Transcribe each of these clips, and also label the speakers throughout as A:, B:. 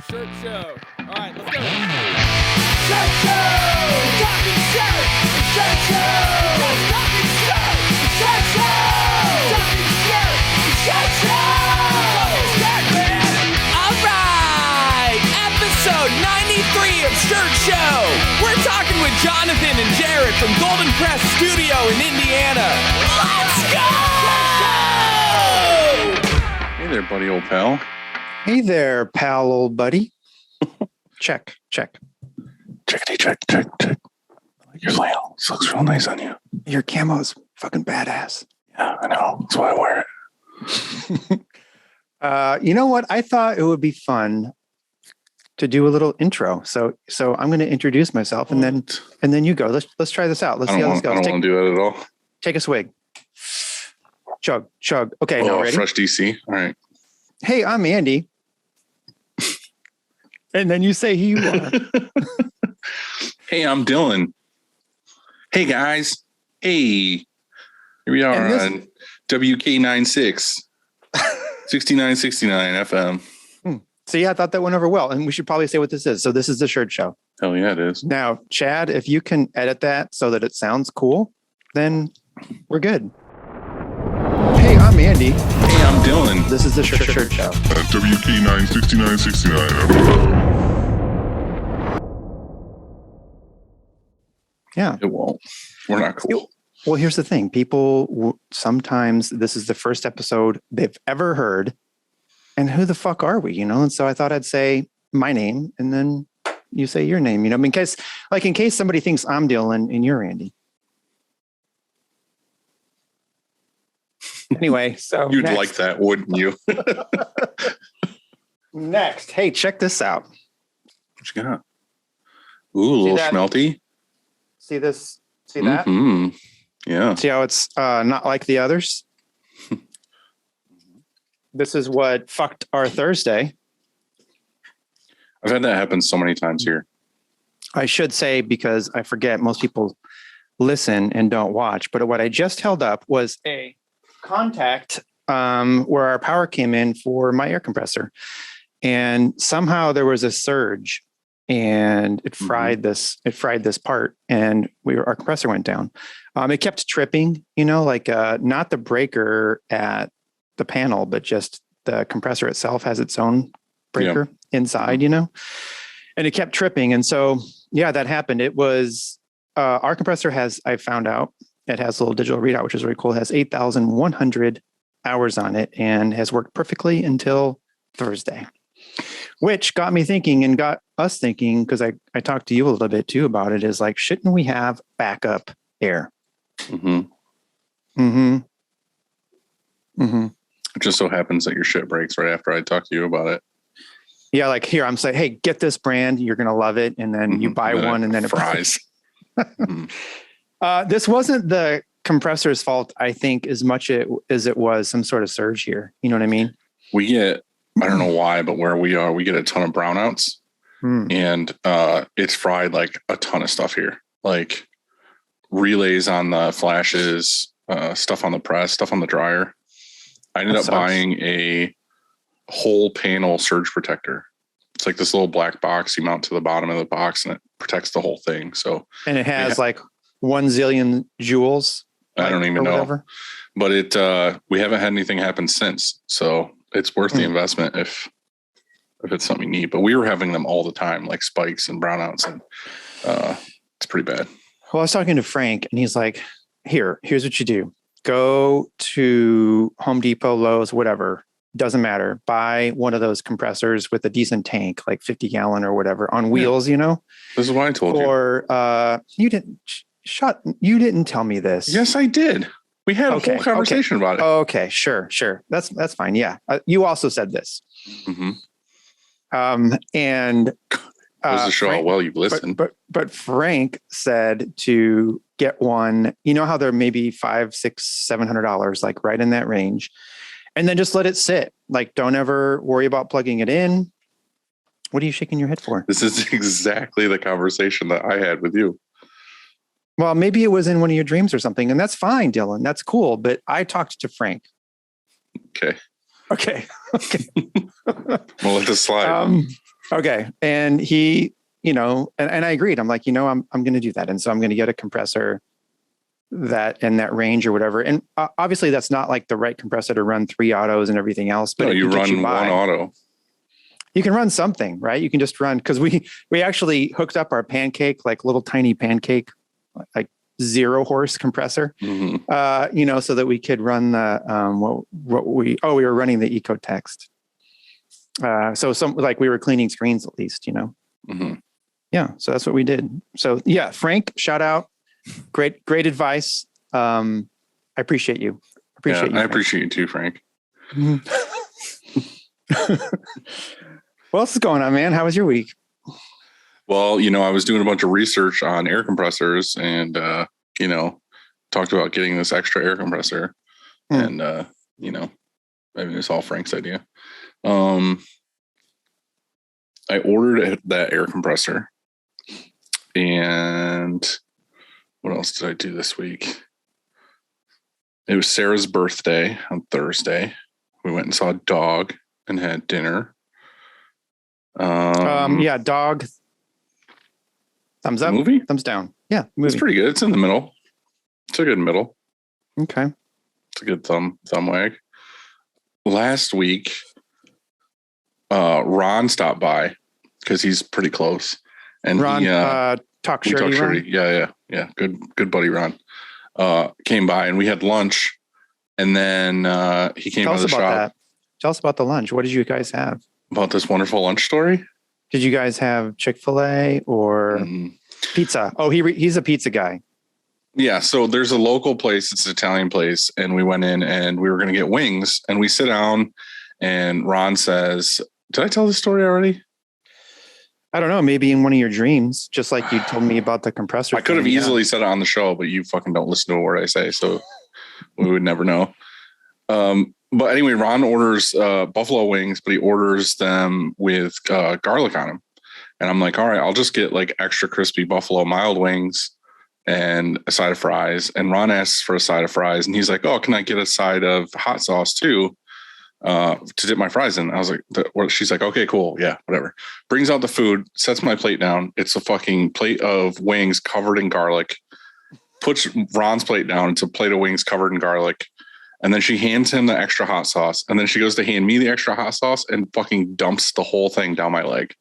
A: Shirt show. All right, let's go.
B: Shirt show! Talking shirt! Shirt show! Talking shirt! Shirt show! Talking shirt! Shirt show! Shirt, man! All right! Episode 93 of Shirt Show. We're talking with Jonathan and Jared from Golden Press Studio in Indiana. Let's go!
C: Hey there, buddy, old pal.
D: Hey there, pal, old buddy. Check.
C: Checkity check. I like your flannel. This looks real nice on you.
D: Your camo's fucking badass.
C: Yeah, I know. That's why I wear it.
D: You know what? I thought it would be fun to do a little intro. So I'm going to introduce myself, and then you go. Let's try this out. Let's see how this goes.
C: I don't want to do that at all.
D: Take a swig. Chug. Okay, now ready?
C: Fresh DC. All right.
D: Hey, I'm Andy. And then you say who you are.
C: Hey, I'm Dylan. Hey, guys. Hey. Here we are on WK96, 6969 FM.
D: See, I thought that went over well. And we should probably say what this is. So this is the Shirt Show.
C: Hell yeah, it is.
D: Now, Chad, if you can edit that so that it sounds cool, then we're good. Hey, I'm Andy.
C: Hey, I'm Dylan.
D: This is the Shirt Show.
E: WK9 6969.
D: Yeah.
C: It won't. We're not cool.
D: Well, here's the thing. People, sometimes this is the first episode they've ever heard. And who the fuck are we, And so I thought I'd say my name and then you say your name, in case somebody thinks I'm Dylan and you're Andy. Anyway, so
C: you'd like that, wouldn't you?
D: Next. Hey, check this out.
C: What you got? Ooh, a little schmelty.
D: See this? See that?
C: Mm-hmm. Yeah.
D: See how it's not like the others? This is what fucked our Thursday.
C: I've had that happen so many times here.
D: I should say, because I forget, most people listen and don't watch, but what I just held up was a contact where our power came in for my air compressor. And somehow there was a surge and it fried this part, and our compressor went down. It kept tripping, not the breaker at the panel, but just the compressor itself has its own breaker inside, and it kept tripping. And so, that happened. It was, our compressor I found out, it has a little digital readout, which is really cool. It has 8,100 hours on it and has worked perfectly until Thursday, which got me thinking and got us thinking, because I talked to you a little bit too about it, is like, shouldn't we have backup air? It
C: just so happens that your shit breaks right after I talk to you about it.
D: Yeah, like here, I'm saying, hey, get this brand. You're going to love it. And then you buy one and then it
C: fries.
D: This wasn't the compressor's fault, I think, as much as it was some sort of surge here. You know what I mean?
C: We get, I don't know why, but where we are, we get a ton of brownouts. And it's fried like a ton of stuff here. Like relays on the flashes, stuff on the press, stuff on the dryer. I ended up buying a whole panel surge protector. It's like this little black box you mount to the bottom of the box, and it protects the whole thing. So, and
D: it has like 1 zillion joules.
C: I don't even know, whatever. But we haven't had anything happen since. So it's worth the investment if it's something you need. But we were having them all the time, like spikes and brownouts, and it's pretty bad.
D: Well, I was talking to Frank, and he's like, here's what you do. Go to Home Depot, Lowe's, whatever. Doesn't matter. Buy one of those compressors with a decent tank, like 50 gallon or whatever, on wheels, This
C: is why I told you.
D: Or you didn't tell me this.
C: Yes, I did. We had a whole conversation about it.
D: Okay, sure. That's fine. Yeah. You also said this. And
C: was to show how well you've listened.
D: But Frank said to get one, how they're maybe $500, $600, $700, like right in that range. And then just let it sit. Like, don't ever worry about plugging it in. What are you shaking your head for?
C: This is exactly the conversation that I had with you.
D: Well, maybe it was in one of your dreams or something, and that's fine, Dylan. That's cool. But I talked to Frank.
C: Okay.
D: Okay.
C: We'll let this slide.
D: Okay. And he, and I agreed. I'm like, I'm going to do that. And so I'm going to get a compressor that in that range or whatever. And obviously that's not like the right compressor to run 3 autos and everything else, but
C: No, you run
D: you
C: one auto.
D: You can run something, right? You can just run, because we actually hooked up our pancake, like little tiny pancake, like 0 horse compressor, so that we could run the, we were running the eco text. So some, like, we were cleaning screens at least, Yeah. So that's what we did. So yeah, Frank, shout out. Great advice. I appreciate you.
C: I appreciate you too, Frank.
D: What else is going on, man? How was your week?
C: Well, I was doing a bunch of research on air compressors and, talked about getting this extra air compressor. And, maybe it's all Frank's idea. I ordered that air compressor. And what else did I do this week? It was Sarah's birthday on Thursday. We went and saw a dog and had dinner.
D: Dog. Thumbs up.
C: Movie?
D: Thumbs down. Yeah, movie.
C: It's pretty good. It's in the middle. It's a good middle.
D: Okay.
C: It's a good thumb wag. Last week, Ron stopped by because he's pretty close. And
D: Ron, talk shirty.
C: Yeah. Good buddy Ron. Came by and we had lunch, and then he came out of the shop.
D: Tell us about the lunch. What did you guys have?
C: About this wonderful lunch story?
D: Did you guys have Chick-fil-A or pizza? Oh, he's a pizza guy.
C: Yeah, so there's a local place. It's an Italian place, and we went in and we were going to get wings, and we sit down, and Ron says, "Did I tell this story already?"
D: I don't know. Maybe in one of your dreams, just like you told me about the compressor.
C: I could have easily said it on the show, but you fucking don't listen to a word I say, so we would never know. But anyway, Ron orders buffalo wings, but he orders them with garlic on them. And I'm like, all right, I'll just get like extra crispy buffalo mild wings and a side of fries. And Ron asks for a side of fries, and he's like, oh, can I get a side of hot sauce too to dip my fries in? I was like, she's like, okay, cool. Yeah, whatever. Brings out the food, sets my plate down. It's a fucking plate of wings covered in garlic. Puts Ron's plate down. It's a plate of wings covered in garlic. And then she hands him the extra hot sauce. And then she goes to hand me the extra hot sauce and fucking dumps the whole thing down my leg.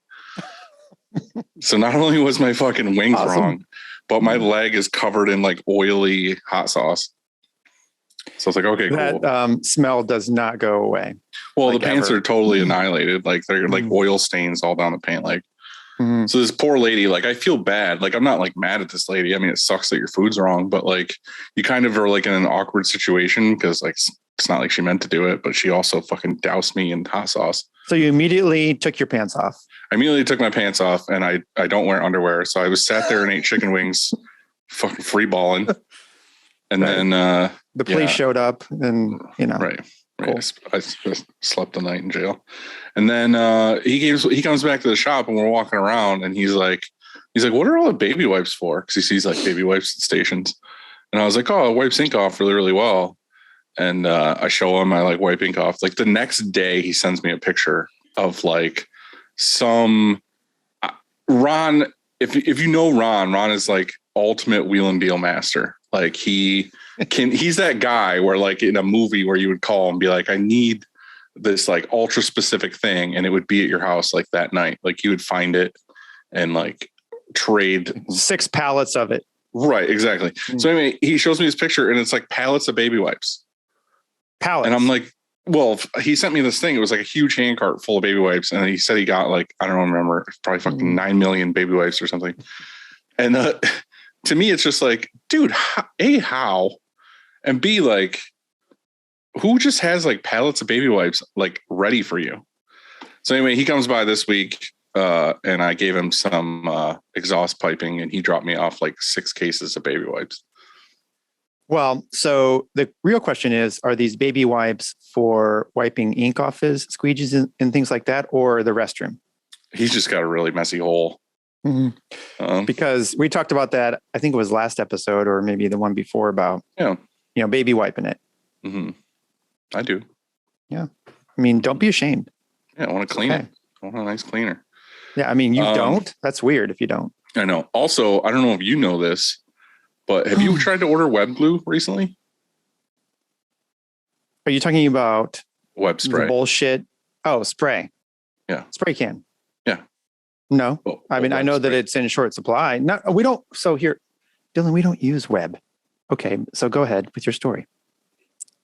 C: So not only was my fucking wings wrong, but my leg is covered in like oily hot sauce. So it's like, okay, cool.
D: That smell does not go away.
C: Well, the pants are totally annihilated. Like they're like oil stains all down the pant leg. So this poor lady, like, I feel bad. Like, I'm not like mad at this lady. I mean, it sucks that your food's wrong, but like, you kind of are like in an awkward situation because like, it's not like she meant to do it, but she also fucking doused me in hot sauce.
D: So you immediately took your pants off.
C: I immediately took my pants off, and I don't wear underwear. So I was sat there and ate chicken wings, fucking free balling. And then
D: the police showed up, and
C: right. Cool. I slept the night in jail. And then he comes back to the shop, and we're walking around, and he's like, what are all the baby wipes for? Because he sees like baby wipes at stations. And I was like, oh, it wipes ink off really, really well. And I show him, I like wipe ink off. Like the next day he sends me a picture of like some Ron. If you know Ron is like ultimate wheel and deal master. Like he's that guy where like in a movie where you would call and be like, I need this like ultra specific thing. And it would be at your house like that night. Like you would find it and like trade
D: 6 pallets of it.
C: Right. Exactly. So anyway, he shows me this picture and it's like pallets of baby wipes.
D: Pallets.
C: And I'm like, well, he sent me this thing. It was like a huge handcart full of baby wipes. And he said he got like, I don't remember, probably fucking 9 million baby wipes or something. And to me, it's just like, dude, A, how? And B, like, who just has like pallets of baby wipes like ready for you? So anyway, he comes by this week and I gave him some exhaust piping and he dropped me off like 6 cases of baby wipes.
D: Well, so the real question is, are these baby wipes for wiping ink off his squeegees and things like that, or the restroom? He's
C: just got a really messy hole.
D: Because we talked about that, I think it was last episode or maybe the one before about, baby wiping it.
C: I do.
D: Yeah. I mean, don't be ashamed.
C: Yeah. I want to clean it. I want a nice cleaner.
D: Yeah, I mean, you don't. That's weird if you don't.
C: I know. Also, I don't know if you know this, but have you tried to order web glue recently?
D: Are you talking about
C: Web spray.
D: the bullshit? Oh, spray.
C: Yeah.
D: Spray can.
C: Yeah.
D: No.
C: Oh,
D: I mean, I know that it's in short supply. No, we don't. So here, Dylan, we don't use web. Okay. So go ahead with your story.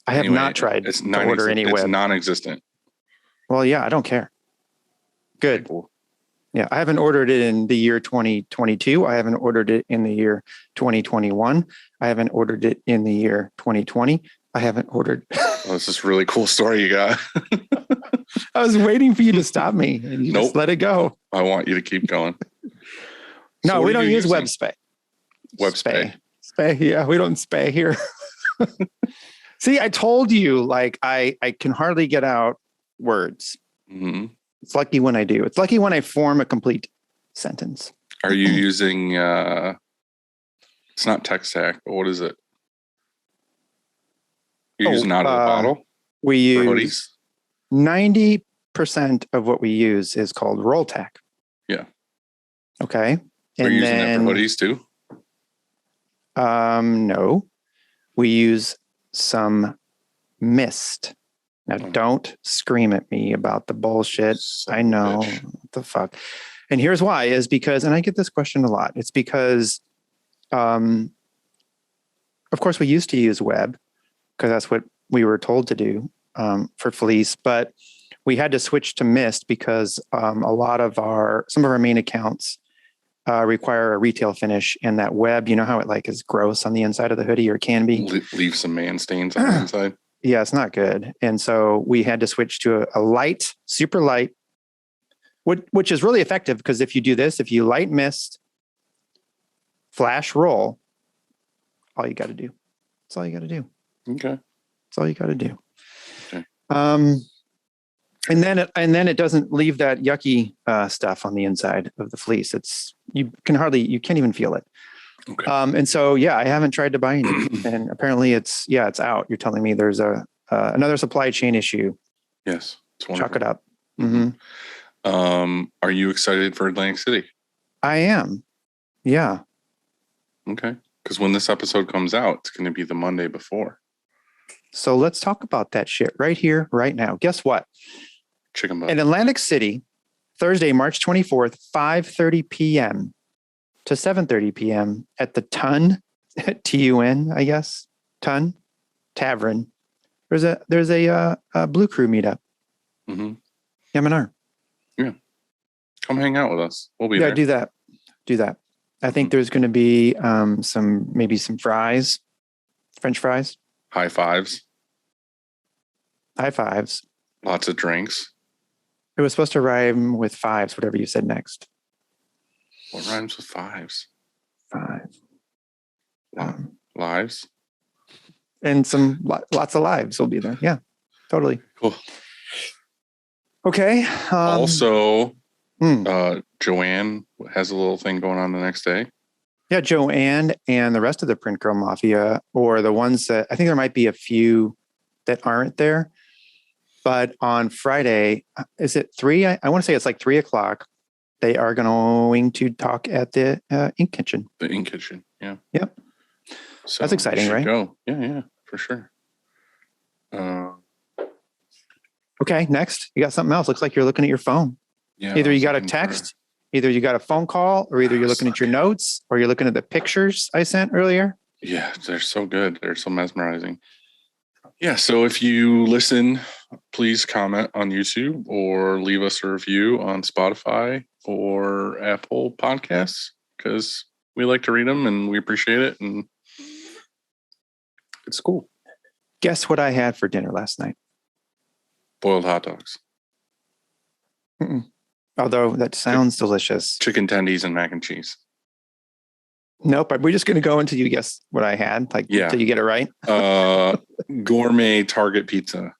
D: I have not tried to order any web.
C: It's non-existent.
D: Well, yeah, I don't care. Good.
C: Cool.
D: Yeah. I haven't ordered it in the year 2022. I haven't ordered it in the year 2021. I haven't ordered it in the year 2020. I haven't ordered.
C: Oh, this is a really cool story you got.
D: I was waiting for you to stop me and you just let it go.
C: I want you to keep going.
D: No, we don't use web spray.
C: Web spray.
D: Spay. Yeah, we don't spay here. See, I told you, like, I can hardly get out words.
C: Mm-hmm.
D: It's lucky when I do. It's lucky when I form a complete sentence.
C: Are you using, it's not tech stack, but what is it? You're using out of the bottle?
D: We use 90% of what we use is called roll tack.
C: Yeah.
D: Okay.
C: Are you using that for hoodies too?
D: No. We use some mist. Now, don't scream at me about the bullshit. I know. What the fuck? And here's why is because, and I get this question a lot. It's because, of course, we used to use web because that's what we were told to do for fleece, but we had to switch to mist because some of our main accounts require a retail finish, and that web, you know how it like is gross on the inside of the hoodie, or can be.
C: Leave some man stains on the inside.
D: Yeah, it's not good. And so we had to switch to a light, super light, which is really effective because if you do this, if you light mist, flash roll, all you got to do. That's all you got to do.
C: Okay.
D: That's all you got to do.
C: Okay.
D: And then it doesn't leave that yucky stuff on the inside of the fleece. You can't even feel it.
C: Okay.
D: And so, yeah, I haven't tried to buy any, and apparently it's out. You're telling me there's another supply chain issue.
C: Yes. It's wonderful.
D: Chalk it up. Mm-hmm.
C: Are you excited for Atlantic City?
D: I am. Yeah.
C: Okay. Because when this episode comes out, it's going to be the Monday before.
D: So let's talk about that shit right here, right now. Guess what?
C: Chicken butt.
D: In Atlantic City, Thursday, March 24th, 5:30 p.m. to 7:30 p.m. at the Tun, T-U-N, I guess, Tun Tavern. There's a Blue Crew meetup.
C: Mm-hmm.
D: M&R.
C: Yeah. Come hang out with us. We'll be there.
D: Yeah, do that. I think there's going to be some fries, French fries.
C: High fives. Lots of drinks.
D: It was supposed to rhyme with fives, whatever you said next.
C: What rhymes with fives?
D: Five.
C: Lives.
D: And lots of lives will be there. Yeah, totally.
C: Cool.
D: Okay.
C: Also, Joanne has a little thing going on the next day.
D: Yeah, Joanne and the rest of the Print Girl Mafia, or the ones that I think there might be a few that aren't there. But on Friday, is it 3? I want to say it's like 3:00. They are going to talk at the Ink Kitchen.
C: The Ink Kitchen, yeah.
D: Yep.
C: So
D: that's exciting, right?
C: Go. Yeah, for sure.
D: Okay, next. You got something else. Looks like you're looking at your phone.
C: Yeah.
D: Either you got a text, either you got a phone call, or either you're looking at your notes, or you're looking at the pictures I sent earlier.
C: Yeah, they're so good. They're so mesmerizing. Yeah, so if you listen, please comment on YouTube or leave us a review on Spotify or Apple Podcasts, because we like to read them and we appreciate it, and it's cool.
D: Guess what I had for dinner last night?
C: Boiled hot dogs.
D: Although that sounds delicious.
C: Chicken tendies and mac and cheese.
D: Nope. We're just going to go until you guess what I had. Until you get it right.
C: Gourmet Target pizza.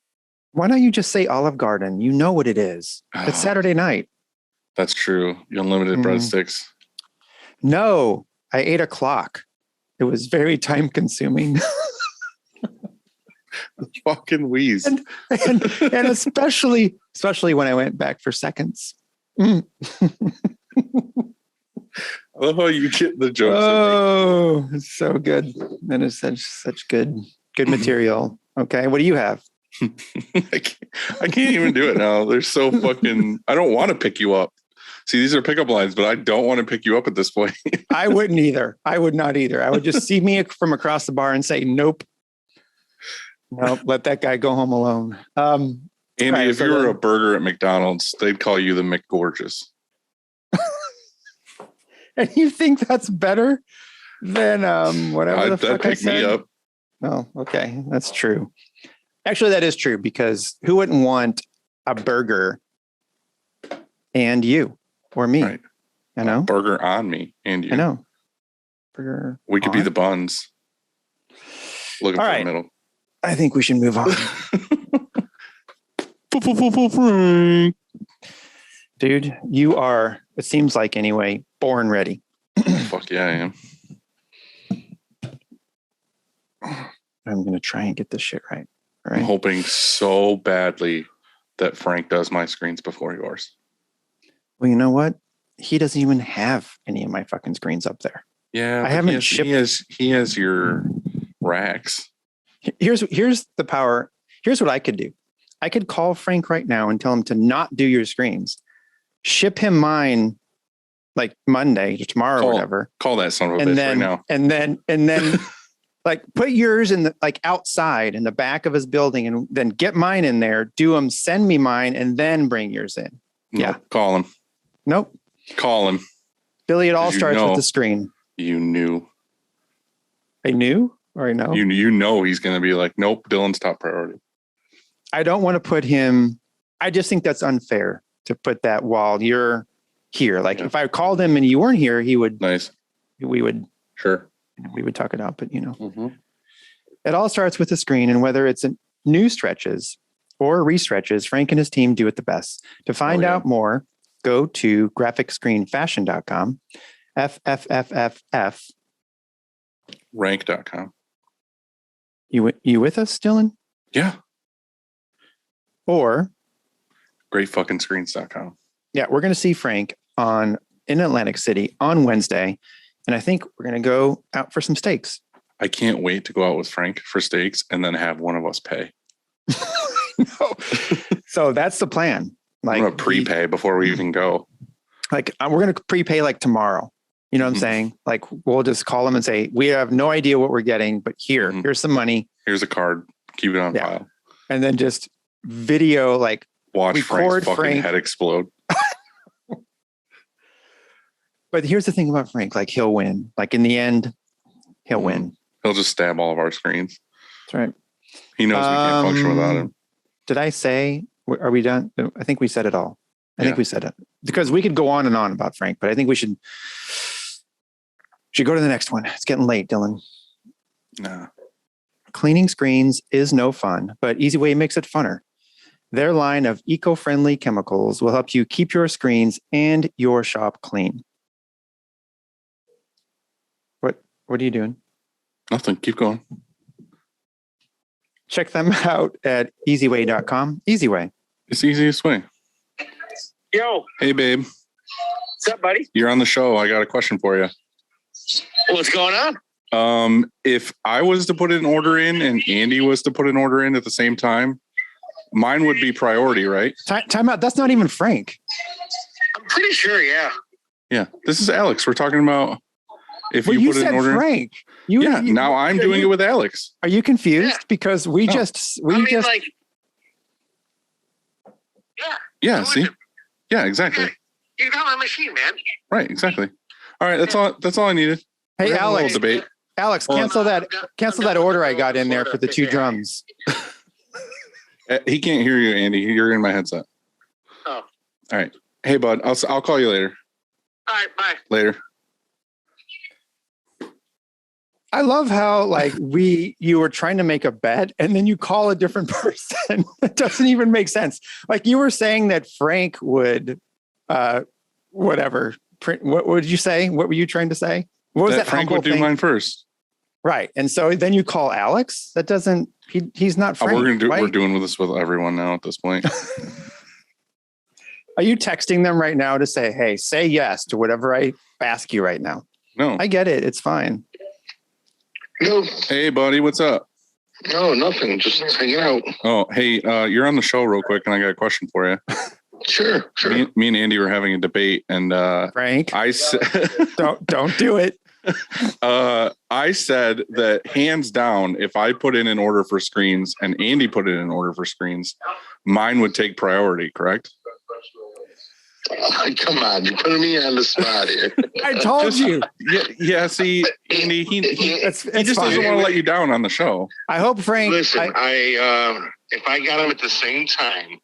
D: Why don't you just say Olive Garden? You know what it is. It's Saturday night.
C: That's true. The unlimited breadsticks.
D: No, I ate a clock. It was very time consuming.
C: Fucking wheeze.
D: And especially when I went back for seconds. Mm.
C: I love how you get the jokes.
D: Oh, it's so good. That is such good material. Okay, what do you have?
C: I can't even do it now. They're so fucking. I don't want to pick you up. See, these are pickup lines, but I don't want to pick you up at this point.
D: I wouldn't either. I would not either. I would just see me from across the bar and say, nope. Nope, let that guy go home alone.
C: Andy,
D: right,
C: if you were a burger at McDonald's, they'd call you the McGorgeous.
D: And you think that's better than whatever the fuck
C: That'd
D: I
C: pick
D: said?
C: me up.
D: Oh, okay. That's true. Actually, that is true because who wouldn't want a burger and you or me?
C: Right.
D: I know.
C: A burger on me and you.
D: I know. Burger.
C: We could be
D: on?
C: the buns. Looking
D: All
C: for
D: right.
C: the middle.
D: I think we should move on.
C: Frank.
D: Dude, you are, it seems like anyway, born ready.
C: Fuck yeah, I am.
D: I'm going to try and get this shit right. All
C: I'm
D: right.
C: hoping so badly that Frank does my screens before yours.
D: Well, you know what? He doesn't even have any of my fucking screens up there.
C: Yeah,
D: I haven't
C: He has your racks.
D: Here's the power. Here's what I could do. I could call Frank right now and tell him to not do your screens. Ship him mine like Monday or tomorrow or whatever.
C: Call that son of a bitch right now.
D: And then like put yours in the like outside in the back of his building and then get mine in there, do them, send me mine, and then bring yours in. Yeah.
C: Nope. Call him.
D: Nope.
C: Call him.
D: Billy, it all starts with the screen.
C: You knew.
D: I knew or I know.
C: You know he's gonna be like, nope, Dylan's top priority.
D: I don't want to put him. I just think that's unfair to put that while you're here. Like if I called him and you weren't here, he would.
C: Nice.
D: We would.
C: Sure.
D: We would talk it out, but It all starts with the screen, and whether it's new stretches or restretches, Frank and his team do it the best. To find out more, go to graphicscreenfashion.com, FFFFF.
C: Rank.com.
D: You with us, Dylan?
C: Yeah.
D: Or
C: greatfuckingscreens.com.
D: Yeah, we're going to see Frank in Atlantic City on Wednesday, and I think we're going to go out for some steaks.
C: I can't wait to go out with Frank for steaks and then have one of us pay.
D: No. So that's the plan. Like,
C: I'm going to prepay before we even go.
D: Like we're going to prepay like tomorrow. You know what I'm saying? Like we'll just call them and say, we have no idea what we're getting, but here's some money.
C: Here's a card. Keep it on file.
D: And then just video, like
C: watch Frank's fucking head explode.
D: But here's the thing about Frank, like he'll win. Like in the end, he'll win.
C: He'll just stab all of our screens.
D: That's right.
C: He knows we can't function without him.
D: Did I say, are we done? I think we said it all. I think we said it. Because we could go on and on about Frank, but I think we should go to the next one. It's getting late, Dylan.
C: Nah.
D: Cleaning screens is no fun, but Easy Way makes it funner. Their line of eco-friendly chemicals will help you keep your screens and your shop clean. What are you doing?
C: Nothing. Keep going.
D: Check them out at easyway.com. Easy Way.
C: It's the easiest way.
F: Yo.
C: Hey, babe.
F: What's up, buddy?
C: You're on the show. I got a question for you.
F: What's going on?
C: If I was to put an order in and Andy was to put an order in at the same time, mine would be priority, right?
D: Time out. That's not even Frank.
F: I'm pretty sure, yeah.
C: Yeah. This is Alex. We're talking about if you put an order
D: Frank.
C: in. Now I'm doing it with Alex.
D: Are you confused? Yeah. Because we just
F: like,
C: yeah. See, yeah, exactly.
F: You got my machine, man.
C: Right, exactly. All right, that's all I needed.
D: Hey, Alex.
C: Debate.
D: Alex, cancel that order I got in there for the 2 drums.
C: He can't hear you, Andy. You're in my headset.
F: Oh.
C: All right. Hey, bud. I'll call you later.
F: All right. Bye.
C: Later.
D: I love how you were trying to make a bet and then you call a different person. It doesn't even make sense. Like you were saying that Frank would, whatever. What did you say? What were you trying to say? What was that?
C: Frank would do mine first.
D: Right. And so then you call Alex. That doesn't. He's not Frank.
C: We're doing this with everyone now at this point.
D: Are you texting them right now to say, hey, say yes to whatever I ask you right now?
C: No.
D: I get it. It's fine.
F: No,
C: Hey, buddy, what's up?
F: no, nothing. Just hanging out.
C: Oh, hey, you're on the show real quick, and I got a question for you.
F: Sure.
C: Me and Andy were having a debate, and
D: Frank,
C: I said,
D: don't do it.
C: I said that hands down, if I put in an order for screens and Andy put in an order for screens, mine would take priority. Correct?
F: Come on, you're putting me on the spot here.
D: I told you.
C: Yeah. See, Andy, he
D: It's
C: just
D: fine.
C: doesn't want to let you down on the show.
D: I hope Frank.
F: Listen, if I got them at the same time,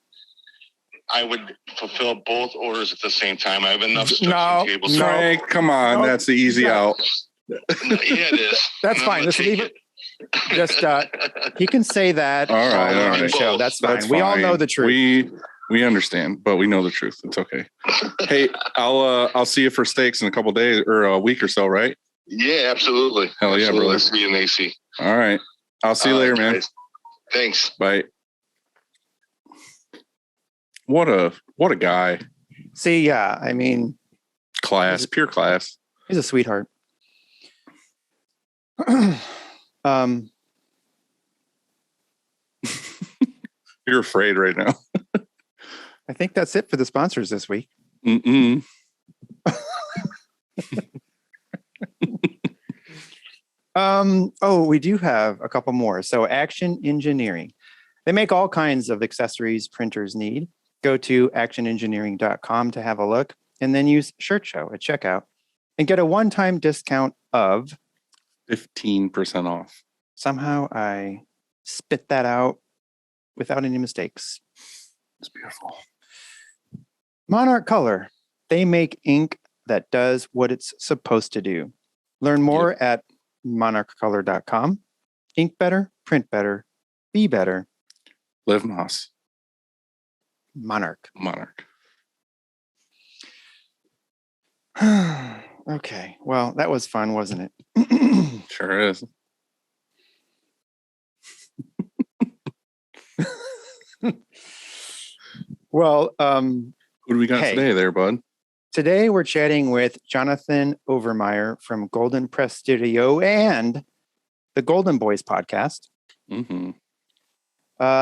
F: I would fulfill both orders at the same time. I have enough stretching tables.
D: No.
C: Frank, come on,
D: Nope.
C: that's the easy out.
F: Yeah, it is.
D: That's
F: I'm
D: fine.
F: gonna
D: Just
F: take
D: leave it. Just he can say that
C: All right,
D: while we're
C: all
D: on the
C: right.
D: show. That's fine.
C: That's
D: We all
C: fine.
D: know the truth.
C: We understand, but we know the truth. It's okay. Hey, I'll see you for steaks in a couple days or a week or so, right?
F: Yeah, absolutely.
C: Hell yeah,
F: Absolutely.
C: brother.
F: See you in AC.
C: All right. I'll see you later, man.
F: Guys. Thanks.
C: Bye. What a guy.
D: See, yeah. I mean,
C: Class, pure class.
D: he's a sweetheart.
C: You're afraid right now.
D: I think that's it for the sponsors this week.
C: Mm-mm.
D: We do have a couple more. So Action Engineering. They make all kinds of accessories printers need. Go to actionengineering.com to have a look and then use Shirt Show at checkout and get a one-time discount of
C: 15% off.
D: somehow I spit that out without any mistakes.
C: It's beautiful.
D: Monarch Color. They make ink that does what it's supposed to do. Learn more at monarchcolor.com. Ink better, print better, be better.
C: Liv Moss.
D: Monarch. Okay. Well, that was fun, wasn't it?
C: Sure is.
D: Well,
C: Who do we got
D: Hey.
C: today there, bud?
D: today we're chatting with Jonathan Overmeyer from Golden Press Studio and the Golden Boys podcast.
C: Mm-hmm.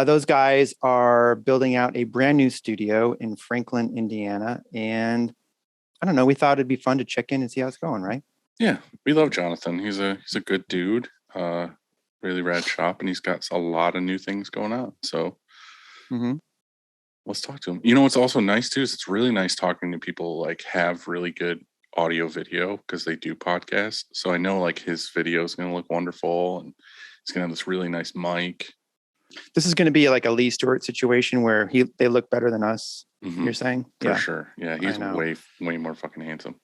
D: Those guys are building out a brand new studio in Franklin, Indiana. And I don't know, we thought it'd be fun to check in and see how it's going, right?
C: Yeah, we love Jonathan. He's a good dude. Really rad shop, and he's got a lot of new things going on. So
D: Mm-hmm.
C: let's talk to him. You know what's also nice too is it's really nice talking to people like have really good audio video because they do podcasts. So I know like his video is going to look wonderful, and he's going to have this really nice mic.
D: This is going to be like a Lee Stewart situation where they look better than us.
C: Mhm.
D: You're saying?
C: For sure. Yeah, he's
D: know.
C: way more fucking handsome.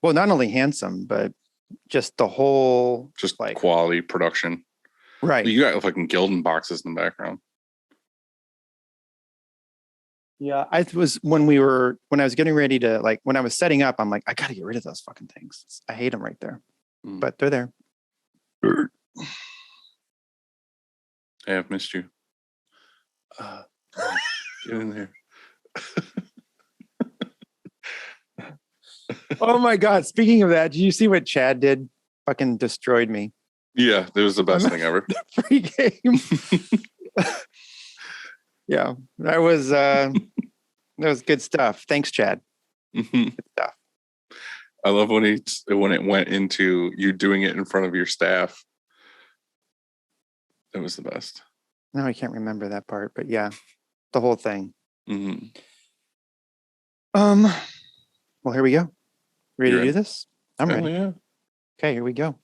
D: Well, not only handsome, but just the whole
C: Just
D: like
C: quality production.
D: right.
C: You got fucking Gildan boxes in the background.
D: Yeah, I was when I was getting ready to like when I was setting up, I'm like, I gotta get rid of those fucking things. I hate them right there,
C: Mm.
D: but they're there.
C: Hey, I've missed you. Get in there.
D: Oh my god! Speaking of that, did you see what Chad did? Fucking destroyed me.
C: Yeah, it was the best thing ever.
D: Pre-game. Yeah, that was good stuff. Thanks, Chad.
C: Mhm.
D: Good stuff.
C: I love when it went into you doing it in front of your staff. It was the best.
D: No, I can't remember that part, but yeah, the whole thing.
C: Mhm.
D: Well, here we go. Ready
C: You
D: to do
C: ready?
D: this? I'm
C: Hell
D: ready.
C: yeah.
D: Okay, here we go.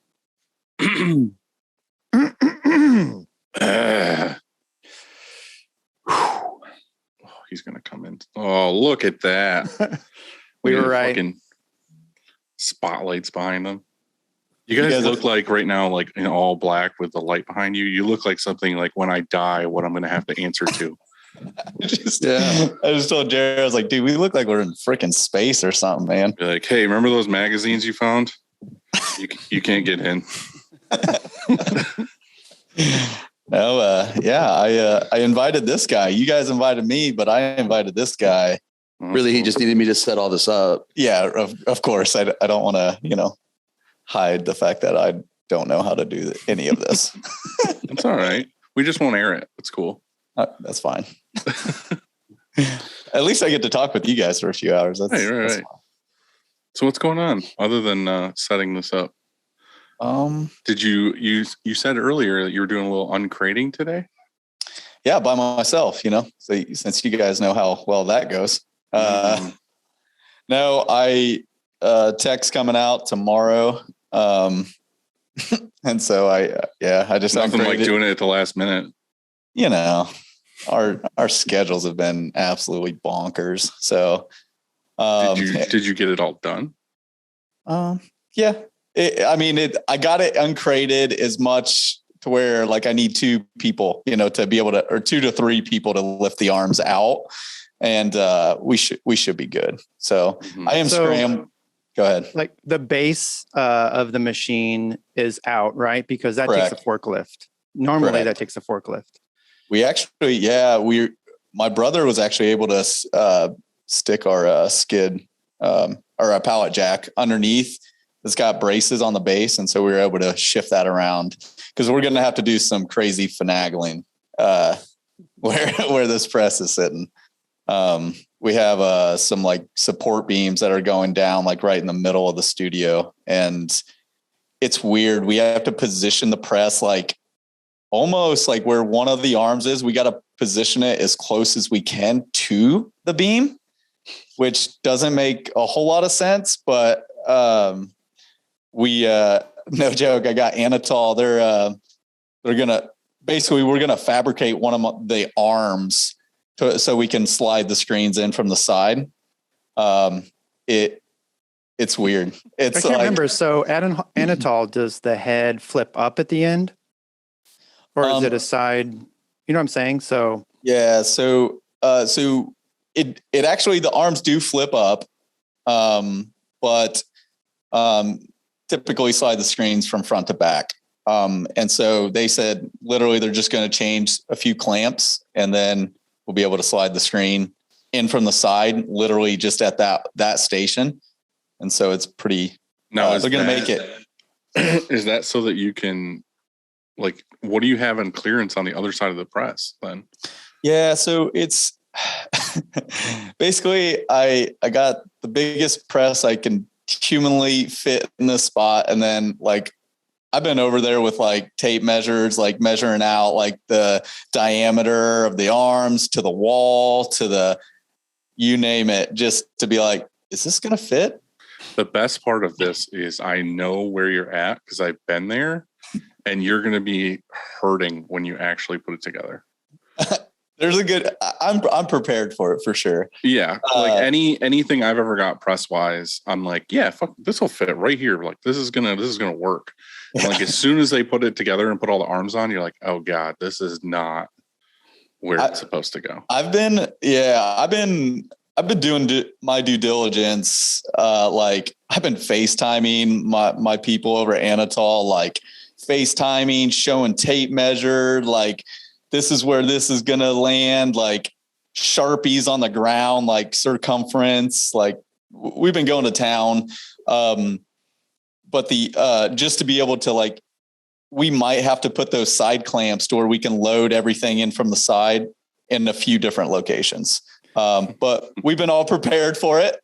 C: Oh, he's gonna come in. Oh, look at that.
D: We
C: Look
D: were
C: at the
D: right.
C: fucking spotlights behind them. You guys look like right now, like in all black with the light behind you. You look like something like when I die, what I'm gonna have to answer to.
G: I just told Jared, I was like, dude, we look like we're in freaking space or something, man.
C: Be like, hey, remember those magazines you found? You can't get in.
G: No, I invited this guy. You guys invited me, but I invited this guy
H: Really, he just needed me to set all this up.
G: Yeah, of course. I don't want to, hide the fact that I don't know how to do any of this.
C: It's all right. We just won't air it. It's cool.
G: That's fine. At least I get to talk with you guys for a few hours. That's
C: right.
G: Fine.
C: So what's going on other than setting this up? Did you said earlier that you were doing a little uncrating today?
G: Yeah, by myself, So since you guys know how well that goes. No, tech's coming out tomorrow. And so I just
C: nothing like doing it at the last minute.
G: Our schedules have been absolutely bonkers. So
C: did you get it all done?
G: Yeah. I got it uncrated as much to where like I need 2 people, to be able to, or 2 to 3 people to lift the arms out, and we should be good. So I am scrambling. Go ahead.
D: Like the base of the machine is out, right? Because that takes a forklift. Normally that takes a forklift.
G: We actually, my brother was actually able to stick our skid or a pallet jack underneath. It's got braces on the base. And so we were able to shift that around because we're going to have to do some crazy finagling where this press is sitting. We have some like support beams that are going down like right in the middle of the studio. And it's weird. We have to position the press like almost like where one of the arms is. We got to position it as close as we can to the beam, which doesn't make a whole lot of sense. But no joke, I got Anatol. They're we're gonna fabricate one of the arms so we can slide the screens in from the side. It's weird. I
D: can't remember. So at Anatol, does the head flip up at the end, or is it a side? You know what I'm saying? So
G: yeah. So it actually, the arms do flip up, but typically slide the screens from front to back. And so they said literally they're just going to change a few clamps and then we'll be able to slide the screen in from the side, literally just at that station. And so it's pretty, they're going to make it.
C: Is that so that you can, like, what do you have in clearance on the other side of the press then?
G: Yeah. So it's basically I got the biggest press I can humanly fit in this spot. And then like, I've been over there with like tape measures, like measuring out like the diameter of the arms to the wall, to the, you name it, just to be like, is this going to fit?
C: The best part of this is I know where you're at because I've been there, and you're going to be hurting when you actually put it together.
G: There's a good, I'm prepared for it for sure.
C: Yeah. Like anything I've ever got press wise, I'm like, yeah, fuck, this will fit right here. Like this is going to work. And like as soon as they put it together and put all the arms on, you're like, oh God, this is not where it's supposed to go.
G: I've been doing my due diligence. Like I've been FaceTiming my people over at Anatol, like FaceTiming, showing tape measured, like this is where this is going to land, like Sharpies on the ground, like circumference, like we've been going to town. But just to be able to like, we might have to put those side clamps to where we can load everything in from the side in a few different locations. But we've been all prepared for it.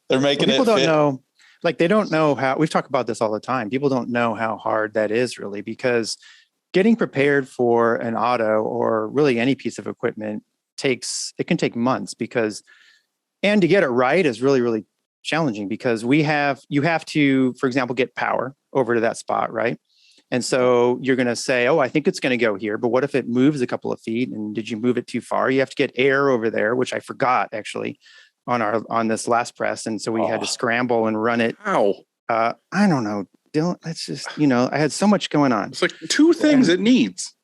G: They're making
D: people
G: it
D: don't
G: fit.
D: know, like they don't know how, we've talked about this all the time. People don't know how hard that is really, because getting prepared for an auto or really any piece of equipment can take months and to get it right is really, really challenging because you have to, for example, get power over to that spot, right? And so you're going to say, oh, I think it's going to go here, but what if it moves a couple of feet? And did you move it too far? You have to get air over there, which I forgot actually on this last press. And so we had to scramble and run it.
C: How?
D: I don't know, Dylan. That's just, I had so much going on.
C: It's like 2 things it needs.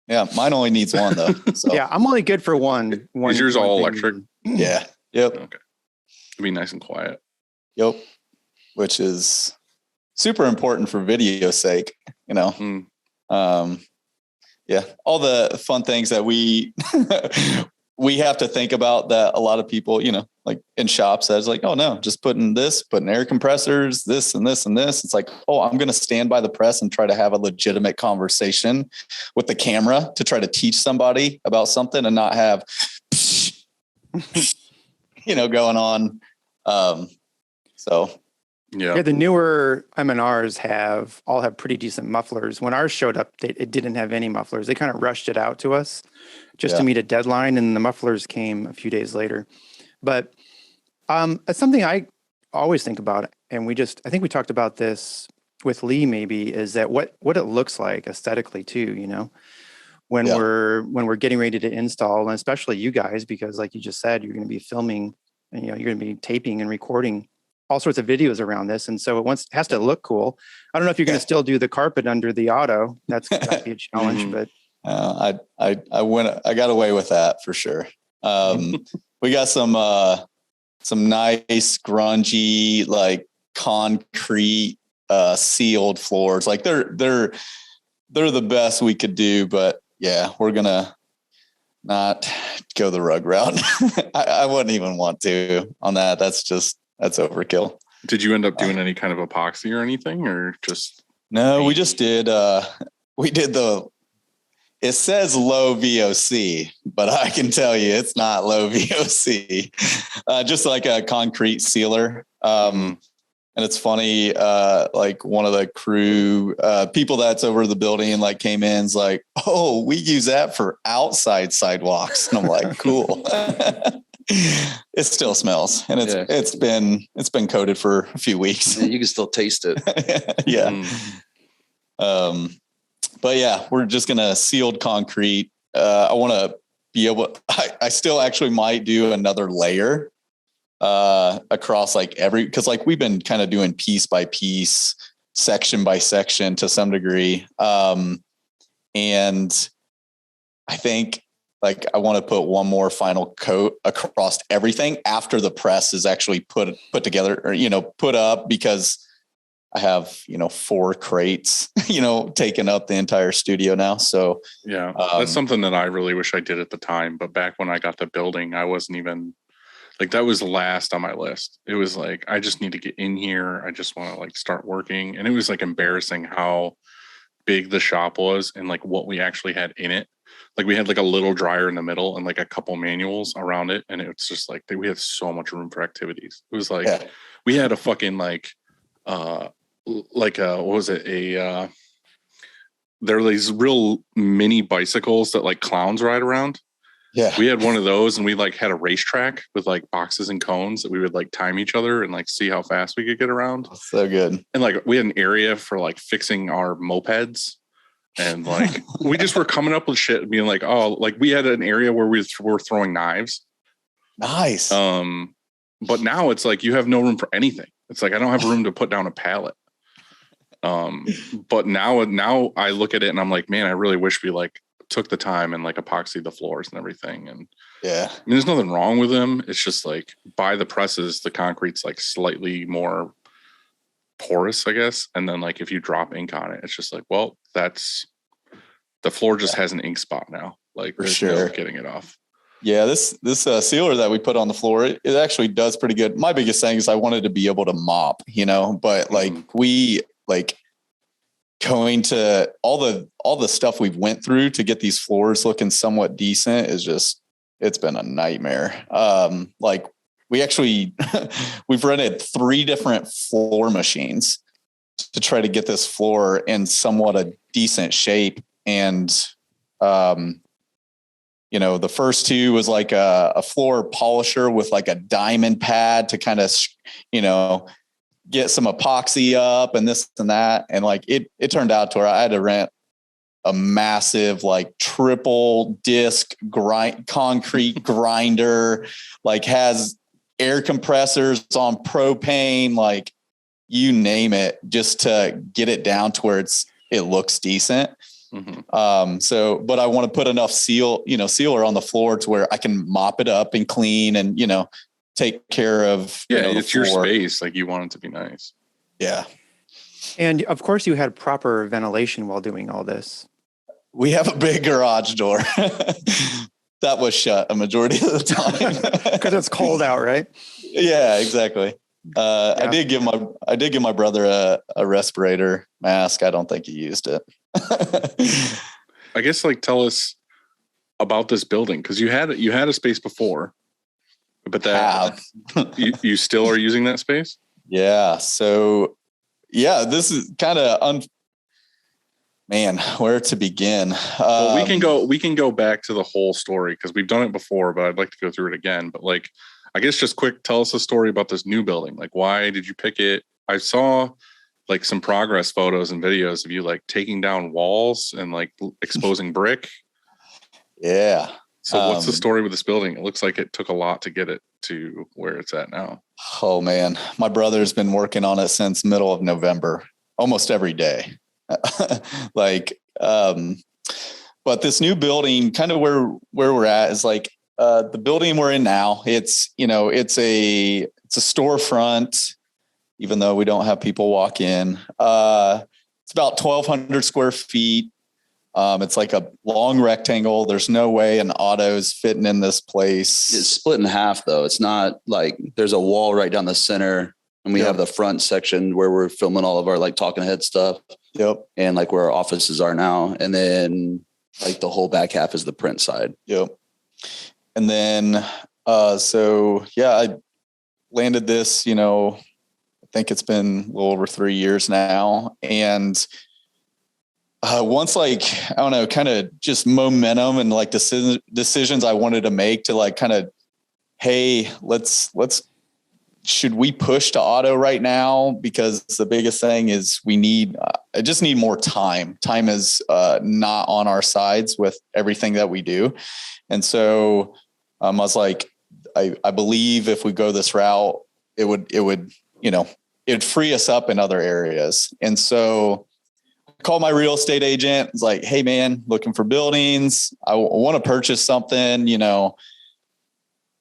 G: Yeah. Mine only needs one though. So.
D: Yeah. I'm only good for one.
C: Is yours all electric?
G: Yeah. Yep.
C: Okay. It'll be nice and quiet.
G: Yep. Which is super important for video's sake, Yeah. All the fun things that we we have to think about that. A lot of people, like in shops, that's like, oh no, just putting air compressors, this and this and this. It's like, oh, I'm going to stand by the press and try to have a legitimate conversation with the camera to try to teach somebody about something and not have, going on. So.
D: Yeah, the newer M&Rs all have pretty decent mufflers. When ours showed up, it didn't have any mufflers. They kind of rushed it out to us just to meet a deadline, and the mufflers came a few days later. But it's something I always think about, and I think we talked about this with Lee maybe, is that what it looks like aesthetically too, when we're getting ready to install, and especially you guys, because like you just said, you're going to be filming and you're going to be taping and recording all sorts of videos around this. And so it has to look cool. I don't know if you're going to still do the carpet under the auto. That's going to be a challenge, but
G: I got away with that for sure. We got some nice grungy, like concrete, sealed floors. Like they're the best we could do, but yeah, we're going to not go the rug route. I wouldn't even want to on that. That's overkill.
C: Did you end up doing any kind of epoxy or anything, or just?
G: No, we just did. It says low VOC, but I can tell you it's not low VOC. Just like a concrete sealer. And it's funny, like one of the crew people that's over the building like came in, is like, oh, we use that for outside sidewalks. And I'm like, cool. It still smells, and it's been coated for a few weeks.
H: Yeah, you can still taste it.
G: Yeah. But yeah, we're just gonna sealed concrete. I want to be able. I still actually might do another layer across because like we've been kind of doing piece by piece, section by section to some degree, and I think. Like I want to put one more final coat across everything after the press is actually put together or, put up, because I have, 4 crates, taking up the entire studio now. So
C: yeah, that's something that I really wish I did at the time. But back when I got the building, I wasn't even like, that was last on my list. It was like, I just need to get in here. I just want to like start working. And it was like embarrassing how big the shop was and like what we actually had in it. Like we had like a little dryer in the middle and like a couple manuals around it. And it's just like, we had so much room for activities. It was like, we had a fucking what was it? There are these real mini bicycles that like clowns ride around.
G: Yeah.
C: We had one of those, and we like had a racetrack with like boxes and cones that we would like time each other and like see how fast we could get around.
G: So good.
C: And like we had an area for like fixing our mopeds. And like, we just were coming up with shit, being like, oh, like we had an area where we were throwing knives.
G: Nice.
C: But now it's like, you have no room for anything. It's like, I don't have room to put down a pallet. But now I look at it and I'm like, man, I really wish we like took the time and like epoxied the floors and everything. And
G: yeah,
C: I mean, there's nothing wrong with them. It's just like by the presses, the concrete's like slightly more porous, I guess. And then like if you drop ink on it, it's just like, well, that's the floor just has an ink spot now. Like there's no getting it off.
G: Yeah, this sealer that we put on the floor, it actually does pretty good. My biggest thing is I wanted to be able to mop, but like we like going to all the stuff we've went through to get these floors looking somewhat decent is just, it's been a nightmare. Like we actually, we've rented 3 different floor machines to try to get this floor in somewhat a decent shape. And, the first 2 was like a floor polisher with like a diamond pad to kind of, get some epoxy up and this and that. And like, it turned out to where I had to rent a massive, like triple disc concrete grinder, like has air compressors on propane, like you name it, just to get it down to where it looks decent. Mm-hmm. But I want to put enough sealer on the floor to where I can mop it up and clean and, take care of.
C: It's your space. Like you want it to be nice.
G: Yeah.
D: And of course you had proper ventilation while doing all this.
G: We have a big garage door. that was shut a majority of the time
D: because it's cold out, right?
G: Yeah, exactly. I did give my brother a respirator mask. I don't think he used it.
C: I guess like tell us about this building, because you had a space before, but that you still are using that space.
G: Yeah. So yeah, this is kind of man, where to begin?
C: Well, we can go back to the whole story because we've done it before, but I'd like to go through it again. But like, I guess just quick, tell us a story about this new building. Like, why did you pick it? I saw like some progress photos and videos of you like taking down walls and like exposing brick.
G: Yeah.
C: So what's the story with this building? It looks like it took a lot to get it to where it's at now.
G: Oh man, my brother's been working on it since middle of November, almost every day. But this new building, kind of where we're at, is like the building we're in now. It's a storefront, even though we don't have people walk in. It's about 1,200 square feet. It's like a long rectangle. There's no way an auto's fitting in this place.
H: It's split in half though. It's not like there's a wall right down the center, and we have the front section where we're filming all of our like talking head stuff.
G: Yep.
H: And like where our offices are now. And then like the whole back half is the print side.
G: Yep. And then, I landed this, I think it's been a little over 3 years now. And once like, I don't know, kind of just momentum and like decisions I wanted to make to like kind of, hey, should we push to auto right now? Because the biggest thing is I just need more time. Time is not on our sides with everything that we do. And so I was like, I believe if we go this route, it would free us up in other areas. And so I called my real estate agent. It's like, hey man, looking for buildings. I want to purchase something,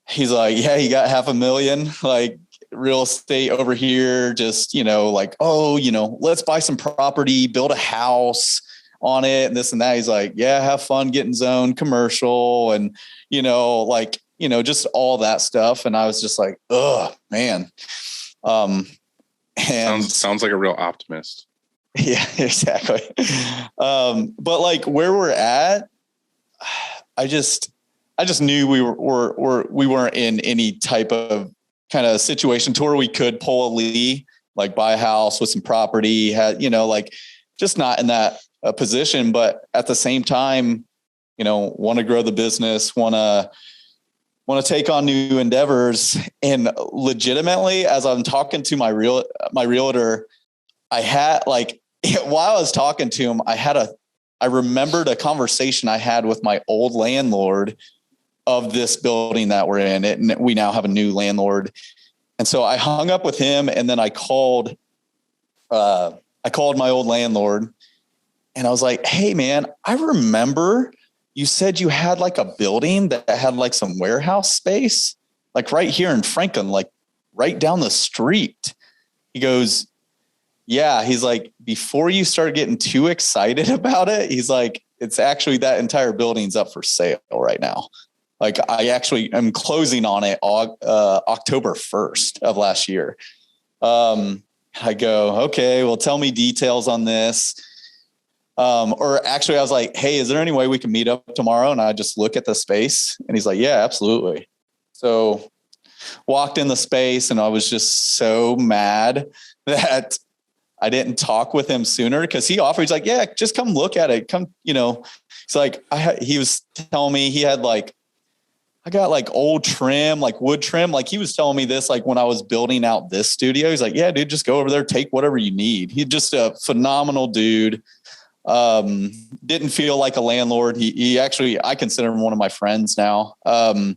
G: He's like, yeah, you got $500,000, like real estate over here. Just, let's buy some property, build a house on it and this and that. He's like, yeah, have fun getting zoned commercial and, just all that stuff. And I was just like, oh man. And
C: sounds like a real optimist.
G: Yeah, exactly. But like where we're at, I just knew we weren't in any type of kind of situation to where we could pull a Lee, like buy a house with some property, just not in that position. But at the same time, want to grow the business, want to take on new endeavors. And legitimately, as I'm talking to my realtor, I had like, while I was talking to him, I remembered a conversation I had with my old landlord of this building that we're in. And we now have a new landlord. And so I hung up with him, and then I called my old landlord, and I was like, hey man, I remember you said you had like a building that had like some warehouse space, like right here in Franklin, like right down the street. He goes, yeah. He's like, before you start getting too excited about it, he's like, it's actually that entire building's up for sale right now. Like I actually am closing on it October 1st of last year. I go, okay, well, tell me details on this. Or actually I was like, hey, is there any way we can meet up tomorrow? And I just look at the space, and he's like, yeah, absolutely. So walked in the space, and I was just so mad that I didn't talk with him sooner, because he offered, he's like, yeah, just come look at it. Come, it's like, he was telling me he had like, I got like old trim, like wood trim. Like he was telling me this, like when I was building out this studio, he's like, yeah, dude, just go over there, take whatever you need. He's just a phenomenal dude. Didn't feel like a landlord. He actually, I consider him one of my friends now. And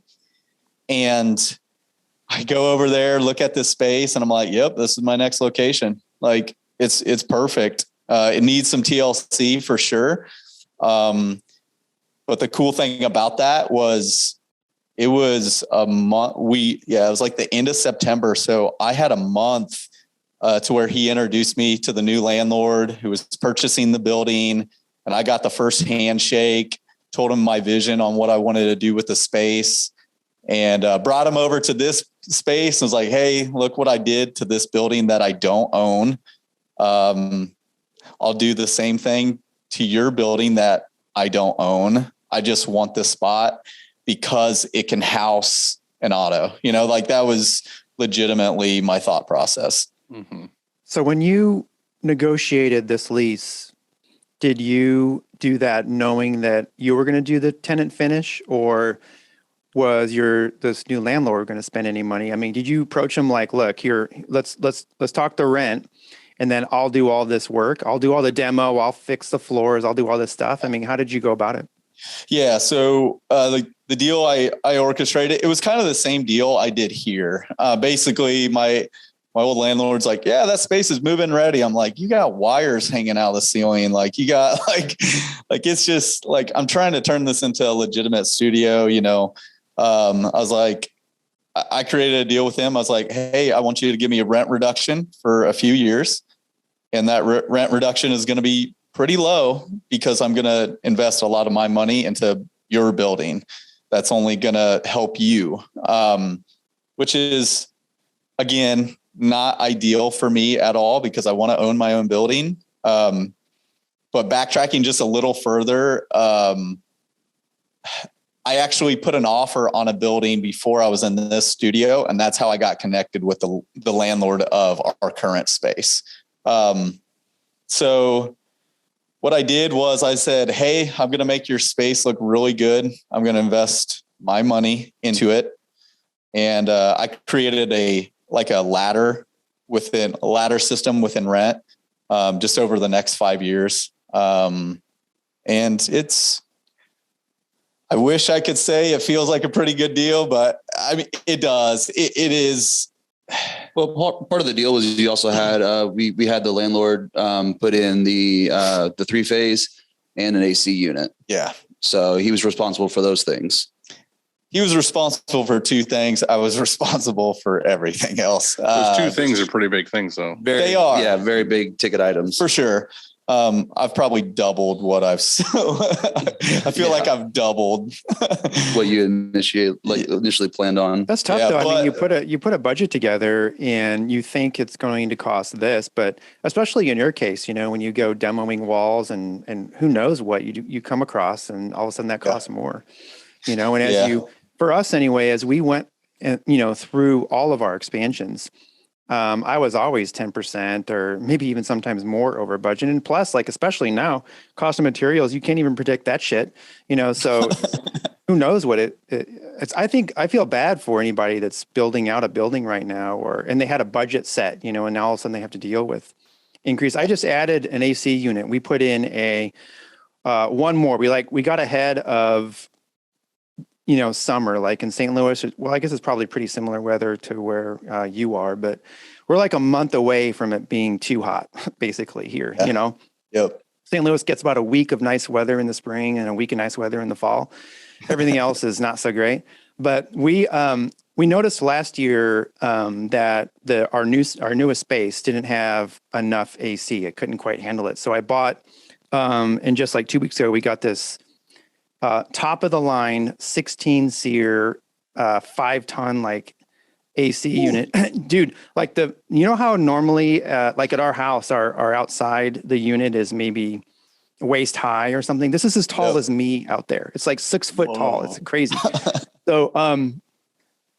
G: I go over there, look at this space, and I'm like, yep, this is my next location. Like it's perfect. It needs some TLC for sure. But the cool thing about that was, it was a month. It was like the end of September. So I had a month to where he introduced me to the new landlord who was purchasing the building. And I got the first handshake. told him my vision on what I wanted to do with the space, and brought him over to this space and was like, hey, look what I did to this building that I don't own. I'll do the same thing to your building that I don't own. I just want this spot because it can house an auto, like that was legitimately my thought process.
C: Mm-hmm.
D: So when you negotiated this lease, did you do that knowing that you were going to do the tenant finish, or was this new landlord going to spend any money? I mean, did you approach him like, look, here, let's talk the rent, and then I'll do all this work. I'll do all the demo. I'll fix the floors. I'll do all this stuff. I mean, how did you go about it?
G: Yeah. So the deal I orchestrated, it was kind of the same deal I did here. Basically, my old landlord's like, yeah, that space is move-in ready. I'm like, you got wires hanging out of the ceiling. Like you got like it's just like, I'm trying to turn this into a legitimate studio. I was like, I created a deal with him. I was like, hey, I want you to give me a rent reduction for a few years. And that rent reduction is going to be pretty low because I'm going to invest a lot of my money into your building. That's only going to help you, which is, again, not ideal for me at all because I want to own my own building. But backtracking just a little further, I actually put an offer on a building before I was in this studio, and that's how I got connected with the landlord of our current space. So what I did was I said, hey, I'm going to make your space look really good. I'm going to invest my money into it. And I created a ladder system within rent just over the next 5 years. And I wish I could say it feels like a pretty good deal, but I mean, it does. It is.
H: Well, part of the deal was you also had we had the landlord put in the 3-phase and an AC unit.
G: Yeah.
H: So he was responsible for those things.
G: He was responsible for 2 things. I was responsible for everything else.
C: Those 2 things are pretty big things, though.
G: They are.
H: Yeah, very big ticket items.
G: For sure. I've probably doubled what I feel like I've doubled
H: what you initially planned on.
D: That's tough though. I mean, you put a budget together and you think it's going to cost this, but especially in your case, when you go demoing walls and who knows what you come across, and all of a sudden that costs more, and for us anyway, as we went, through all of our expansions, I was always 10% or maybe even sometimes more over budget. And plus, especially now, cost of materials, you can't even predict that shit, so who knows what it's. I feel bad for anybody that's building out a building right now and they had a budget set, and now all of a sudden they have to deal with increase. I just added an AC unit. We put in a one more. We got ahead of summer, like in St. Louis. Well, I guess it's probably pretty similar weather to where you are, but we're like a month away from it being too hot, basically here,
G: Yep.
D: St. Louis gets about a week of nice weather in the spring and a week of nice weather in the fall. Everything else is not so great. But we noticed last year that our newest space didn't have enough AC. It couldn't quite handle it. So I bought, and just like 2 weeks ago, we got this top of the line 16 SEER 5-ton AC unit. Dude, how normally at our house our outside the unit is maybe waist high or something. This is as tall as me out there. It's like 6 foot tall. It's crazy. So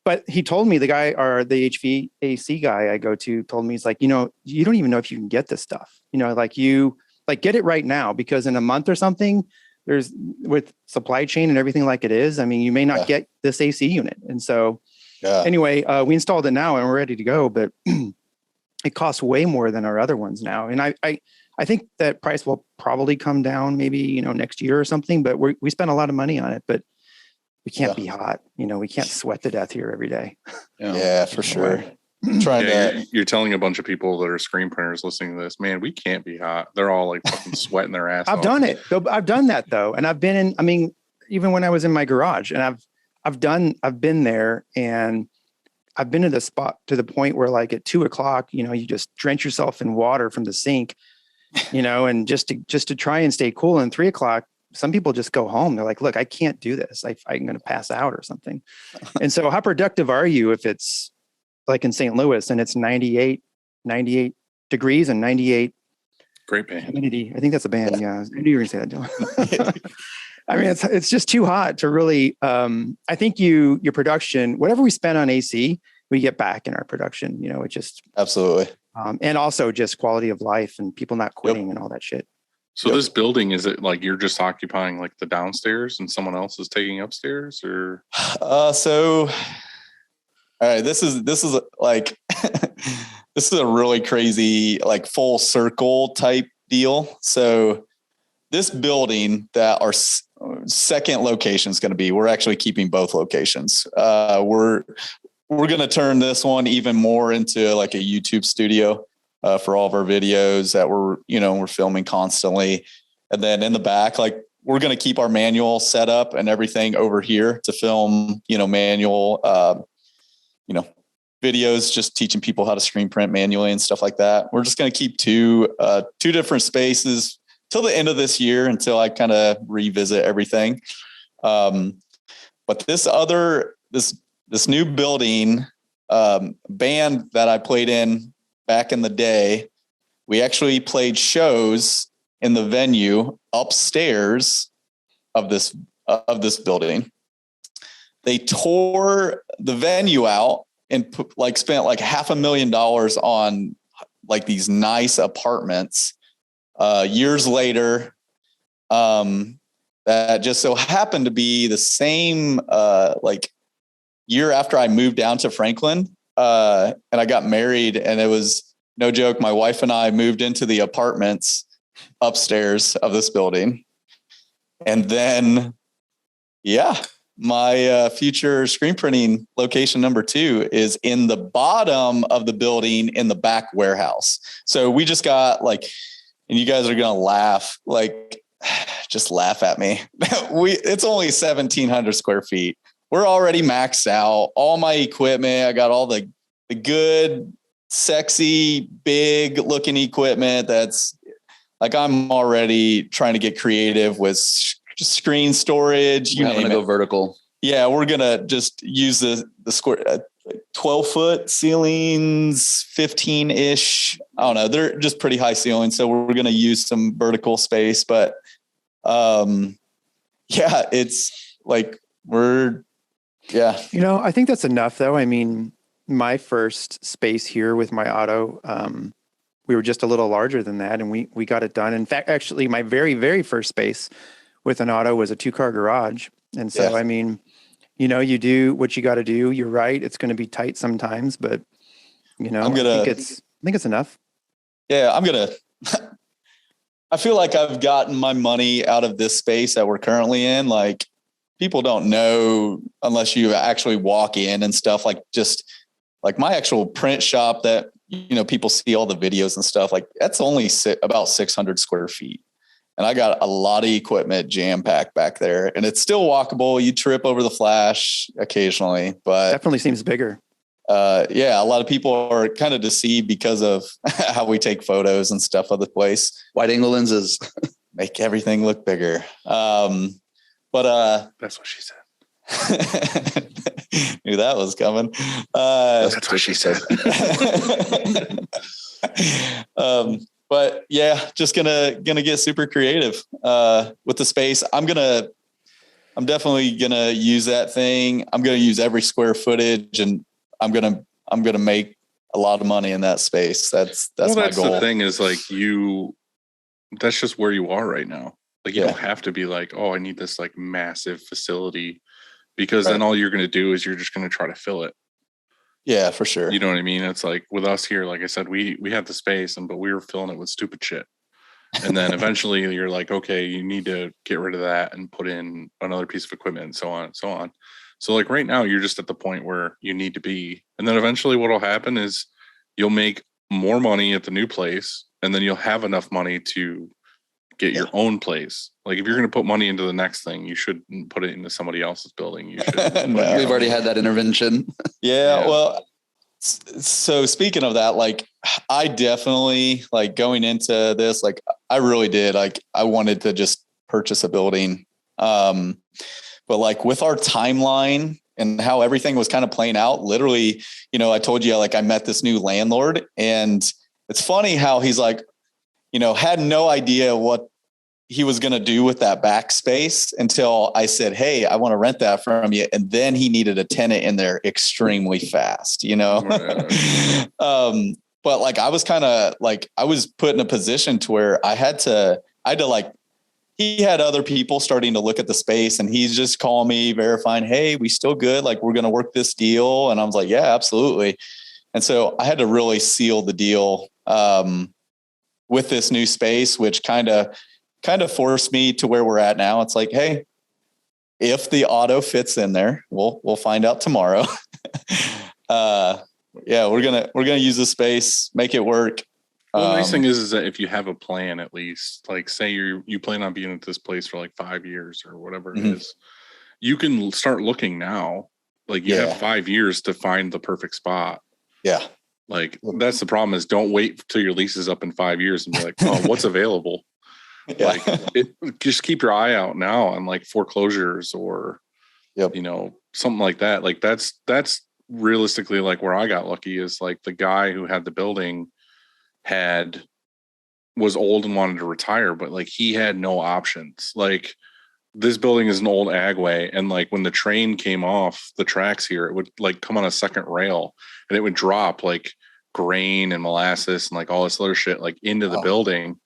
D: but he told me, the HVAC guy I go to told me, he's like, you don't even know if you can get this stuff, get it right now, because in a month or something, there's, with supply chain and everything like it is, I mean, you may not get this AC unit. And so anyway, we installed it now and we're ready to go, but it costs way more than our other ones now. And I think that price will probably come down maybe, next year or something, but we spent a lot of money on it, but we can't be hot. We can't sweat to death here every day.
G: Yeah, for sure.
C: You're telling a bunch of people that are screen printers listening to this, man, we can't be hot. They're all fucking sweating their ass
D: off. I've done that though. And I've been even when I was in my garage, and I've been there, and I've been to the spot to the point where at 2:00, you just drench yourself in water from the sink, and just to try and stay cool. And 3:00, some people just go home. They're like, look, I can't do this. I'm going to pass out or something. And so how productive are you if it's like in St. Louis and it's 98 degrees and 98
C: Great band.
D: humidity? I think that's a band. Yeah. I knew you were going to say that, Dylan. I mean, it's just too hot to really, I think your production, whatever we spend on AC, we get back in our production, it just.
G: Absolutely.
D: And also just quality of life and people not quitting and all that shit.
C: So this building, is it like you're just occupying like the downstairs and someone else is taking upstairs, or?
G: All right, this is like, this is a really crazy, like full circle type deal. So this building that our second location is going to be, we're actually keeping both locations. We're going to turn this one even more into like a YouTube studio for all of our videos that we're filming constantly. And then in the back, like we're going to keep our manual setup and everything over here to film, manual, videos, just teaching people how to screen print manually and stuff like that. We're just going to keep two different spaces till the end of this year until I kind of revisit everything. But this new building, band that I played in back in the day, we actually played shows in the venue upstairs of this building. They tore the venue out and spent like $500,000 on like these nice apartments. Years later, that just so happened to be the same year after I moved down to Franklin, and I got married, and it was no joke. My wife and I moved into the apartments upstairs of this building. And then, my future screen printing location number 2 is in the bottom of the building in the back warehouse. So we just got and you guys are going to laugh, just laugh at me. It's only 1,700 square feet. We're already maxed out. All my equipment, I got all the good, sexy, big looking equipment. That's like, I'm already trying to get creative with screen storage.
H: I'm going to go vertical.
G: Yeah. We're going to just use the square 12-foot ceilings, 15-ish. I don't know. They're just pretty high ceilings. So we're going to use some vertical space, but it's like
D: I think that's enough though. I mean, my first space here with my auto, we were just a little larger than that, and we got it done. In fact, actually my very, very first space with an auto was a 2-car garage. And so, I mean, you do what you got to do. You're right. It's going to be tight sometimes, but I think it's enough.
G: Yeah. I feel like I've gotten my money out of this space that we're currently in. Like, people don't know unless you actually walk in and stuff, like just like my actual print shop that, people see all the videos and stuff, like that's only about 600 square feet. And I got a lot of equipment jam packed back there, and it's still walkable. You trip over the flash occasionally, but
D: definitely seems bigger.
G: A lot of people are kind of deceived because of how we take photos and stuff of the place.
H: Wide angle lenses
G: make everything look bigger. But
C: that's what she said.
G: Knew that was coming.
C: That's what she said.
G: But just gonna get super creative with the space. I'm definitely gonna use that thing. I'm gonna use every square footage, and I'm gonna make a lot of money in that space. That's my goal.
C: The thing is, like, that's just where you are right now. Like, you don't have to be like, oh, I need this like massive facility, because then all you're going to do is you're just going to try to fill it.
G: Yeah, for sure.
C: You know what I mean? It's like with us here, like I said, we had the space, but we were filling it with stupid shit. And then eventually you're like, okay, you need to get rid of that and put in another piece of equipment, and so on and so on. So like right now you're just at the point where you need to be. And then eventually what'll happen is you'll make more money at the new place, and then you'll have enough money to get your own place. Like if you're going to put money into the next thing, you shouldn't put it into somebody else's building. You should.
G: No.
H: We've already had that intervention.
G: Well, so speaking of that, like I definitely, like going into this, like I really did, like I wanted to just purchase a building. But like with our timeline and how everything was kind of playing out, literally, you know, I told you, like, I met this new landlord, and it's funny how he's like, you know, had no idea what he was going to do with that back space until I said, hey, I want to rent that from you. And then he needed a tenant in there extremely fast, you know? But like, I was kind of like, I was put in a position to where I had to like, he had other people starting to look at the space, and he's just calling me, verifying, hey, we still good? Like, we're going to work this deal. And I was like, yeah, absolutely. And so I had to really seal the deal with this new space, which kind of forced me to where we're at now. It's like, hey, if the auto fits in there, we'll find out tomorrow. Yeah, we're gonna use the space, make it work.
C: Well, the nice thing is that if you have a plan, at least, like, say you plan on being at this place for like 5 years or whatever it is, you can start looking now. Like, you have 5 years to find the perfect spot.
G: Yeah.
C: Like, that's the problem, is don't wait till your lease is up in 5 years and be like, oh, what's available?
G: Yeah.
C: Like, just keep your eye out now on like foreclosures or, you know, something like that. Like, that's realistically like where I got lucky, is like the guy who had the building was old and wanted to retire, but like he had no options. Like, this building is an old agway, and like when the train came off the tracks here, it would like come on a second rail, and it would drop like grain and molasses and like all this other shit like into the building.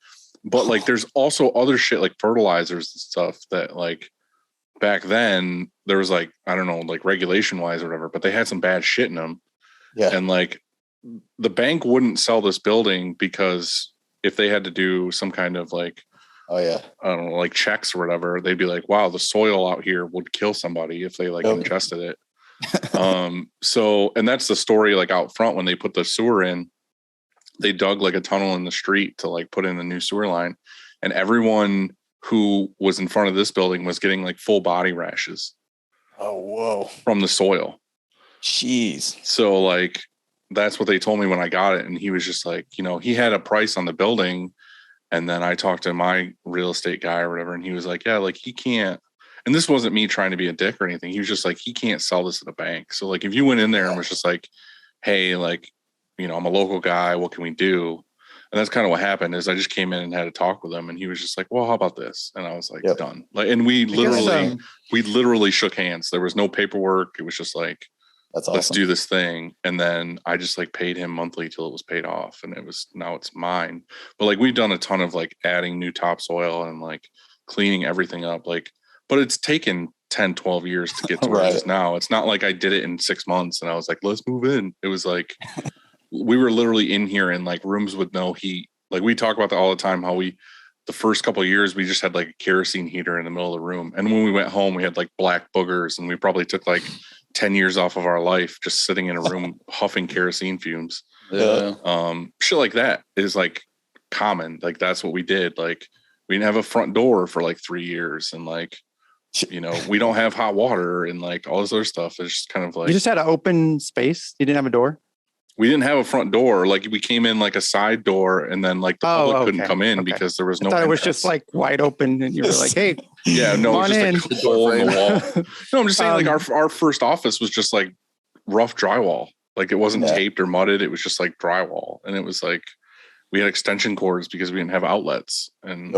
C: But like there's also other shit like fertilizers and stuff that like back then there was like, I don't know, like regulation wise or whatever, but they had some bad shit in them. Yeah. And like the bank wouldn't sell this building because if they had to do some kind of like, I don't know, like checks or whatever, they'd be like, wow, the soil out here would kill somebody if they like ingested it. So, and that's the story, like out front when they put the sewer in, they dug like a tunnel in the street to like put in the new sewer line, and everyone who was in front of this building was getting like full body rashes.
G: Oh, whoa.
C: From the soil.
G: Jeez.
C: So like, that's what they told me when I got it. And he was just like, you know, he had a price on the building. And then I talked to my real estate guy or whatever, and he was like, yeah, like he can't. And this wasn't me trying to be a dick or anything. He was just like, he can't sell this at a bank. So like, if you went in there and was just like, hey, like, you know, I'm a local guy, what can we do? And that's kind of what happened, is I just came in and had a talk with him, and he was just like, well, how about this? And I was like, done. Like, and we literally shook hands. There was no paperwork. It was just like, that's awesome. Let's do this thing. And then I just like paid him monthly till it was paid off, and now it's mine. But like, we've done a ton of like adding new topsoil and like cleaning everything up. Like, but it's taken 10, 12 years to get to where it is now. It's not like I did it in 6 months and I was like, let's move in. It was like, we were literally in here in like rooms with no heat. Like, we talk about that all the time, how the first couple of years, we just had like a kerosene heater in the middle of the room. And when we went home, we had like black boogers, and we probably took like 10 years off of our life just sitting in a room huffing kerosene fumes. Yeah. Shit like that is like common. Like, that's what we did. Like, we didn't have a front door for like 3 years, and like, you know, we don't have hot water and like all this other stuff. It's just kind of like,
D: you just had an open space. You didn't have a door.
C: We didn't have a front door. Like, we came in like a side door, and then like the public couldn't come in because there was no.
D: I thought it was just like wide open, and you were like, "Hey,
C: yeah, no, it's just like a hole in the wall." No, I'm just saying, like our first office was just like rough drywall. Like, it wasn't taped or mudded. It was just like drywall, and it was like we had extension cords because we didn't have outlets. And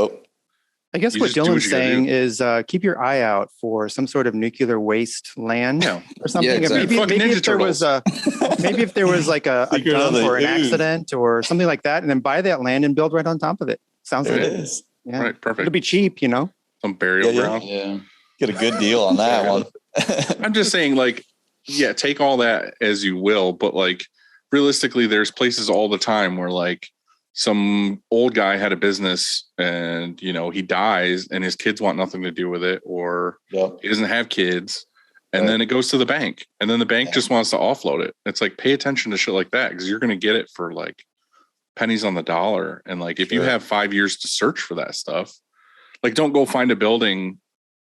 D: I guess what Dylan's saying is keep your eye out for some sort of nuclear waste land or something. Yeah, exactly. maybe if there was like a dump or an accident or something like that, and then buy that land and build right on top of it. Sounds like it is. Yeah, right, perfect. It'll be cheap, you know.
C: Some burial ground.
G: Yeah, get a good deal on that one.
C: I'm just saying, like, yeah, take all that as you will, but like, realistically, there's places all the time where like some old guy had a business, and, you know, he dies and his kids want nothing to do with it, or he doesn't have kids. And then it goes to the bank, and then the bank just wants to offload it. It's like, pay attention to shit like that, because you're going to get it for like pennies on the dollar. And like, if you have 5 years to search for that stuff, like, don't go find a building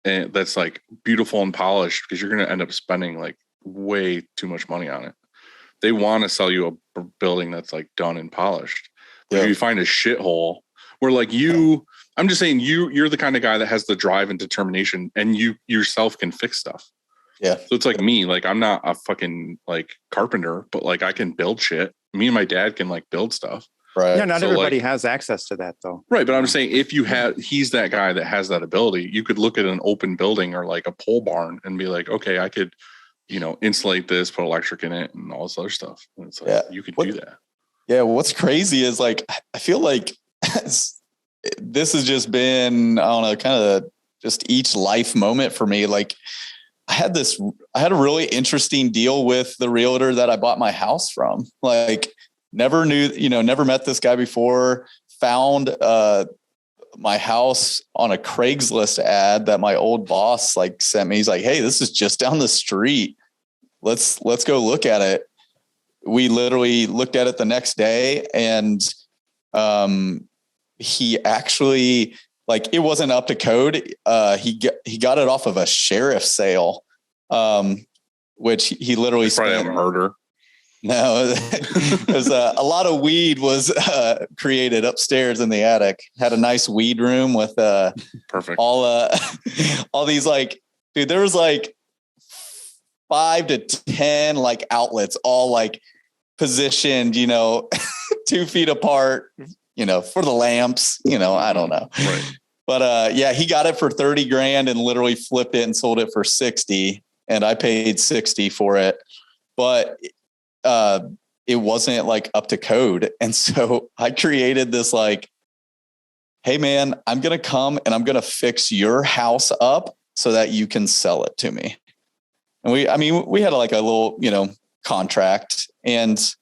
C: that's like beautiful and polished, because you're going to end up spending like way too much money on it. They want to sell you a building that's like done and polished. If you find a shithole where like I'm just saying you're the kind of guy that has the drive and determination, and you yourself can fix stuff.
G: Yeah.
C: So it's like me, like I'm not a fucking like carpenter, but like I can build shit. Me and my dad can like build stuff.
G: Right.
D: Yeah, not
C: So,
D: everybody
C: like-
D: has access to that though.
C: Right. But I'm saying if you have, he's that guy that has that ability. You could look at an open building or like a pole barn and be like, okay, I could, insulate this, put electric in it and all this other stuff. And it's like, you could do that.
G: Yeah. What's crazy is like, I feel like this has just been, I don't know, kind of just each life moment for me. Like I had a really interesting deal with the realtor that I bought my house from. Like never met this guy before, found my house on a Craigslist ad that my old boss like sent me. He's like, hey, this is just down the street. Let's go look at it. We literally looked at it the next day, and he actually, like, it wasn't up to code. He got it off of a sheriff's sale, which he literally
C: Probably a murder.
G: No, because a lot of weed was created upstairs in the attic. Had a nice weed room with
C: perfect
G: all these, like, dude, there was like 5 to 10 like outlets, all like positioned, 2 feet apart, for the lamps, I don't know.
C: Right.
G: But yeah, he got it for 30 grand and literally flipped it and sold it for 60. And I paid 60 for it. But it wasn't like up to code. And so I created this like, hey man, I'm going to come and I'm going to fix your house up so that you can sell it to me. And we had like a little, contract, and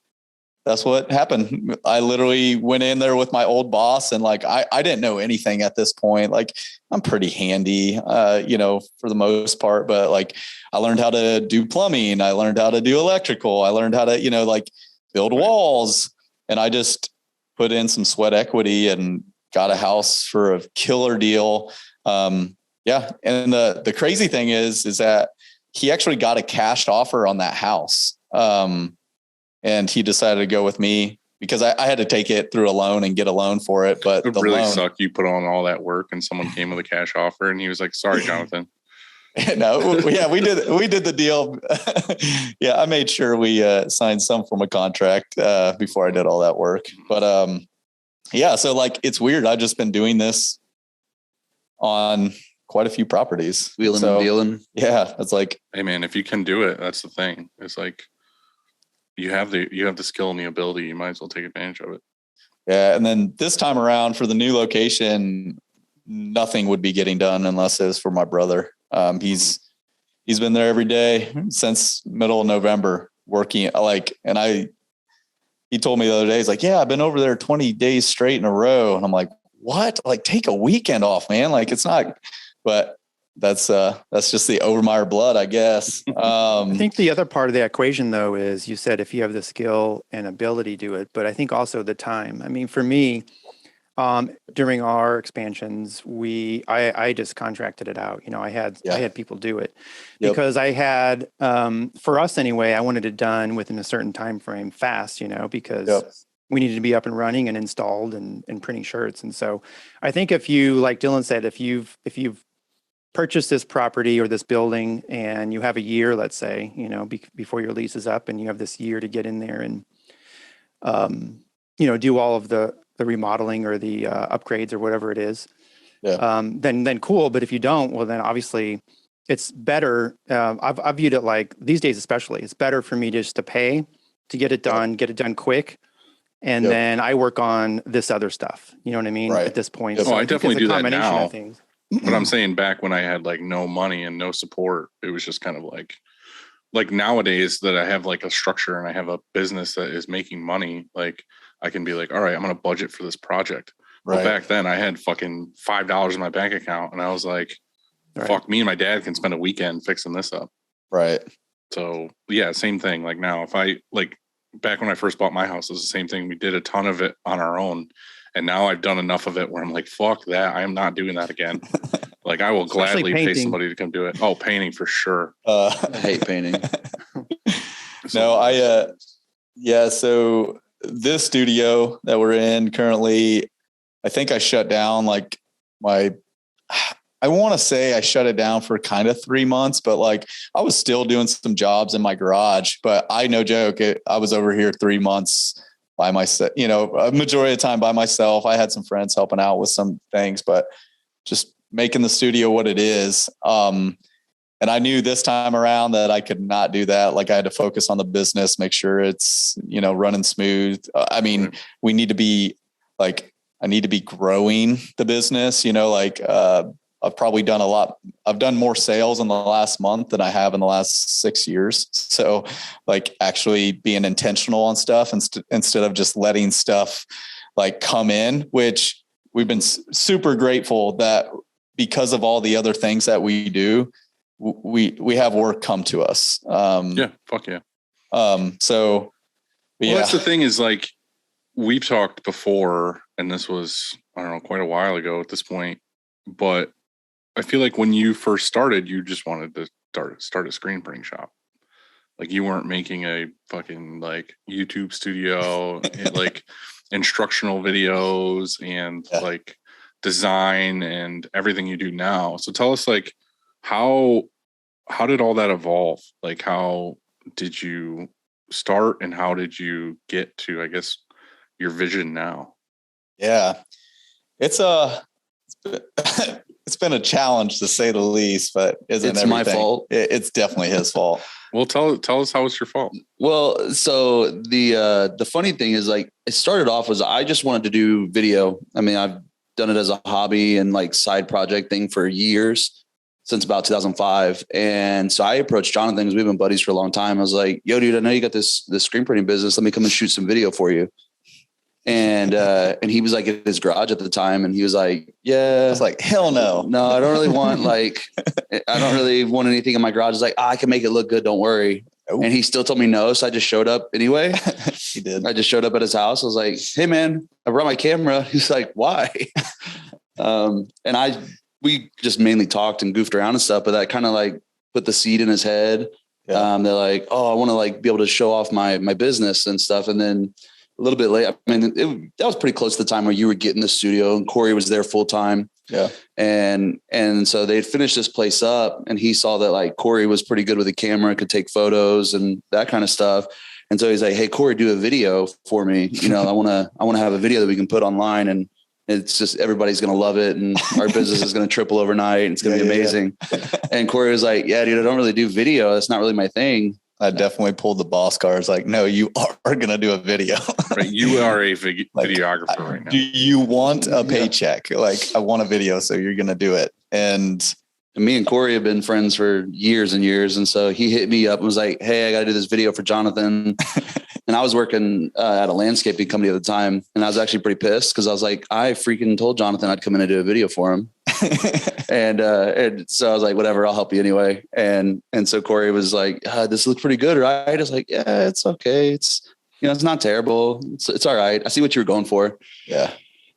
G: that's what happened. I literally went in there with my old boss, and like, I didn't know anything at this point. Like I'm pretty handy, for the most part, but like I learned how to do plumbing. I learned how to do electrical. I learned how to, like build walls, and I just put in some sweat equity and got a house for a killer deal. Yeah. And the crazy thing is that he actually got a cash offer on that house. And he decided to go with me because I had to take it through a loan and get a loan for it. But
C: it really sucked. You put on all that work and someone came with a cash offer and he was like, sorry, Jonathan.
G: No, yeah, we did the deal. Yeah. I made sure we signed some form of contract before I did all that work. But yeah, so like, it's weird. I've just been doing this on quite a few properties.
H: Wheeling and dealing.
G: Yeah. It's like,
C: hey man, if you can do it, that's the thing. It's like, you have the skill and the ability, you might as well take advantage of it.
G: Yeah. And then this time around for the new location, nothing would be getting done unless it was for my brother. He's been there every day since middle of November working he told me the other day, he's like, yeah, I've been over there 20 days straight in a row. And I'm like, what? Like, take a weekend off, man. Like, it's not, but that's just the Overmeyer blood, I guess.
D: I think the other part of the equation, though, is you said if you have the skill and ability to do it, but I think also the time. I mean, for me, during our expansions, I just contracted it out. I had people do it because I had, for us anyway, I wanted it done within a certain time frame fast, because we needed to be up and running and installed and printing shirts. And so I think if you, like Dylan said, if you've purchase this property or this building and you have a year, let's say, before your lease is up and you have this year to get in there and, do all of the remodeling or the upgrades or whatever it is, then cool. But if you don't, well, then obviously it's better. I've viewed it like these days, especially, it's better for me just to pay to get it done quick. And then I work on this other stuff. You know what I mean? Right. At this point.
C: So I definitely do that now.
D: Things.
C: But I'm saying back when I had like no money and no support, it was just kind of like nowadays that I have like a structure and I have a business that is making money. Like I can be like, all right, I'm going to budget for this project. Right. But back then I had fucking $5 in my bank account and I was like, fuck, me and my dad can spend a weekend fixing this up.
G: Right.
C: So yeah, same thing. Like now, if I like back when I first bought my house, it was the same thing. We did a ton of it on our own. And now I've done enough of it where I'm like, fuck that. I am not doing that again. Like I will gladly pay somebody to come do it. Oh, painting for sure.
H: I hate painting.
G: So this studio that we're in currently, I think I shut down like I want to say I shut it down for kind of 3 months, but like I was still doing some jobs in my garage, but no joke. I was over here 3 months by myself, a majority of the time by myself. I had some friends helping out with some things, but just making the studio what it is. And I knew this time around that I could not do that. Like I had to focus on the business, make sure it's, running smooth. We need to be like, I need to be growing the business, I've probably done I've done more sales in the last month than I have in the last 6 years. So like actually being intentional on stuff instead of just letting stuff like come in, which we've been super grateful that because of all the other things that we do, we have work come to us.
C: Fuck yeah.
G: So yeah.
C: Well, that's the thing is like, we've talked before, and this was, I don't know, quite a while ago at this point, but I feel like when you first started, you just wanted to start a screen printing shop. Like you weren't making a fucking like YouTube studio, and, like instructional videos and like design and everything you do now. So tell us like, how did all that evolve? Like, how did you start and how did you get to, I guess, your vision now?
G: Yeah, it's been a challenge to say the least, but it's
H: my fault.
G: It's definitely his fault.
C: Well, tell us how it's your fault.
H: Well, so the funny thing is like, it started off was I just wanted to do video. I mean, I've done it as a hobby and like side project thing for years, since about 2005. And so I approached Jonathan because we've been buddies for a long time. I was like, yo, dude, I know you got this screen printing business. Let me come and shoot some video for you. And he was like at his garage at the time. And he was like, yeah.
G: I was like, hell no.
H: No, I don't really want anything in my garage. It's like, I can make it look good. Don't worry. Nope. And he still told me no. So I just showed up anyway.
G: He did.
H: I just showed up at his house. I was like, hey man, I brought my camera. He's like, why? We just mainly talked and goofed around and stuff, but that kind of like put the seed in his head. Yeah. They're like, oh, I want to like be able to show off my business and stuff. And then a little bit late, I mean, that was pretty close to the time where you were getting the studio and Corey was there full time.
G: Yeah.
H: And so they'd finished this place up and he saw that like Corey was pretty good with a camera, could take photos and that kind of stuff. And so he's like, hey, Corey, do a video for me. I want to have a video that we can put online and it's just, everybody's going to love it. And our business is going to triple overnight. And it's going to be amazing. Yeah. And Corey was like, yeah, dude, I don't really do video. That's not really my thing.
G: I definitely pulled the boss card. Like, no, you are going to do a video.
C: Right. You are a videographer right now.
G: Do you want a paycheck? Like, I want a video, so you're going to do it. And
H: me and Corey have been friends for years and years. And so he hit me up and was like, hey, I got to do this video for Jonathan. And I was working at a landscaping company at the time. And I was actually pretty pissed because I was like, I freaking told Jonathan I'd come in and do a video for him. and so I was like, whatever, I'll help you anyway. And so Corey was like, this looks pretty good, right? I was like, yeah, it's okay. It's, it's not terrible. It's all right. I see what you were going for.
G: Yeah.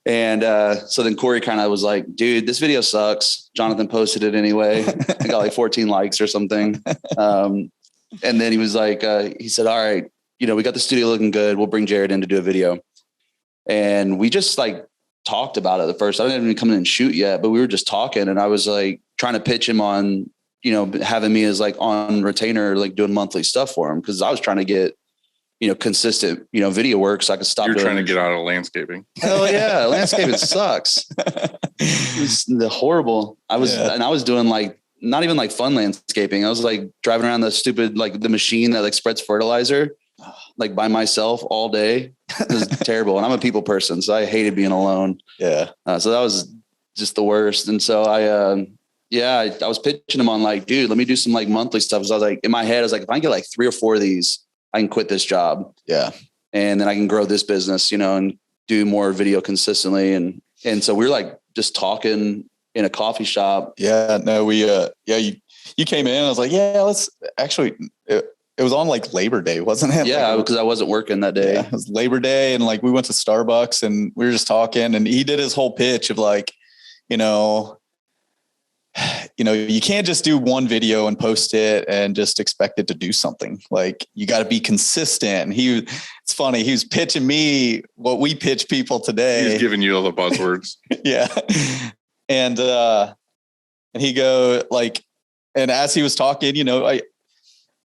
H: And so then Corey kind of was like, dude, this video sucks. Jonathan posted it anyway. I got like 14 likes or something. And then he was like, he said, all right, we got the studio looking good. We'll bring Jared in to do a video. And we just like talked about it at first. I didn't even come in and shoot yet, but we were just talking. And I was like trying to pitch him on, having me as like on retainer, like doing monthly stuff for him. Cause I was trying to get, consistent, video work so I could stop.
C: You're trying to get out of landscaping.
H: Hell yeah. Landscaping sucks. It's horrible. I was doing like, not even like fun landscaping. I was like driving around the stupid, like the machine that like spreads fertilizer, like by myself all day. It was terrible. And I'm a people person, so I hated being alone.
G: Yeah.
H: So that was just the worst. And so I was pitching him on like, dude, let me do some like monthly stuff. So I was like, in my head, I was like, if I can get like 3 or 4 of these, I can quit this job.
G: Yeah.
H: And then I can grow this business, and do more video consistently. And so we were like just talking in a coffee shop.
G: Yeah. No, you came in. I was like, yeah, let's actually, it was on like Labor Day, wasn't it?
H: Yeah. Because I wasn't working that day.
G: Yeah, it was Labor Day. And like, we went to Starbucks and we were just talking and he did his whole pitch of like, you can't just do one video and post it and just expect it to do something. Like you got to be consistent. And it's funny. He was pitching me what we pitch people today.
C: He's giving you all the buzzwords.
G: Yeah. And he go like, and as he was talking, the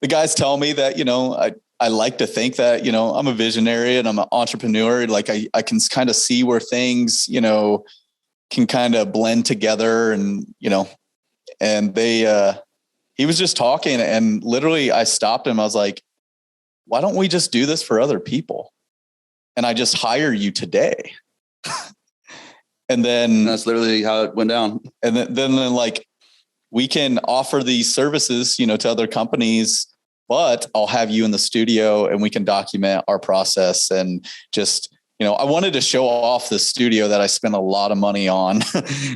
G: guys tell me that, I like to think that, I'm a visionary and I'm an entrepreneur. Like I can kind of see where things, can kind of blend together and, and he was just talking and literally I stopped him. I was like, why don't we just do this for other people? And I just hire you today. And then
H: that's literally how it went down.
G: And then like, we can offer these services, to other companies, but I'll have you in the studio and we can document our process. And just, I wanted to show off the studio that I spent a lot of money on.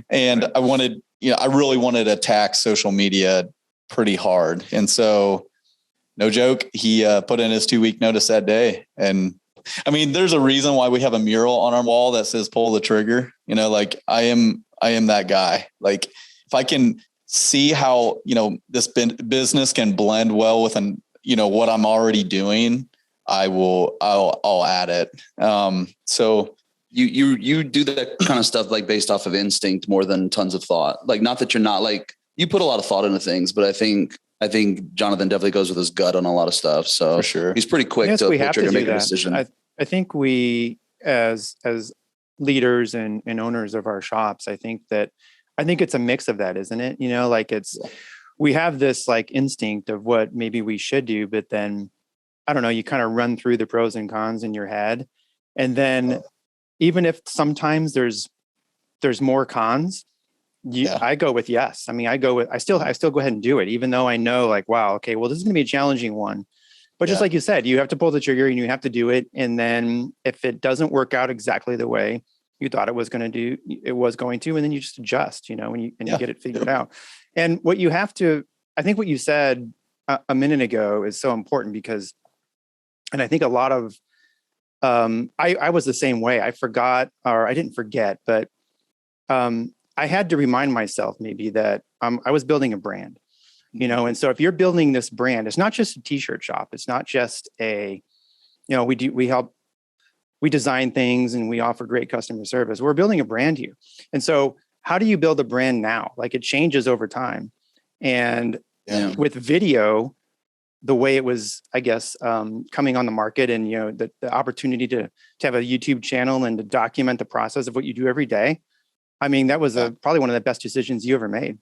G: And I wanted, I really wanted to attack social media pretty hard. And so no joke, he put in his 2-week notice that day. And I mean, there's a reason why we have a mural on our wall that says pull the trigger, like I am that guy. Like if I can see how, this business can blend well with what I'm already doing, I'll add it. So
H: you do that kind of stuff like based off of instinct more than tons of thought. Like, not that you're not like, you put a lot of thought into things, but I think Jonathan definitely goes with his gut on a lot of stuff. So
G: for sure,
H: he's pretty quick to pull trigger, make a decision.
D: I think we, as leaders and owners of our shops, I think it's a mix of that, isn't it? We have this like instinct of what maybe we should do, but then I don't know, you kind of run through the pros and cons in your head. And then even if sometimes there's more cons, I go with yes. I mean, I still go ahead and do it, even though I know like, wow, okay, well, this is going to be a challenging one. But just like you said, you have to pull the trigger and you have to do it. And then if it doesn't work out exactly the way you thought it was going to, and then you just adjust, and you get it figured out. And what you have to, I think what you said a minute ago is so important because, and I think a lot of, I was the same way. I forgot, or I didn't forget, but I had to remind myself maybe that I was building a brand, and so if you're building this brand, it's not just a t-shirt shop. It's not just we design things and we offer great customer service. We're building a brand here. And so how do you build a brand now? Like it changes over time. And with video, the way it was, I guess, coming on the market and, the opportunity to have a YouTube channel and to document the process of what you do every day. I mean, that was probably one of the best decisions you ever made.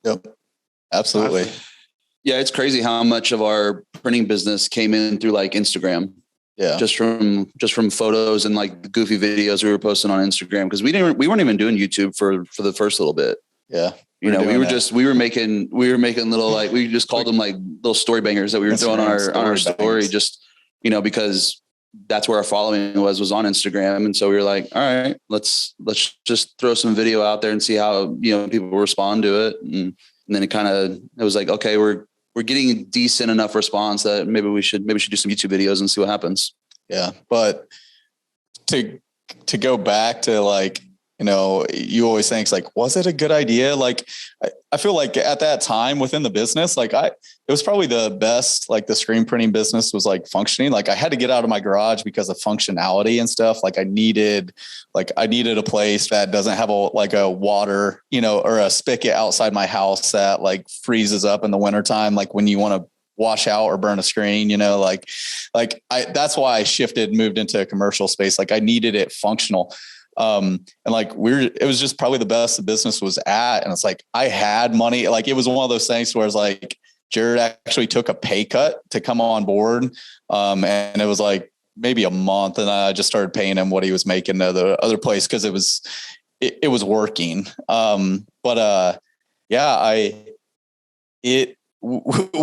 G: Yep. Absolutely.
D: Awesome.
H: Yeah. It's crazy how much of our printing business came in through like Instagram.
G: Yeah.
H: Just from photos and like the goofy videos we were posting on Instagram. Cause we weren't even doing YouTube for the first little bit.
G: Yeah.
H: We were making little, like, we just called them like little story bangers that we were throwing on our story, just, because that's where our following was on Instagram. And so we were like, all right, let's just throw some video out there and see how, people respond to it. And then it was like, okay, we're getting decent enough response that maybe we should do some YouTube videos and see what happens.
G: Yeah. But to go back to like, you always think it's like, was it a good idea? Like, I feel like at that time within the business, like it was probably the best, like the screen printing business was like functioning. Like I had to get out of my garage because of functionality and stuff. Like I needed a place that doesn't have a water, or a spigot outside my house that like freezes up in the wintertime. Like when you want to wash out or burn a screen, that's why I moved into a commercial space. Like I needed it functional. And like it was just probably the best the business was at. And it's like, I had money. Like it was one of those things where it's like, Jared actually took a pay cut to come on board. And it was like maybe a month. And I just started paying him what he was making at the other place. Cause it was working. We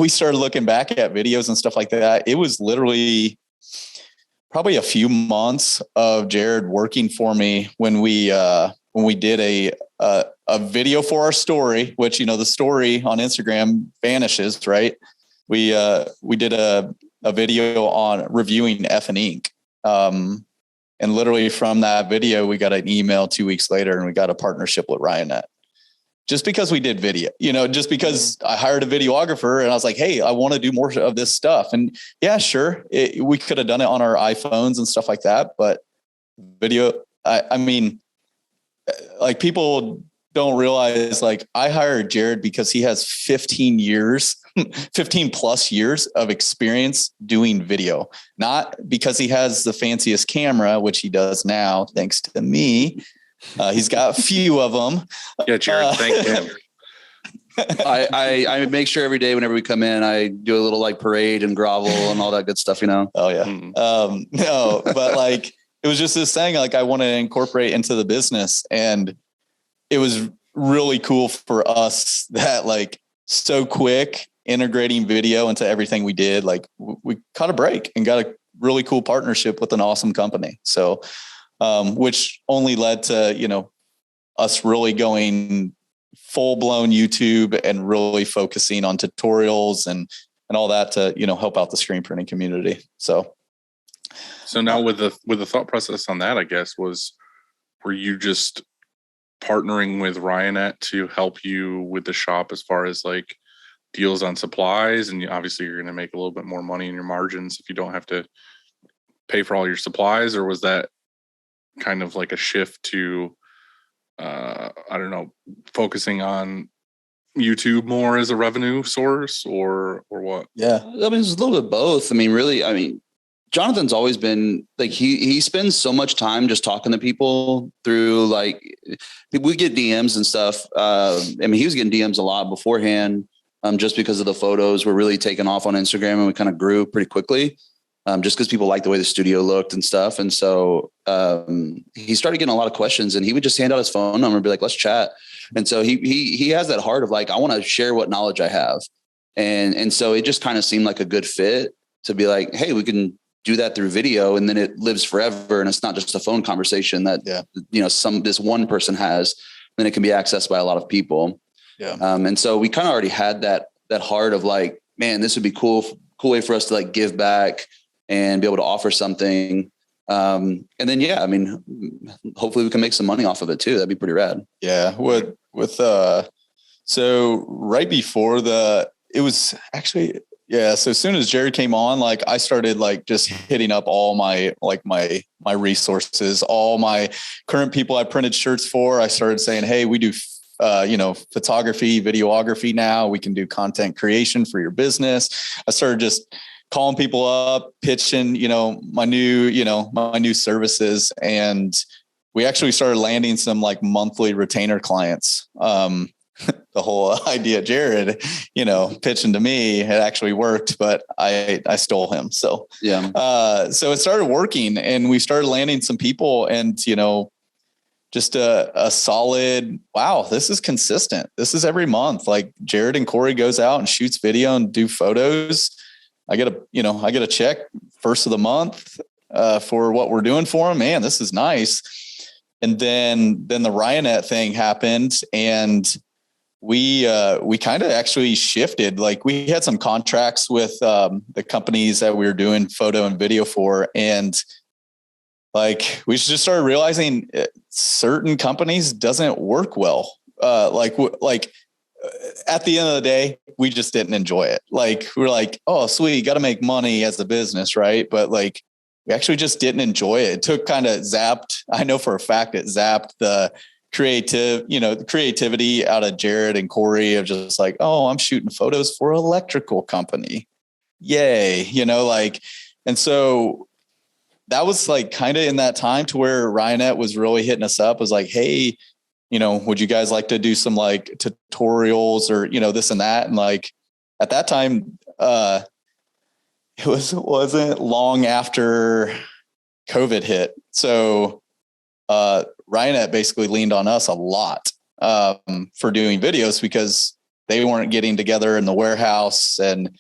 G: started looking back at videos and stuff like that. It was literally probably a few months of Jared working for me when we did a video for our story, which, the story on Instagram vanishes, right? We did a video on reviewing F and ink. And literally from that video, we got an email 2 weeks later and we got a partnership with RyanNet. Just because we did video, just because I hired a videographer and I was like, hey, I want to do more of this stuff. And yeah, sure. We could have done it on our iPhones and stuff like that. But video, I mean, like people don't realize, like, I hired Jared because he has 15 plus years of experience doing video, not because he has the fanciest camera, which he does now, thanks to me. He's got a few of them.
C: Yeah, Jared, thank him.
H: I make sure every day whenever we come in, I do a little like parade and grovel and all that good stuff, you know?
G: Oh yeah. No, but like, it was just this thing, like I want to incorporate into the business, and it was really cool for us that like so quick integrating video into everything we did. Like we caught a break and got a really cool partnership with an awesome company. So, which only led to, you know, us really going full blown YouTube and really focusing on tutorials and all that to, you know, help out the screen printing community. So
C: now with the thought process on that, I guess, were you just partnering with Ryanet to help you with the shop as far as like deals on supplies? And obviously you're going to make a little bit more money in your margins if you don't have to pay for all your supplies, or was that kind of like a shift to, I don't know, focusing on YouTube more as a revenue source or what?
H: Yeah. I mean, it's a little bit of both. I mean, really, I mean, Jonathan's always been like, he spends so much time just talking to people through, like, we get DMs and stuff. I mean, he was getting DMs a lot beforehand, just because of the photos were really taking off on Instagram, and we kind of grew pretty quickly. Just because people liked the way the studio looked and stuff. And so he started getting a lot of questions, and he would just hand out his phone number and be like, let's chat. And so he has that heart of like, I want to share what knowledge I have. And so it just kind of seemed like a good fit to be like, hey, we can do that through video, and then it lives forever. And it's not just a phone conversation that, you know, this one person has, then it can be accessed by a lot of people.
G: Yeah.
H: And so we kind of already had that heart of like, man, this would be cool way for us to like give back and be able to offer something. And then, yeah, I mean, hopefully we can make some money off of it too. That'd be pretty rad.
G: Yeah. So right before it was actually, yeah. So as soon as Jared came on, like I started like just hitting up all my resources, all my current people I printed shirts for. I started saying, hey, we do, you know, photography, videography now. We can do content creation for your business. I started just calling people up, pitching, you know, my new services. And we actually started landing some like monthly retainer clients. The whole idea, Jared, you know, pitching to me, it actually worked, but I stole him. So,
H: yeah.
G: So it started working, and we started landing some people, and, you know, just a solid, wow, this is consistent. This is every month. Like Jared and Corey goes out and shoots video and do photos. I get a check first of the month for what we're doing for them. Man, this is nice. And then the Ryanet thing happened, and we kind of actually shifted. Like we had some contracts with the companies that we were doing photo and video for, and like we just started realizing certain companies doesn't work well. At the end of the day, we just didn't enjoy it. Like we were like, oh, sweet, got to make money as a business, right? But like we actually just didn't enjoy it. It took kind of zapped. I know for a fact it zapped the creativity out of Jared and Corey of just like, oh, I'm shooting photos for an electrical company. Yay. You know, like, and so that was like kind of in that time to where Ryanet was really hitting us up, was like, hey, you know, would you guys like to do some like tutorials or, you know, this and that? And like at that time, it wasn't long after COVID hit. So Ryanet basically leaned on us a lot for doing videos, because they weren't getting together in the warehouse and,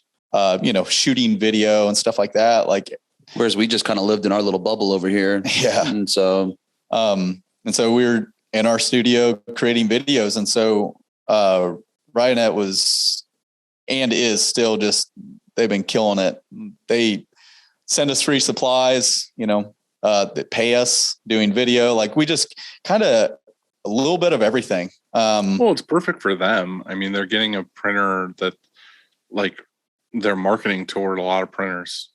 G: you know, shooting video and stuff like that. Like,
H: whereas we just kind of lived in our little bubble over here.
G: Yeah.
H: And so
G: we were in our studio creating videos. And so Ryanet was, and is still just, they've been killing it. They send us free supplies, you know, that pay us doing video. Like we just kind of a little bit of everything.
C: Well, it's perfect for them. I mean, they're getting a printer that like they're marketing toward a lot of printers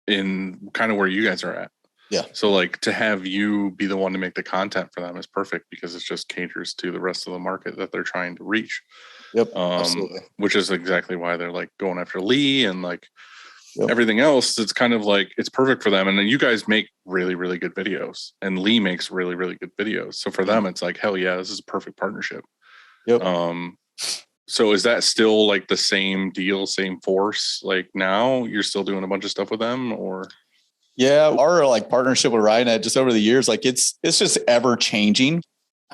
C: in kind of where you guys are at.
G: Yeah.
C: So like to have you be the one to make the content for them is perfect because it just caters to the rest of the market that they're trying to reach.
G: Yep. Absolutely.
C: Which is exactly why they're like going after Lee and like
G: Yep.
C: everything else. It's kind of like it's perfect for them. And then you guys make really, really good videos, and Lee makes really, really good videos. So for them, it's like, hell yeah, this is a perfect partnership.
G: Yep.
C: So is that still like the same deal, same force? Like now you're still doing a bunch of stuff with them, or?
G: Yeah, our like partnership with RyanNet just over the years, like it's just ever changing.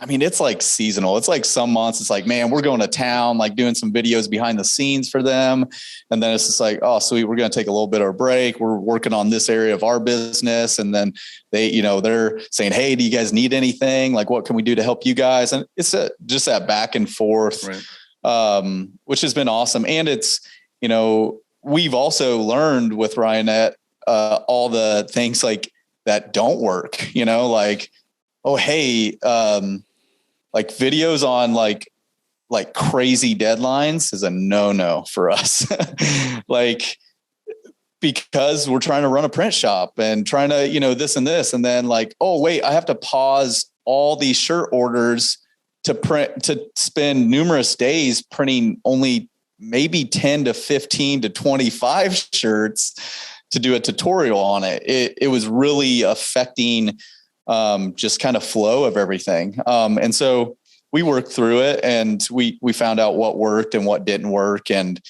G: I mean, it's like seasonal. It's like some months it's like, man, we're going to town, like doing some videos behind the scenes for them. And then it's just like, oh, sweet, we're going to take a little bit of a break. We're working on this area of our business. And then they're saying, hey, do you guys need anything? Like, what can we do to help you guys? And it's just that back and forth, right. Which has been awesome. And it's, we've also learned with RyanNet, all the things like that don't work, like, oh, hey, like videos on like crazy deadlines is a no for us. Like, because we're trying to run a print shop and trying to, this and this. And then like, oh, wait, I have to pause all these shirt orders to spend numerous days printing only maybe 10 to 15 to 25 shirts to do a tutorial on it. It was really affecting just kind of flow of everything. And so we worked through it and we found out what worked and what didn't work. And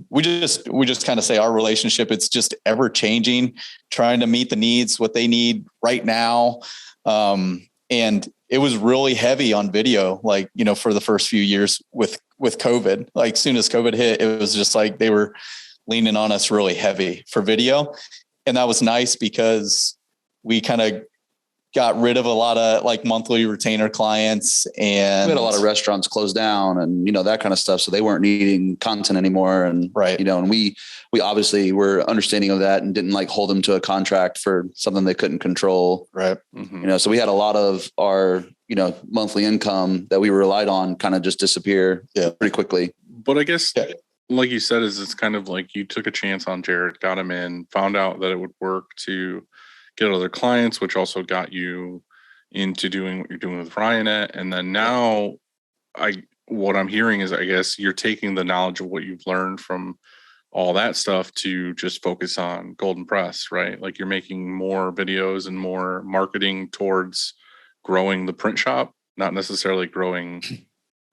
G: we just kind of say our relationship, it's just ever changing, trying to meet the needs, what they need right now. And it was really heavy on video, like, for the first few years with COVID. Like soon as COVID hit, it was just like they were leaning on us really heavy for video. And that was nice because we kind of got rid of a lot of like monthly retainer clients, and
H: we had a lot of restaurants closed down and, that kind of stuff. So they weren't needing content anymore. And,
G: right.
H: And we obviously were understanding of that and didn't like hold them to a contract for something they couldn't control.
G: Right.
C: Mm-hmm.
H: So we had a lot of our, monthly income that we relied on kind of just disappear pretty quickly.
C: But I guess, like you said, it's kind of like you took a chance on Jared, got him in, found out that it would work to get other clients, which also got you into doing what you're doing with RyanNet. And then now what I'm hearing is, I guess you're taking the knowledge of what you've learned from all that stuff to just focus on Golden Press, right? Like you're making more videos and more marketing towards growing the print shop, not necessarily growing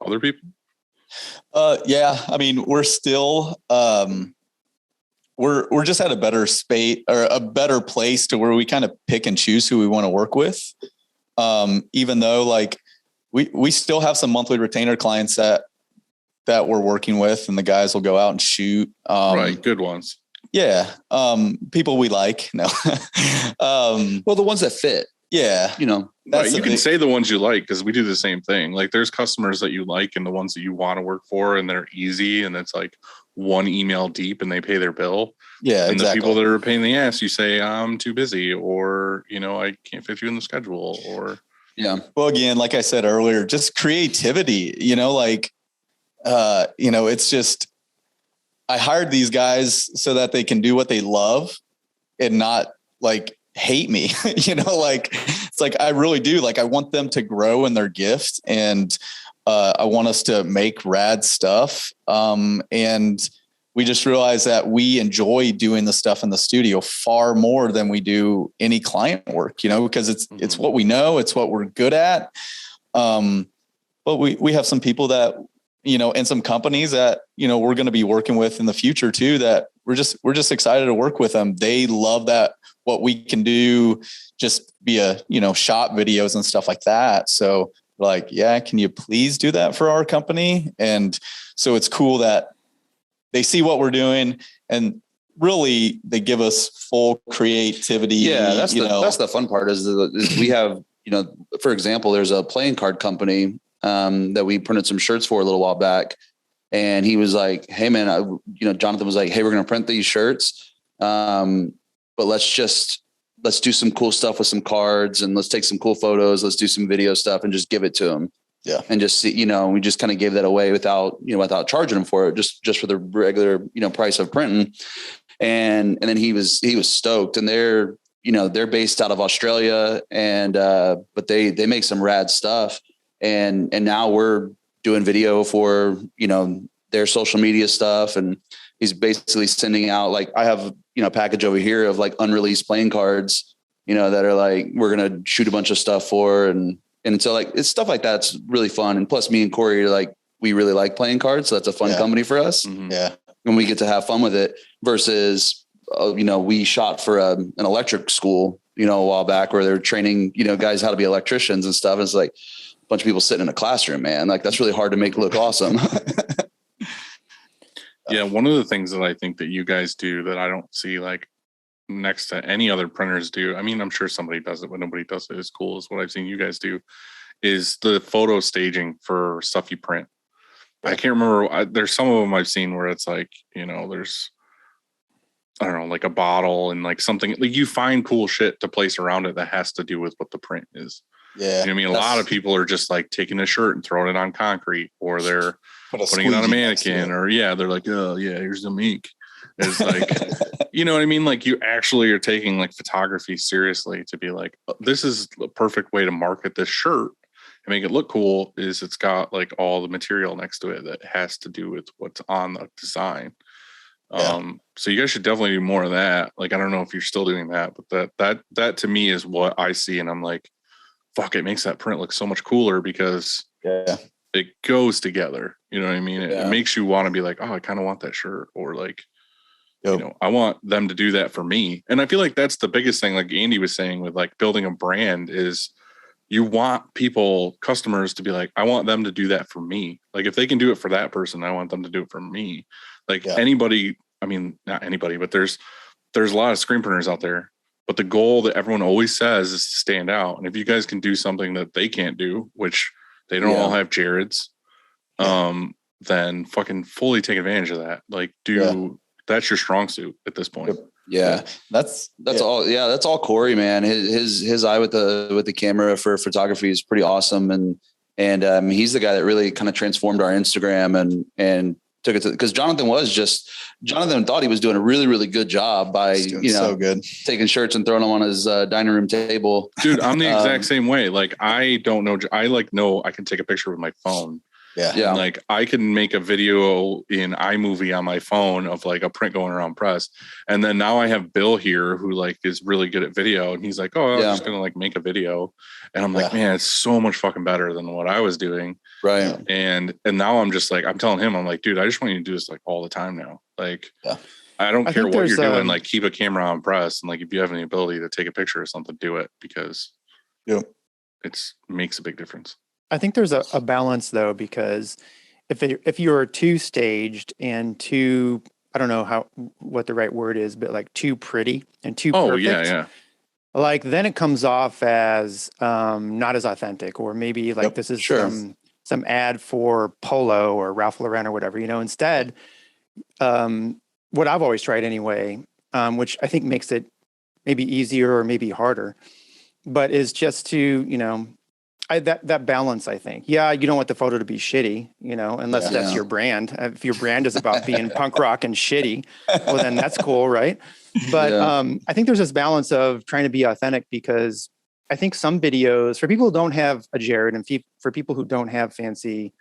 C: other people.
G: Yeah. I mean, we're still, we're just at a better space or a better place to where we kind of pick and choose who we want to work with. Even though like we still have some monthly retainer clients that we're working with, and the guys will go out and shoot.
C: Right. Good ones.
G: Yeah. People we like. No.
H: Well, the ones that fit.
G: Yeah.
C: Right. You can say the ones you like, because we do the same thing. Like there's customers that you like and the ones that you want to work for, and they're easy, and it's like one email deep and they pay their bill.
G: Yeah.
C: And
G: exactly.
C: The people that are a pain in the ass, you say, I'm too busy, or, I can't fit you in the schedule, or.
G: Yeah. Well, again, like I said earlier, just creativity, it's just, I hired these guys so that they can do what they love and not like hate me, like, it's like, I really do. Like, I want them to grow in their gift, and I want us to make rad stuff. And we just realized that we enjoy doing the stuff in the studio far more than we do any client work, because it's what we know, it's what we're good at. But we have some people that, and some companies that, we're going to be working with in the future too, that we're just excited to work with them. They love that, what we can do, just via, shop videos and stuff like that. So like, yeah, can you please do that for our company? And so it's cool that they see what we're doing, and really they give us full creativity.
H: Yeah. That's the fun part is we have, for example, there's a playing card company that we printed some shirts for a little while back. And he was like, hey man, Jonathan was like, hey, we're going to print these shirts. But let's do some cool stuff with some cards, and let's take some cool photos. Let's do some video stuff and just give it to him.
G: Yeah.
H: And just see, we just kind of gave that away without charging him for it, just for the regular, price of printing. And then he was stoked, and they're, you know, they're based out of Australia and, but they make some rad stuff. And now we're doing video for, you know, their social media stuff. And he's basically sending out, like, I have, you know, a package over here of like unreleased playing cards, you know, that are like, we're going to shoot a bunch of stuff for. And so like, it's stuff like that's really fun. And plus me and Corey are like, we really like playing cards. So that's a fun company for us.
C: Mm-hmm.
G: Yeah.
H: And we get to have fun with it versus, you know, we shot for an electric school, you know, a while back where they're training, you know, guys how to be electricians and stuff. And it's like a bunch of people sitting in a classroom, man. Like that's really hard to make look awesome.
C: Yeah. One of the things that I think that you guys do that I don't see like next to any other printers do. I mean, I'm sure somebody does it, but nobody does it as cool as what I've seen you guys do is the photo staging for stuff you print. I can't remember. There's some of them I've seen where it's like, you know, there's, I don't know, like a bottle and like something like you find cool shit to place around it that has to do with what the print is.
G: Yeah.
C: You know what I mean? A lot of people are just like taking a shirt and throwing it on concrete, or they're putting it on a mannequin, or they're like, oh yeah, here's the ink. It's like, you know what I mean? Like you actually are taking like photography seriously to be like, this is the perfect way to market this shirt and make it look cool is it's got like all the material next to it that has to do with what's on the design. So you guys should definitely do more of that. Like, I don't know if you're still doing that, but that to me is what I see. And I'm like, fuck, it makes that print look so much cooler because it goes together. You know what I mean? It makes you want to be like, oh, I kind of want that shirt, or like, you know, I want them to do that for me. And I feel like that's the biggest thing, like Andy was saying with like building a brand is you want customers to be like, I want them to do that for me. Like if they can do it for that person, I want them to do it for me. Like anybody, I mean, not anybody, but there's a lot of screen printers out there, but the goal that everyone always says is to stand out. And if you guys can do something that they can't do, which they don't all have Jared's, then fucking fully take advantage of that. Like that's your strong suit at this point.
H: Yeah. That's all. Yeah. That's all Corey, man. His eye with the camera for photography is pretty awesome. And he's the guy that really kind of transformed our Instagram and took it to, because Jonathan thought he was doing a really, really good job by, you know,
G: so good
H: taking shirts and throwing them on his dining room table.
C: Dude, I'm the exact same way. Like, I don't know. I know I can take a picture with my phone.
G: Yeah.
C: And like I can make a video in iMovie on my phone of like a print going around press. And then now I have Bill here who like is really good at video. And he's like, oh, I'm just going to like make a video. And I'm like, man, it's so much fucking better than what I was doing.
H: Right.
C: And now I'm just like, I'm telling him, I'm like, dude, I just want you to do this like all the time now. Like, I don't care what you're doing. Like keep a camera on press. And like, if you have any ability to take a picture or something, do it because it makes a big difference.
D: I think there's a balance though, because if you're too staged and too, I don't know what the right word is, but like too pretty and too perfect, like then it comes off as not as authentic, or maybe like this is some ad for Polo or Ralph Lauren or whatever, you know. Instead, what I've always tried anyway, which I think makes it maybe easier or maybe harder, but is just to, you know, that balance, I think. Yeah, you don't want the photo to be shitty, you know, unless that's your brand. If your brand is about being punk rock and shitty, well, then that's cool, right? But I think there's this balance of trying to be authentic, because I think some videos, for people who don't have a Jared and for people who don't have fancy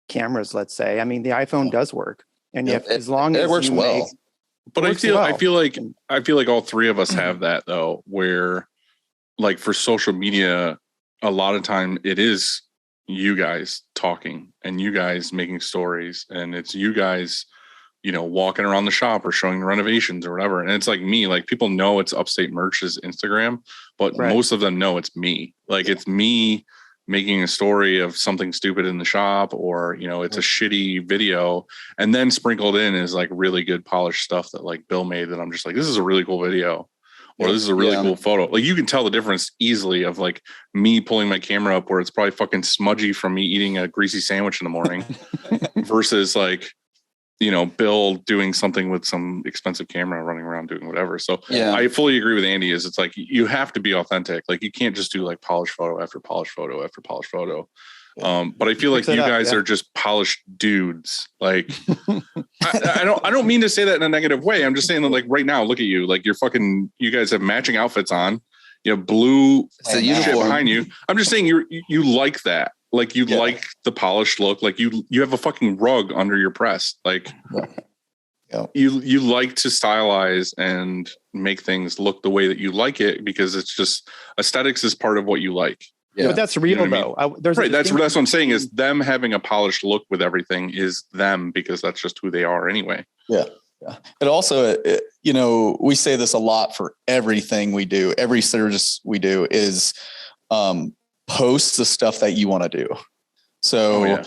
D: cameras, let's say, I mean, the iPhone does work. And as long as
H: it works well.
C: But I feel like all three of us have that though, where like for social media, a lot of time it is you guys talking and you guys making stories, and it's you guys, you know, walking around the shop or showing the renovations or whatever. And it's like me, like people know it's Upstate Merch's Instagram, but most of them know it's me. Like it's me making a story of something stupid in the shop, or, you know, it's a shitty video. And then sprinkled in is like really good polished stuff that like Bill made that I'm just like, this is a really cool video. Or this is a really cool photo. Like you can tell the difference easily of like me pulling my camera up where it's probably fucking smudgy from me eating a greasy sandwich in the morning versus like, you know, Bill doing something with some expensive camera running around doing whatever. So I fully agree with Andy it's like, you have to be authentic. Like you can't just do like polished photo after polished photo after polished photo. But I feel like you guys are just polished dudes. Like, I don't mean to say that in a negative way. I'm just saying that, like, right now, look at you. Like, you guys have matching outfits on. You have blue shit behind you. I'm just saying you like that. Like, you like the polished look. Like, you have a fucking rug under your press. Like, you like to stylize and make things look the way that you like it, because it's just aesthetics is part of what you like.
D: Yeah, but that's real, though. I mean?
C: That's what I'm saying, is them having a polished look with everything is them, because that's just who they are anyway.
G: Yeah. It also, we say this a lot for everything we do. Every service we do is post the stuff that you want to do. So,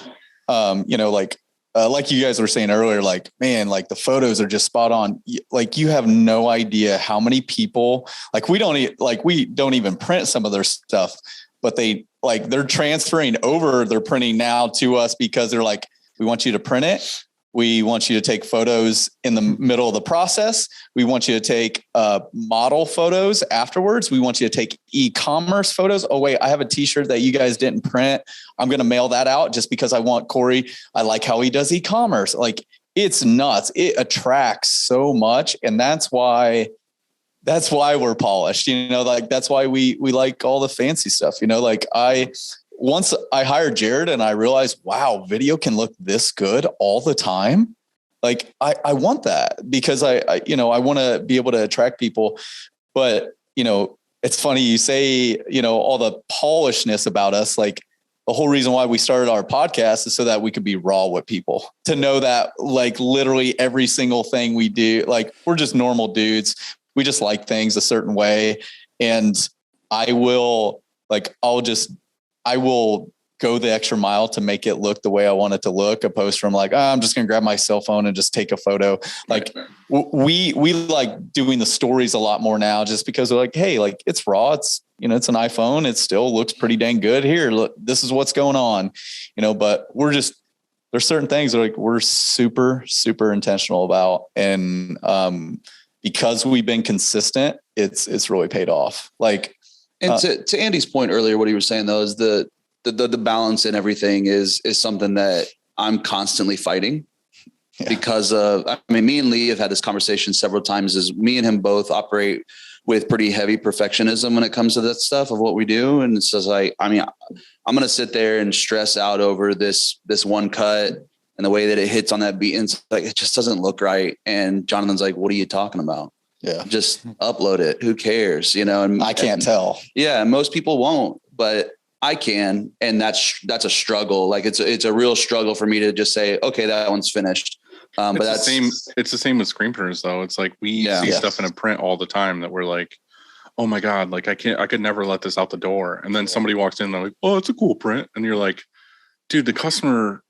G: like you guys were saying earlier, like, man, like the photos are just spot on. Like, you have no idea how many people, like, we don't even print some of their stuff, but they're transferring over their printing now to us, because they're like, we want you to print it. We want you to take photos in the middle of the process. We want you to take model photos afterwards. We want you to take e-commerce photos. Oh, wait, I have a t-shirt that you guys didn't print. I'm going to mail that out just because I want Corey. I like how he does e-commerce. Like, it's nuts. It attracts so much. And that's why we're polished, like, that's why we like all the fancy stuff, like once I hired Jared and I realized, wow, video can look this good all the time. Like, I want that, because I want to be able to attract people. But, it's funny you say, all the polishedness about us. Like, the whole reason why we started our podcast is so that we could be raw with people, to know that, like, literally every single thing we do, like, we're just normal dudes. We just like things a certain way. And I will go the extra mile to make it look the way I want it to look, opposed from like, I'm just going to grab my cell phone and just take a photo. Like, we like doing the stories a lot more now, just because we're like, hey, like, it's raw. It's, it's an iPhone. It still looks pretty dang good. Here, look, this is what's going on, but there's certain things that, like, we're super, super intentional about. And, because we've been consistent, it's really paid off. Like,
H: and to Andy's point earlier, what he was saying though is the balance in everything is something that I'm constantly fighting, because of, me and Lee have had this conversation several times. Is me and him both operate with pretty heavy perfectionism when it comes to that stuff of what we do. And it's just like, I'm going to sit there and stress out over this one cut and the way that it hits on that beat. And it's like, it just doesn't look right. And Jonathan's like, what are you talking about?
G: Yeah.
H: Just upload it. Who cares? And
G: I can't tell.
H: Yeah. Most people won't, but I can. And that's a struggle. Like, it's a real struggle for me to just say, okay, that one's finished. But that's
C: it's the same with screen printers though. It's like, we see stuff in a print all the time that we're like, oh my God, like, I could never let this out the door. And then somebody walks in and they're like, oh, it's a cool print. And you're like, dude, the customer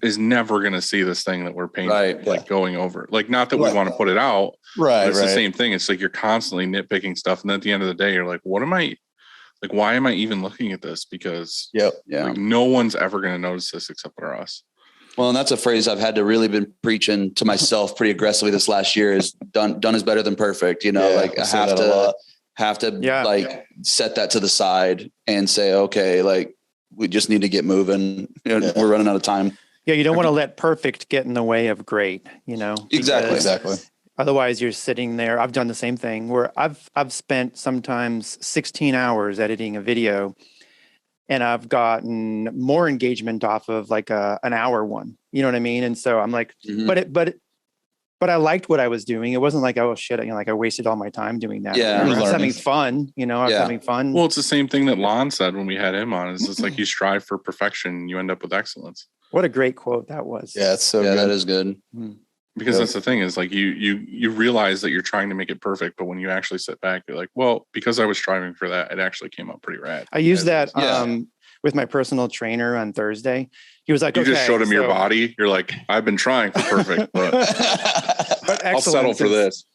C: is never going to see this thing that we're painting, going over. Like, not that we want to put it out.
G: Right.
C: It's the same thing. It's like, you're constantly nitpicking stuff. And then at the end of the day, you're like, why am I even looking at this? Because like, no one's ever going to notice this except for us.
H: Well, and that's a phrase I've had to really been preaching to myself pretty aggressively this last year, is done is better than perfect. Like, I have to like set that to the side and say, okay, like, we just need to get moving. We're running out of time.
D: Yeah. You don't want to let perfect get in the way of great,
H: Exactly.
D: Otherwise you're sitting there. I've done the same thing where I've spent sometimes 16 hours editing a video, and I've gotten more engagement off of like an hour one, you know what I mean? And so I'm like, but I liked what I was doing. It wasn't like, oh shit, like, I wasted all my time doing that.
H: Yeah.
D: I was having fun, I was having fun.
C: Well, it's the same thing that Lon said when we had him on. It's like, you strive for perfection, you end up with excellence.
D: What a great quote that was.
G: Yeah, it's so good.
H: That is good.
C: Because that's the thing, is like, you realize that you're trying to make it perfect, but when you actually sit back, you're like, well, because I was striving for that, it actually came out pretty rad.
D: I used that with my personal trainer on Thursday. He was like,
C: you just showed him your body. You're like, I've been trying for perfect, but I'll settle for this.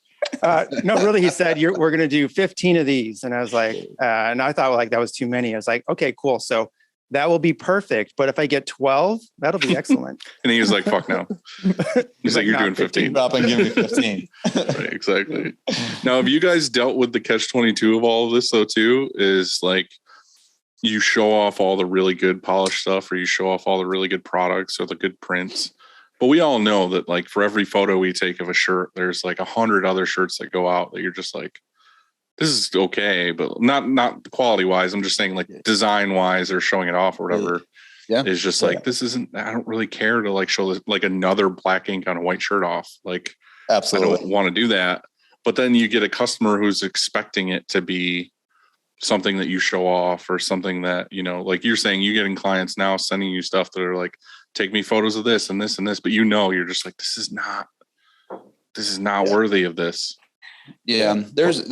D: No, really, he said, we're going to do 15 of these. And I was like, and I thought like that was too many. I was like, okay, cool. So that will be perfect. But if I get 12, that'll be excellent.
C: And he was like, fuck no. He's like, you're doing 15.
G: Drop and give me 15.
C: Right, exactly. Now, have you guys dealt with the catch-22 of all of this though too? Is like, you show off all the really good polished stuff, or you show off all the really good products or the good prints. But we all know that like for every photo we take of a shirt, there's like 100 other shirts that go out that you're just like, this is okay, but not quality wise. I'm just saying like design wise or showing it off or whatever.
H: Yeah.
C: Is just like, this isn't, I don't really care to like show this, like another black ink on a white shirt off. Like,
G: Absolutely.
C: I don't want to do that. But then you get a customer who's expecting it to be something that you show off, or something that, you know, like you're saying, you getting clients now sending you stuff that are like, take me photos of this and this and this, but you know, you're just like, this is not worthy of this.
H: Yeah.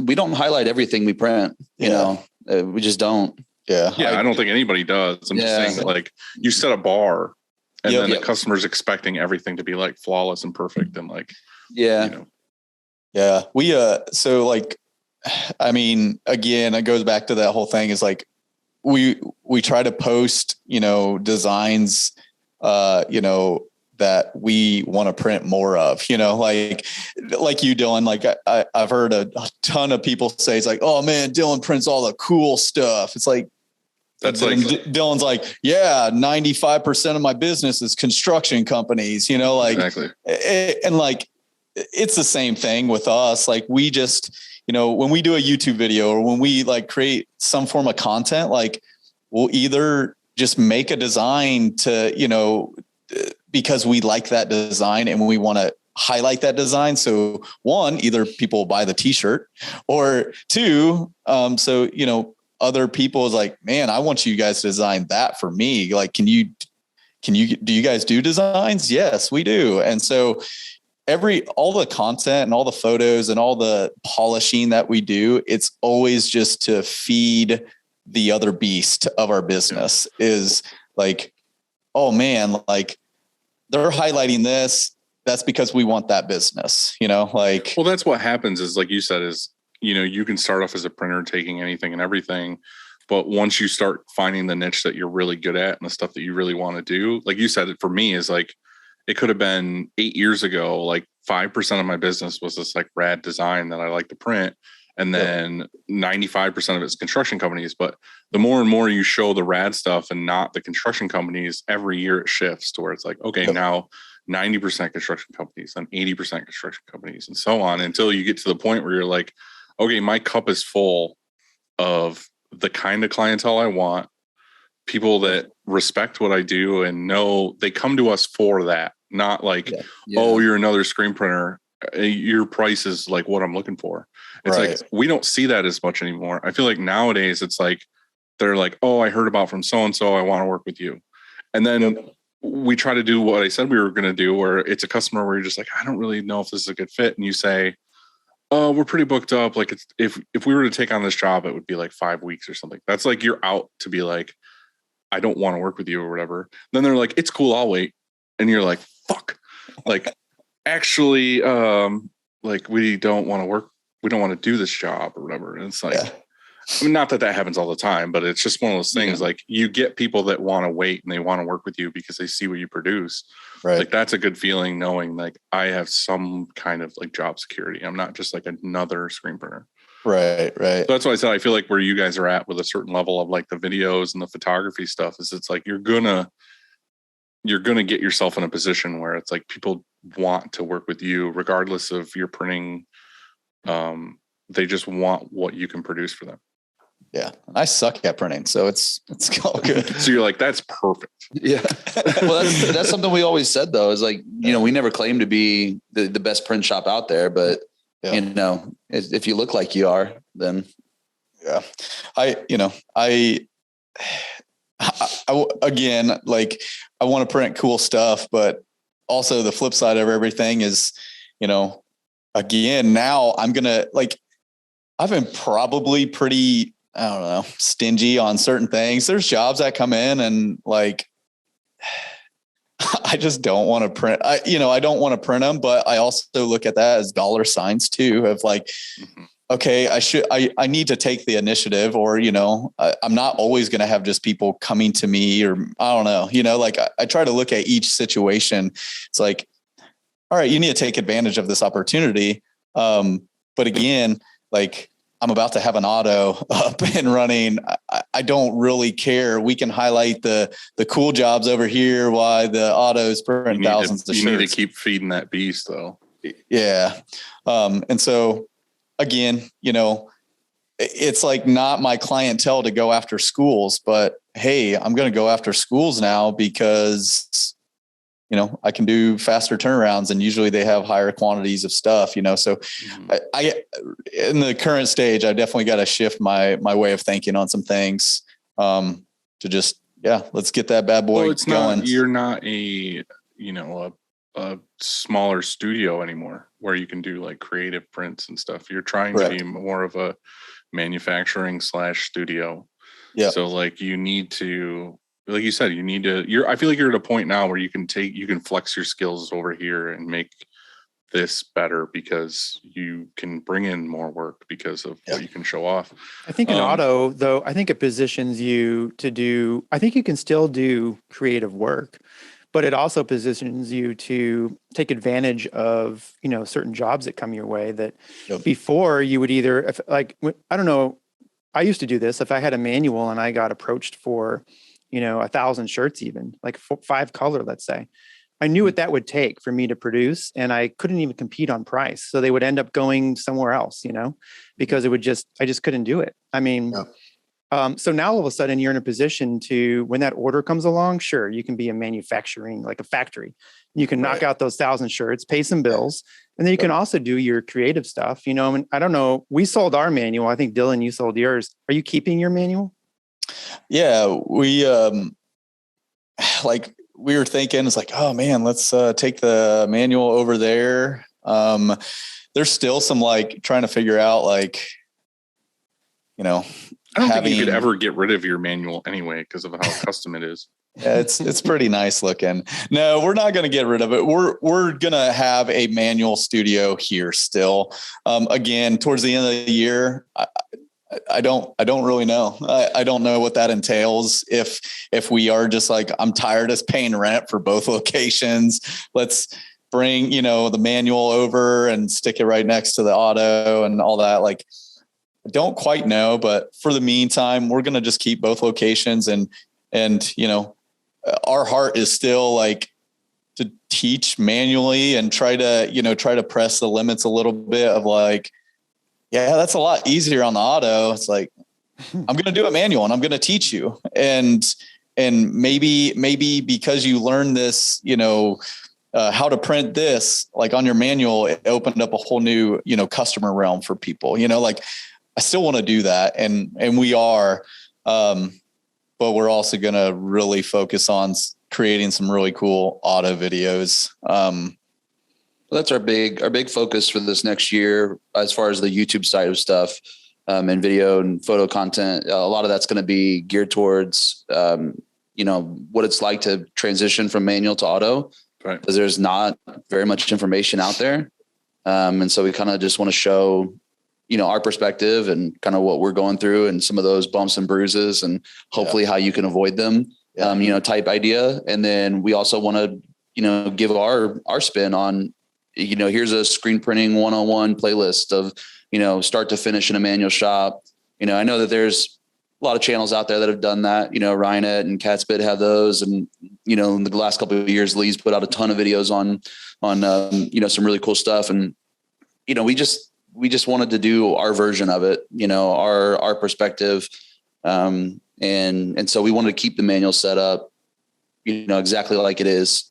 H: We don't highlight everything we print, you know, we just don't.
C: Yeah. I don't think anybody does. I'm just saying that like you set a bar and then the customer's expecting everything to be like flawless and perfect. And like, you know.
G: Yeah. We, so like, I mean, again, it goes back to that whole thing is like, we try to post, you know, designs, you know, that we want to print more of, you know, like you, Dylan, like I've heard a ton of people say, it's like, oh man, Dylan prints all the cool stuff. It's like,
C: that's like
G: Dylan's like, yeah, 95% of my business is construction companies, you know, like,
C: exactly.
G: And like, it's the same thing with us. Like we just, you know, when we do a YouTube video or when we like create some form of content, like we'll either just make a design to, you know, because we like that design and we want to highlight that design. So one, either people buy the t-shirt, or two, so, you know, other people is like, man, I want you guys to design that for me. Like, do you guys do designs? Yes, we do. And so all the content and all the photos and all the polishing that we do, it's always just to feed the other beast of our business. Is like, oh man, like they're highlighting this. That's because we want that business, you know, like,
C: well, that's what happens is like you said is, you know, you can start off as a printer taking anything and everything. But once you start finding the niche that you're really good at and the stuff that you really want to do, like you said, for me is like, it could have been 8 years ago, like 5% of my business was this like rad design that I like to print. And then 95% of it's construction companies. But the more and more you show the rad stuff and not the construction companies, every year it shifts to where it's like, okay, now 90% construction companies and 80% construction companies and so on, until you get to the point where you're like, okay, my cup is full of the kind of clientele I want, people that respect what I do and know they come to us for that, not like, oh, you're another screen printer. Your price is like what I'm looking for. It's like, we don't see that as much anymore. I feel like nowadays it's like, they're like, oh, I heard about from so-and-so, I want to work with you. And then we try to do what I said we were going to do, where it's a customer where you're just like, I don't really know if this is a good fit. And you say, oh, we're pretty booked up. Like if we were to take on this job, it would be like 5 weeks or something. That's like, you're out to be like, I don't want to work with you or whatever. Then they're like, it's cool, I'll wait. And you're like, fuck, like actually, like we don't want to do this job or whatever. And it's like, I mean, not that happens all the time, but it's just one of those things. Like you get people that want to wait and they want to work with you because they see what you produce. Right. Like that's a good feeling, knowing like I have some kind of like job security. I'm not just like another screen printer.
G: Right.
C: So that's why I said I feel like where you guys are at with a certain level of like the videos and the photography stuff is it's like you're gonna get yourself in a position where it's like people want to work with you regardless of your printing. They just want what you can produce for them.
G: Yeah. I suck at printing, so it's all good.
C: So you're like, that's perfect.
H: Yeah. Well, that's something we always said though, is like, you know, we never claim to be the best print shop out there, but you know, if you look like you are, then I again, like I want to print cool stuff, but also the flip side of everything is, you know, again, now I'm going to like, I've been probably pretty, I don't know, stingy on certain things. There's jobs that come in and like, I just don't want to print. I don't want to print them, but I also look at that as dollar signs too, of like, okay, I need to take the initiative, or, you know, I'm not always going to have just people coming to me, or I don't know, you know, like I try to look at each situation. It's like, all right, you need to take advantage of this opportunity. But again, like
G: I'm about to have an auto up and running. I don't really care. We can highlight the cool jobs over here while the auto's printing thousands of shirts.
C: You need to keep feeding that beast though.
G: Yeah. And so again, it's like not my clientele to go after schools, but hey, I'm going to go after schools now because, I can do faster turnarounds and usually they have higher quantities of stuff, so I in the current stage, I definitely got to shift my way of thinking on some things, to just, let's get that bad boy going.
C: You're not a smaller studio anymore where you can do like creative prints and stuff. You're trying to be more of a manufacturing / studio. Yeah. So like you need to, like you said, I feel like you're at a point now where you can flex your skills over here and make this better because you can bring in more work because of what you can show off.
D: I think in auto though, I think it positions you to do, I think you can still do creative work, but it also positions you to take advantage of, certain jobs that come your way that before you would either, I don't know, I used to do this. If I had a manual and I got approached for, 1,000 shirts, even like 5 color, let's say, I knew what that would take for me to produce and I couldn't even compete on price. So they would end up going somewhere else, because I just couldn't do it. I mean, so now all of a sudden you're in a position to, when that order comes along, sure, you can be a manufacturing, like a factory. You can knock out those 1,000 shirts, pay some bills, and then you can also do your creative stuff. I mean, I don't know. We sold our manual. I think Dylan, you sold yours. Are you keeping your manual?
G: Yeah, we we were thinking, it's like, oh man, let's take the manual over there. There's still some trying to figure out I don't
C: think you could ever get rid of your manual anyway because of how custom it is.
G: Yeah, it's pretty nice looking. No, we're not going to get rid of it. We're going to have a manual studio here still. Again, towards the end of the year, I don't really know. I don't know what that entails. If we are just I'm tired of paying rent for both locations, let's bring, the manual over and stick it right next to the auto and all that. I don't quite know, but for the meantime, we're going to just keep both locations and, our heart is still to teach manually and try to press the limits a little bit of that's a lot easier on the auto. It's I'm going to do a manual and I'm going to teach you. And maybe because you learn this, how to print this, on your manual, it opened up a whole new, customer realm for people, I still want to do that. And we are, but we're also going to really focus on creating some really cool auto videos.
H: That's our big focus for this next year, as far as the YouTube side of stuff, and video and photo content. A lot of that's going to be geared towards, what it's like to transition from manual to auto, right? Because there's not very much information out there. And so we kind of just want to show, our perspective and kind of what we're going through and some of those bumps and bruises and hopefully how you can avoid them, type idea. And then we also want to, give our spin on, here's a screen printing 101 playlist of, start to finish in a manual shop. I know that there's a lot of channels out there that have done that, Rhinet and Catspit have those. And, in the last couple of years, Lee's put out a ton of videos on, some really cool stuff. And, we just wanted to do our version of it, our perspective. And so we wanted to keep the manual set up, exactly like it is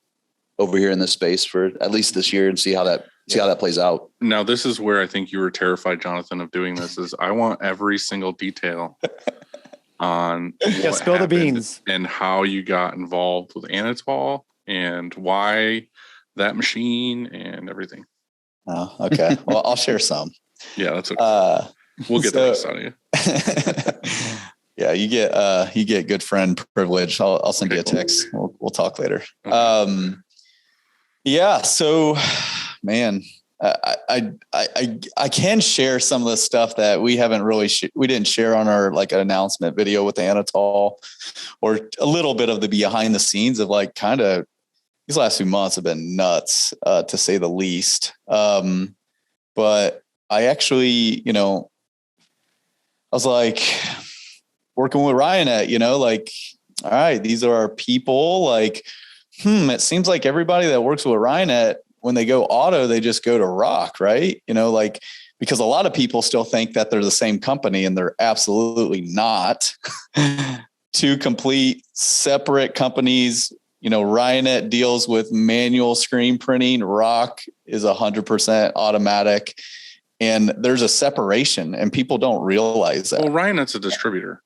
H: over here in this space for at least this year and see how that plays out.
C: Now, this is where I think you were terrified, Jonathan, of doing this. Is I want every single detail on
D: spill the beans
C: and how you got involved with Anatol and why that machine and everything.
G: Oh, okay. Well, I'll share some.
C: Yeah, that's okay. We'll get the rest out of you.
G: Yeah, you get good friend privilege. I'll send you a text. We'll talk later.
C: Okay.
G: Yeah. So, man, I can share some of the stuff that we haven't really we didn't share on our an announcement video with Anatol, or a little bit of the behind the scenes of kind of these last few months have been nuts, to say the least. But I actually, was like, working with Ryan like, all right, these are our people. Like, it seems like everybody that works with Ryan when they go auto, they just go to rock, right? Like, because a lot of people still think that they're the same company, and they're absolutely not. Two complete separate companies. Ryanet deals with manual screen printing. Rock is 100% automatic, and there's a separation, and people don't realize that.
C: Well, Ryanet's a distributor.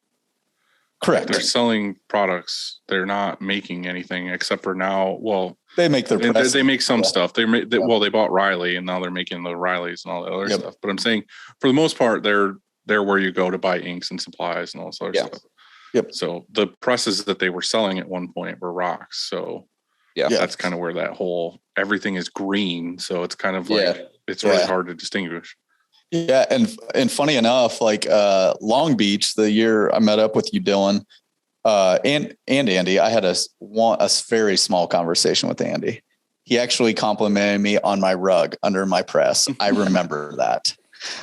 G: Correct.
C: They're selling products. They're not making anything except for now. Well,
G: they make their press.
C: They make some stuff. They bought Riley, and now they're making the Rileys and all that other stuff. But I'm saying, for the most part, they're where you go to buy inks and supplies and all this other stuff.
G: Yep.
C: So the presses that they were selling at one point were Rocks. So that's kind of where that whole everything is green. So it's kind of like it's really hard to distinguish.
G: Yeah, and funny enough, like Long Beach, the year I met up with you, Dylan, and Andy, I had a very small conversation with Andy. He actually complimented me on my rug under my press. I remember that.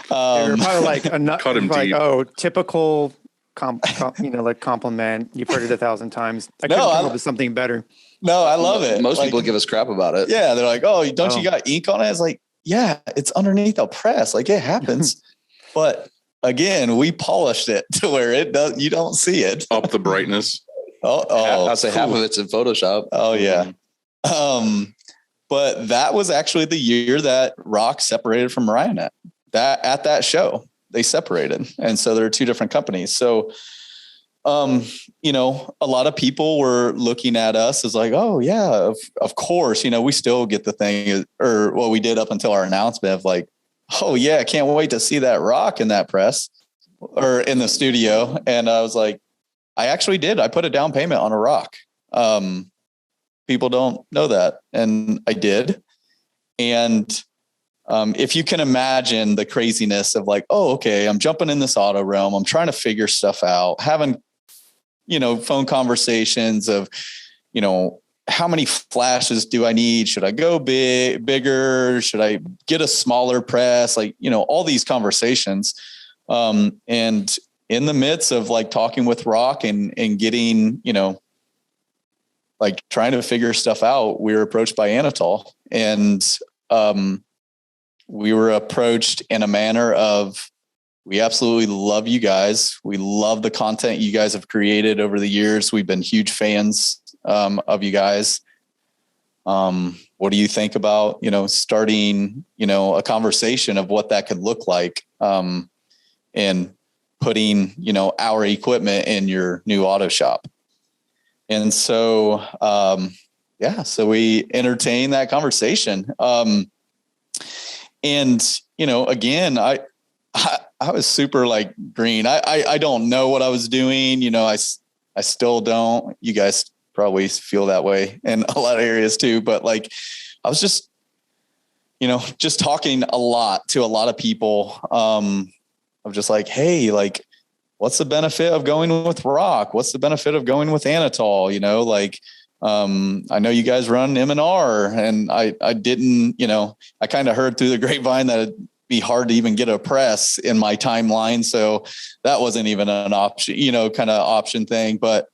D: You're probably like
C: cut him
D: like,
C: deep.
D: oh, typical like compliment. You've heard it 1,000 times. I couldn't come up with something better.
G: No, I love it.
H: Most people give us crap about it.
G: Yeah, they're like, oh, don't you got ink on it? It's like, yeah, it's underneath a press. Like, it happens. But again, we polished it to where you don't see it.
C: Up the brightness.
H: I'll say half of it's in Photoshop.
G: Oh yeah. But that was actually the year that Rock separated from Ryanet. At that show, they separated. And so there are two different companies. So, a lot of people were looking at us as like, oh yeah, of course, we still get the thing, or what we did up until our announcement of like, oh yeah, I can't wait to see that Rock in that press or in the studio. And I was like, I actually did. I put a down payment on a Rock. People don't know that. And I did. And if you can imagine the craziness of like, oh, okay, I'm jumping in this auto realm. I'm trying to figure stuff out, having, phone conversations of, how many flashes do I need? Should I go bigger? Should I get a smaller press? Like, all these conversations. And in the midst of like talking with Rock and getting, like trying to figure stuff out, we were approached by Anatol, and we were approached in a manner of, we absolutely love you guys. We love the content you guys have created over the years. We've been huge fans of you guys. What do you think about, starting, a conversation of what that could look like, and putting, our equipment in your new auto shop? And so, so we entertained that conversation. And, again, I was super like green. I don't know what I was doing. I still don't. You guys probably feel that way in a lot of areas too. But like, I was just, just talking a lot to a lot of people. Of just like, hey, like, what's the benefit of going with Rock? What's the benefit of going with Anatol? I know you guys run M&R, and I didn't, I kind of heard through the grapevine that it'd be hard to even get a press in my timeline. So that wasn't even an option, kind of option thing. But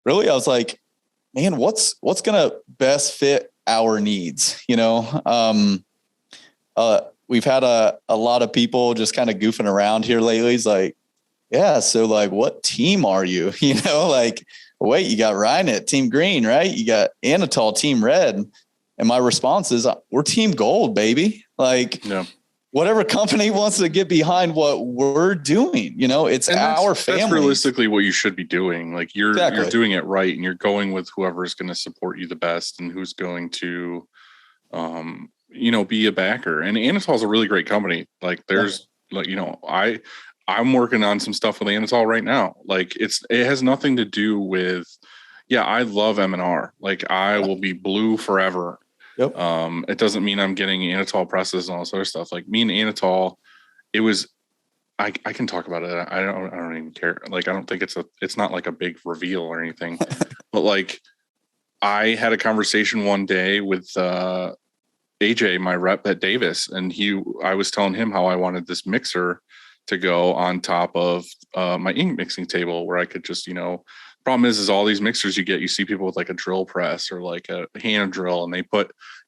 G: really I was like, man, what's going to best fit our needs? We've had a lot of people just kind of goofing around here lately. It's like, yeah, so like, what team are you? Like, wait, you got Ryanet, Team Green, right? You got Anatol, Team Red. And my response is, we're Team Gold, baby. Like, whatever company wants to get behind what we're doing, it's our family.
C: That's realistically what you should be doing. Like, you're doing it right, and you're going with whoever is going to support you the best and who's going to, be a backer. And Anatol is a really great company. Like, there's like, I'm working on some stuff with Anatol right now. Like, it has nothing to do with, I love M&R. Like, I will be blue forever.
G: Yep.
C: It doesn't mean I'm getting Anatol presses and all this other stuff. Like, me and Anatol, it was, I can talk about it. I don't even care. Like, I don't think it's not like a big reveal or anything, but like, I had a conversation one day with, AJ, my rep at Davis, and I was telling him how I wanted this mixer to go on top of my ink mixing table where I could just, problem is all these mixers you see people with like a drill press or like a hand drill, and if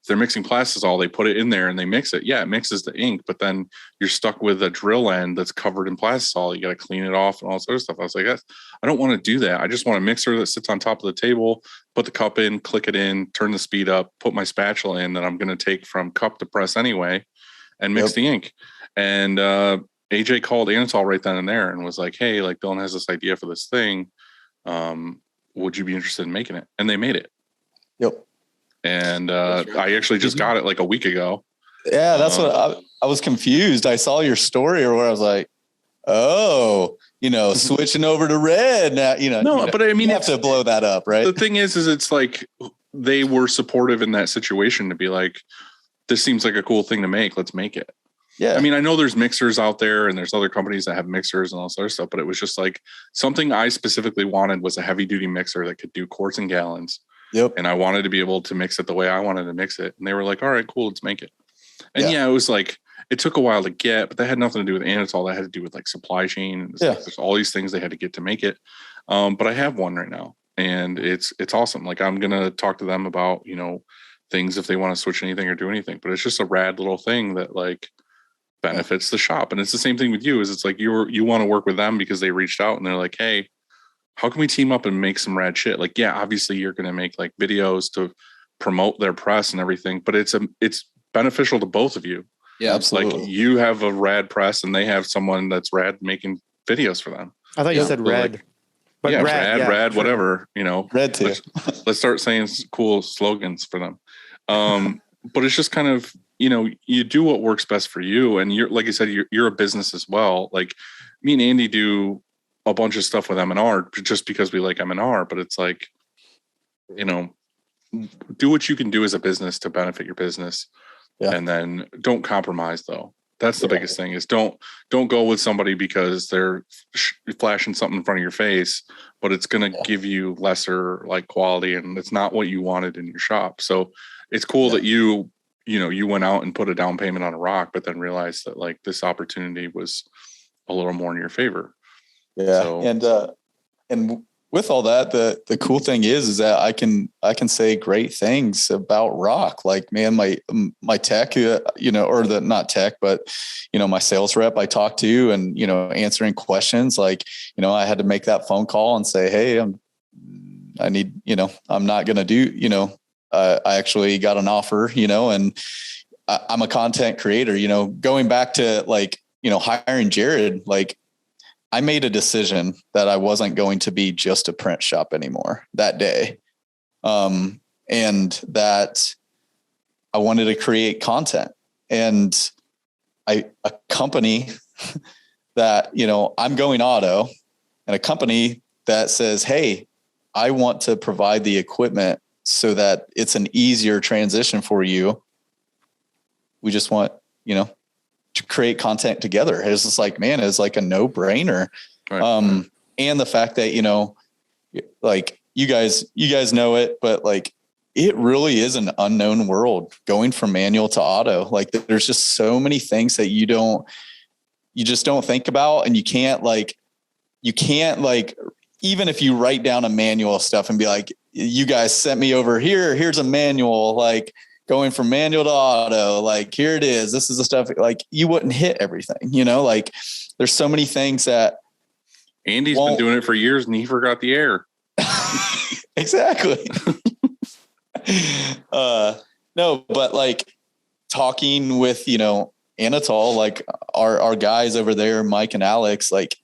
C: they're mixing plastisol, they put it in there and they mix it. Yeah, it mixes the ink, but then you're stuck with a drill end that's covered in plastisol. You got to clean it off and all this other stuff. I was like, I don't want to do that. I just want a mixer that sits on top of the table, put the cup in, click it in, turn the speed up, put my spatula in that I'm going to take from cup to press anyway, and mix the ink. And AJ called Anatol right then and there and was like, hey, like Dylan has this idea for this thing. Would you be interested in making it? And they made it.
G: Yep.
C: And I actually just got it like a week ago.
G: Yeah, that's what I was confused. I saw your story where I was like, oh, switching over to red now,
C: but I mean,
G: you have to blow that up, right?
C: The thing is it's like they were supportive in that situation to be like, this seems like a cool thing to make. Let's make it.
G: Yeah.
C: I mean, I know there's mixers out there and there's other companies that have mixers and all this other stuff, but it was just like something I specifically wanted was a heavy duty mixer that could do quarts and gallons.
G: Yep.
C: And I wanted to be able to mix it the way I wanted to mix it. And they were like, all right, cool, let's make it. And it was like, it took a while to get, but that had nothing to do with Anatol. That had to do with like supply chain. And like, there's all these things they had to get to make it. But I have one right now and it's awesome. Like I'm going to talk to them about, things if they want to switch anything or do anything, but it's just a rad little thing that like benefits the shop. And it's the same thing with you is it's like you want to work with them because they reached out and they're like, hey, how can we team up and make some rad shit? Like, yeah, obviously you're going to make like videos to promote their press and everything, but it's beneficial to both of you.
G: Yeah, absolutely.
C: Like you have a rad press and they have someone that's rad making videos for them.
D: I thought you said red.
C: Like,
D: but
C: yeah,
D: rad,
C: sure. Whatever,
G: Red too.
C: Let's start saying cool slogans for them. But it's just kind of, you do what works best for you. And you're, like you said, you're a business as well. Like me and Andy do a bunch of stuff with M&R just because we like M&R, but it's like, do what you can do as a business to benefit your business. Yeah. And then don't compromise though. That's the biggest thing is don't go with somebody because they're flashing something in front of your face, but it's going to give you lesser like quality and it's not what you wanted in your shop. So it's cool that you went out and put a down payment on a rock, but then realized that like this opportunity was a little more in your favor.
G: Yeah. So, and with all that, the cool thing is that I can say great things about rock. Like, man, my tech, or not tech, but, my sales rep I talked to and, answering questions like, I had to make that phone call and say, hey, I'm not going to do, I actually got an offer, and I'm a content creator, going back to like, hiring Jared, like, I made a decision that I wasn't going to be just a print shop anymore that day. And that I wanted to create content and a company that, I'm going auto and a company that says, hey, I want to provide the equipment so that it's an easier transition for you. We just want, to create content together. It's just like, man, it's like a no brainer. Right. And the fact that, like you guys know it, but like, it really is an unknown world going from manual to auto. Like there's just so many things that you just don't think about. And you can't even if you write down a manual stuff and be like, you guys sent me over here, here's a manual, like, going from manual to auto, like, here it is. This is the stuff like you wouldn't hit everything, like there's so many things that
C: Andy's been doing it for years and he forgot the air.
G: Exactly. No, but like talking with, Anatol, like our guys over there, Mike and Alex, like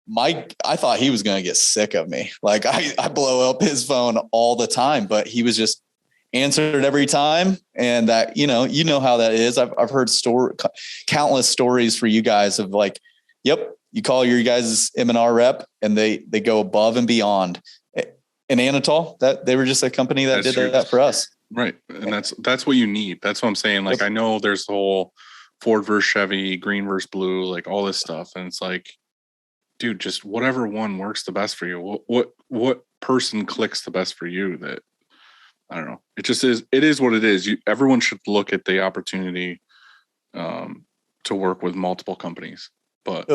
G: Mike, I thought he was going to get sick of me. Like I blow up his phone all the time, but he was just answered every time. And that, you know how that is. I've heard countless stories for you guys of like, yep, you call your guys' M&R rep and they go above and beyond. And Anatol, that they were just a company that did that for us.
C: Right. And that's what you need. That's what I'm saying. Like, I know there's the whole Ford versus Chevy, green versus blue, like all this stuff. And it's like, dude, just whatever one works the best for you. What person clicks the best for you? That, I don't know. It just is. It is what it is. Everyone should look at the opportunity to work with multiple companies. But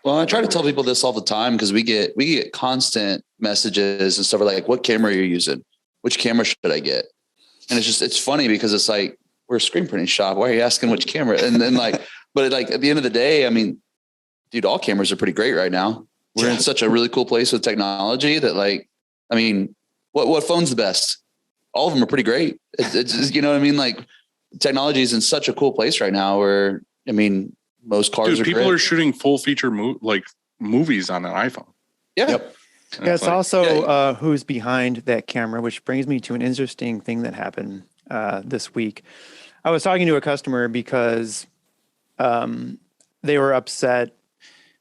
H: well, I try to tell people this all the time because we get constant messages and stuff like, what camera are you using? Which camera should I get? And it's funny because it's like, we're a screen printing shop. Why are you asking which camera? And then but at the end of the day, I mean, dude, all cameras are pretty great right now. We're in such a really cool place with technology that I mean, what phone's the best? All of them are pretty great. It's you know what I mean? Like technology is in such a cool place right now where, I mean, most cars
C: people
H: great.
C: are shooting full feature movies on an iPhone.
H: Yeah.
G: Yep.
D: Yeah, it's also who's behind that camera, which brings me to an interesting thing that happened this week. I was talking to a customer because they were upset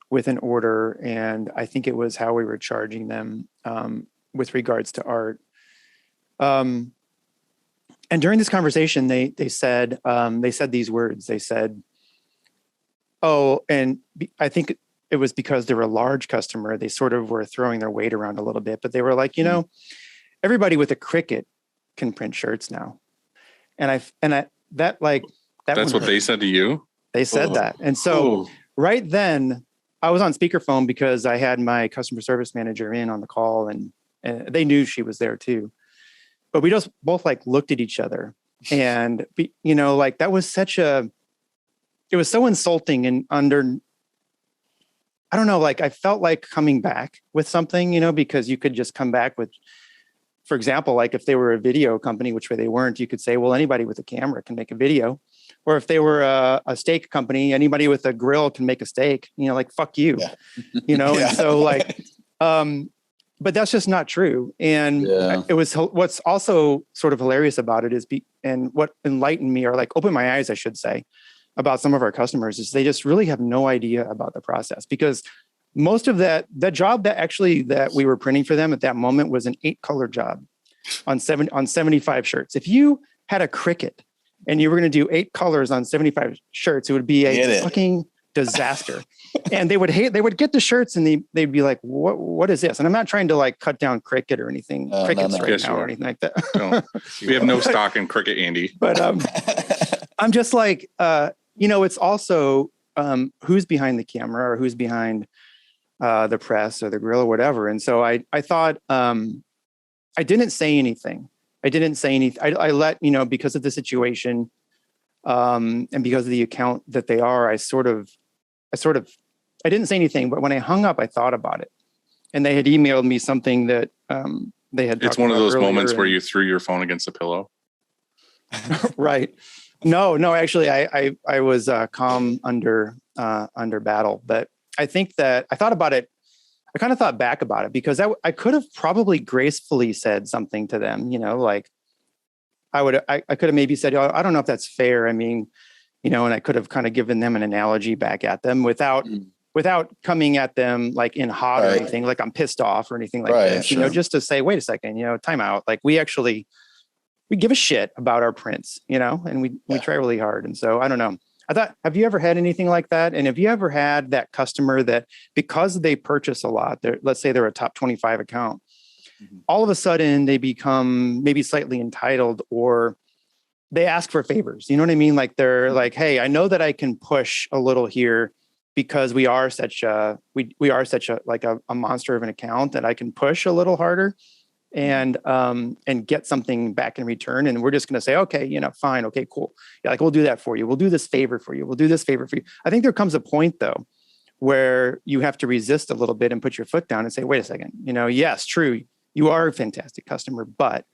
D: with an order, and I think it was how we were charging them with regards to art. And during this conversation, they said these words. They said, "Oh, and I think it was because they were a large customer. They sort of were throwing their weight around a little bit, but they were like, everybody with a Cricut can print shirts now." And that's
C: what they said to you.
D: They said that, and so right then I was on speakerphone because I had my customer service manager in on the call, and they knew she was there too. But we just both looked at each other, and that was it was so insulting and I don't know, I felt like coming back with something, because you could just come back with, for example, if they were a video company, which they weren't, you could say, well, anybody with a camera can make a video. Or if they were a steak company, anybody with a grill can make a steak, fuck you, And so but that's just not true. And it was, what's also sort of hilarious about it is, and what enlightened me, or opened my eyes, I should say, about some of our customers, is they just really have no idea about the process, because most of that job that we were printing for them at that moment was an 8-color job on 75 shirts. If you had a Cricut and you were going to do 8 colors on 75 shirts, it would be a fucking disaster. And they would get the shirts and they'd be like, what is this? And I'm not trying to cut down Cricut or anything, Crickets right now or anything like that.
C: No. We have no stock in Cricut, Andy.
D: But I'm just it's also who's behind the camera, or who's behind the press or the grill or whatever. And so I thought I didn't say anything. I let, because of the situation and because of the account that they are, I didn't say anything, but when I hung up, I thought about it. And they had emailed me something that they had.
C: It's one of those moments where you threw your phone against a pillow.
D: Right. No, actually I was calm under battle, but I think that I thought about it. I kind of thought back about it, because I could have probably gracefully said something to them, I could have maybe said, oh, I don't know if that's fair. I mean, and I could have kind of given them an analogy back at them without coming at them in hot or anything, like I'm pissed off or anything like this,
G: sure.
D: Just to say, wait a second, time out. We give a shit about our prints, and we try really hard. And so I don't know. I thought, have you ever had anything like that? And have you ever had that customer that, because they purchase a lot, let's say they're a top 25 account, all of a sudden they become maybe slightly entitled, or they ask for favors. You know what I mean? They're like, hey, I know that I can push a little here because we are such a monster of an account, that I can push a little harder and get something back in return. And we're just going to say, okay, fine. Okay, cool. Yeah, we'll do that for you. We'll do this favor for you. We'll do this favor for you. I think there comes a point though, where you have to resist a little bit and put your foot down and say, wait a second, yes, true. You are a fantastic customer, but,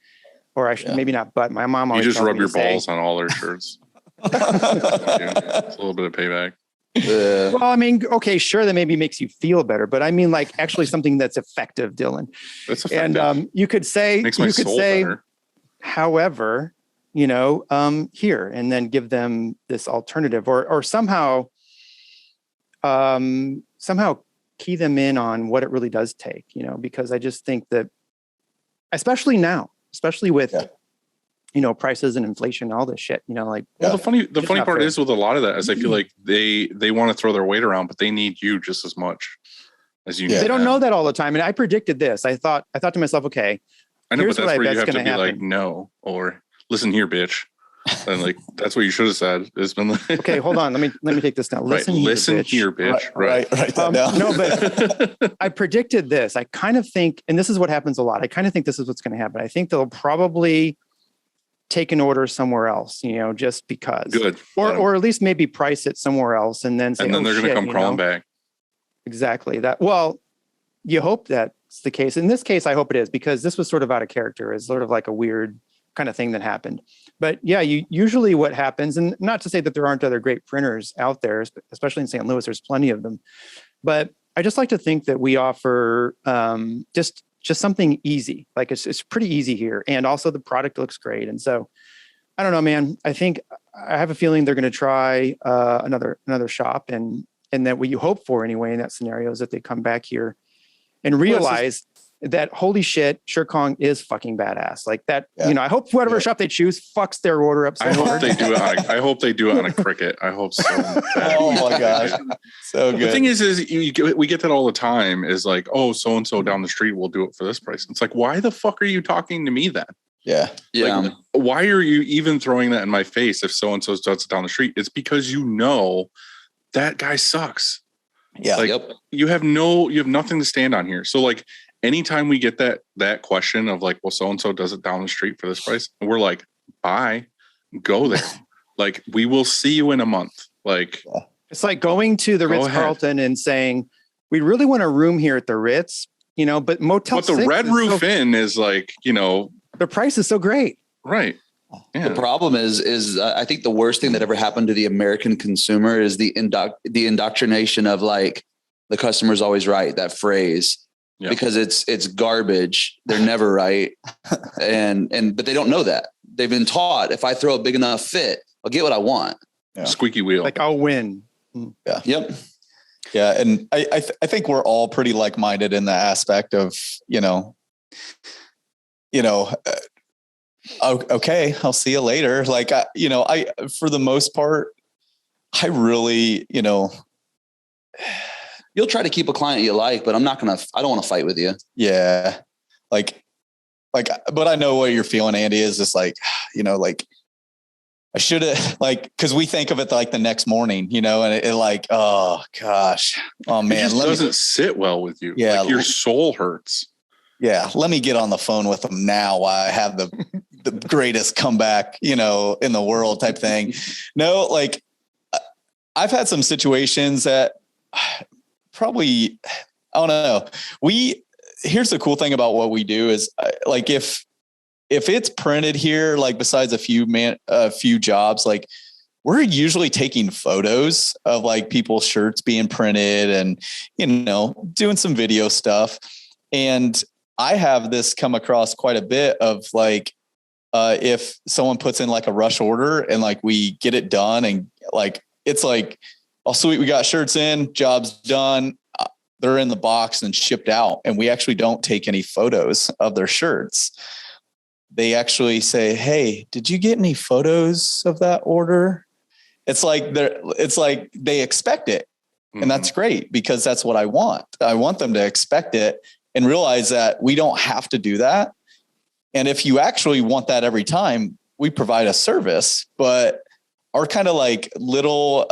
D: or I should maybe not, but my mom always
C: you just rub your
D: say,
C: balls on all their shirts. It's a little bit of payback.
D: Well, I mean, okay, sure, that maybe makes you feel better, but I mean, actually something that's effective, Dylan.
C: That's effective.
D: And you could say,
C: better.
D: However, here, and then give them this alternative, or somehow key them in on what it really does take, because I just think that, especially with prices and inflation and all this shit,
C: well, the funny part is with a lot of that is I feel like they want to throw their weight around, but they need you just as much as you need.
D: They don't know that all the time. And I predicted this. I thought to myself, okay,
C: I know, but that's where you have to be like, no, or listen here, bitch. And like, that's what you should have said. It's been like,
D: Okay, hold on. Let me take this down.
C: right,
D: Listen,
C: here, bitch. Right.
G: Write that down.
D: No, but I predicted this. I kind of think, and this is what happens a lot. I kind of think this is what's going to happen. I think they'll probably take an order somewhere else, just because.
C: Good.
D: Or at least maybe price it somewhere else and then say,
C: and then they're going to come crawling back.
D: Exactly that. Well, you hope that's the case. In this case, I hope it is, because this was sort of out of character. It's sort of like a weird kind of thing that happened. But yeah, usually what happens, and not to say that there aren't other great printers out there, especially in St. Louis, there's plenty of them. But I just like to think that we offer just something easy. Like it's pretty easy here. And also the product looks great. And so I don't know, man. I have a feeling they're going to try another shop, and that what you hope for anyway in that scenario is that they come back here and realize that holy shit, Shirkong is fucking badass. Like that, I hope whatever shop they choose fucks their order up. So
C: I hope they do it. I hope they do it on a Cricut. I hope so.
G: Oh my gosh, so good.
C: The thing is we get that all the time. Is like, oh, so and so down the street will do it for this price. It's like, why the fuck are you talking to me then?
G: Yeah.
C: Like, why are you even throwing that in my face if so and so does it down the street? It's because that guy sucks.
G: Yeah.
C: Like, you have nothing to stand on here. So like, anytime we get that question of like, well, so and so does it down the street for this price, and we're like, bye, go there. Like, we will see you in a month. Like,
D: it's like going to the Ritz-Carlton and saying, we really want a room here at the Ritz, but Motel 6.
C: But the Red Roof Inn is like,
D: the price is so great.
C: Right. Yeah.
H: The problem is I think the worst thing that ever happened to the American consumer is the indoctrination of like, the customer's always right, that phrase. Yeah. Because it's garbage. They're never right. But they don't know that. They've been taught, if I throw a big enough fit, I'll get what I want.
C: Yeah. Squeaky wheel.
D: Like, I'll win.
G: Yeah.
H: Yep.
G: Yeah. And I think we're all pretty like-minded in the aspect of, okay, I'll see you later. Like, I for the most part, I really,
H: you'll try to keep a client you like, but I don't want to fight with you.
G: Yeah. Like, but I know what you're feeling, Andy, is just like, like I should have, like, cause we think of it like the next morning, and it like, oh gosh, oh man,
C: it just doesn't sit well with you.
G: Yeah.
C: Like, your soul hurts.
G: Yeah. Let me get on the phone with them now while I have the greatest comeback, in the world type thing. No, like I've had some situations that probably, I don't know. Here's the cool thing about what we do is like, if it's printed here, like besides a few jobs, like we're usually taking photos of like people's shirts being printed and, doing some video stuff. And I have this come across quite a bit of like, if someone puts in like a rush order and like we get it done and like, it's like, oh, sweet, we got shirts in, job's done. They're in the box and shipped out. And we actually don't take any photos of their shirts. They actually say, hey, did you get any photos of that order? It's like they expect it. And that's great because that's what I want. I want them to expect it and realize that we don't have to do that. And if you actually want that every time, we provide a service, but our kind of like little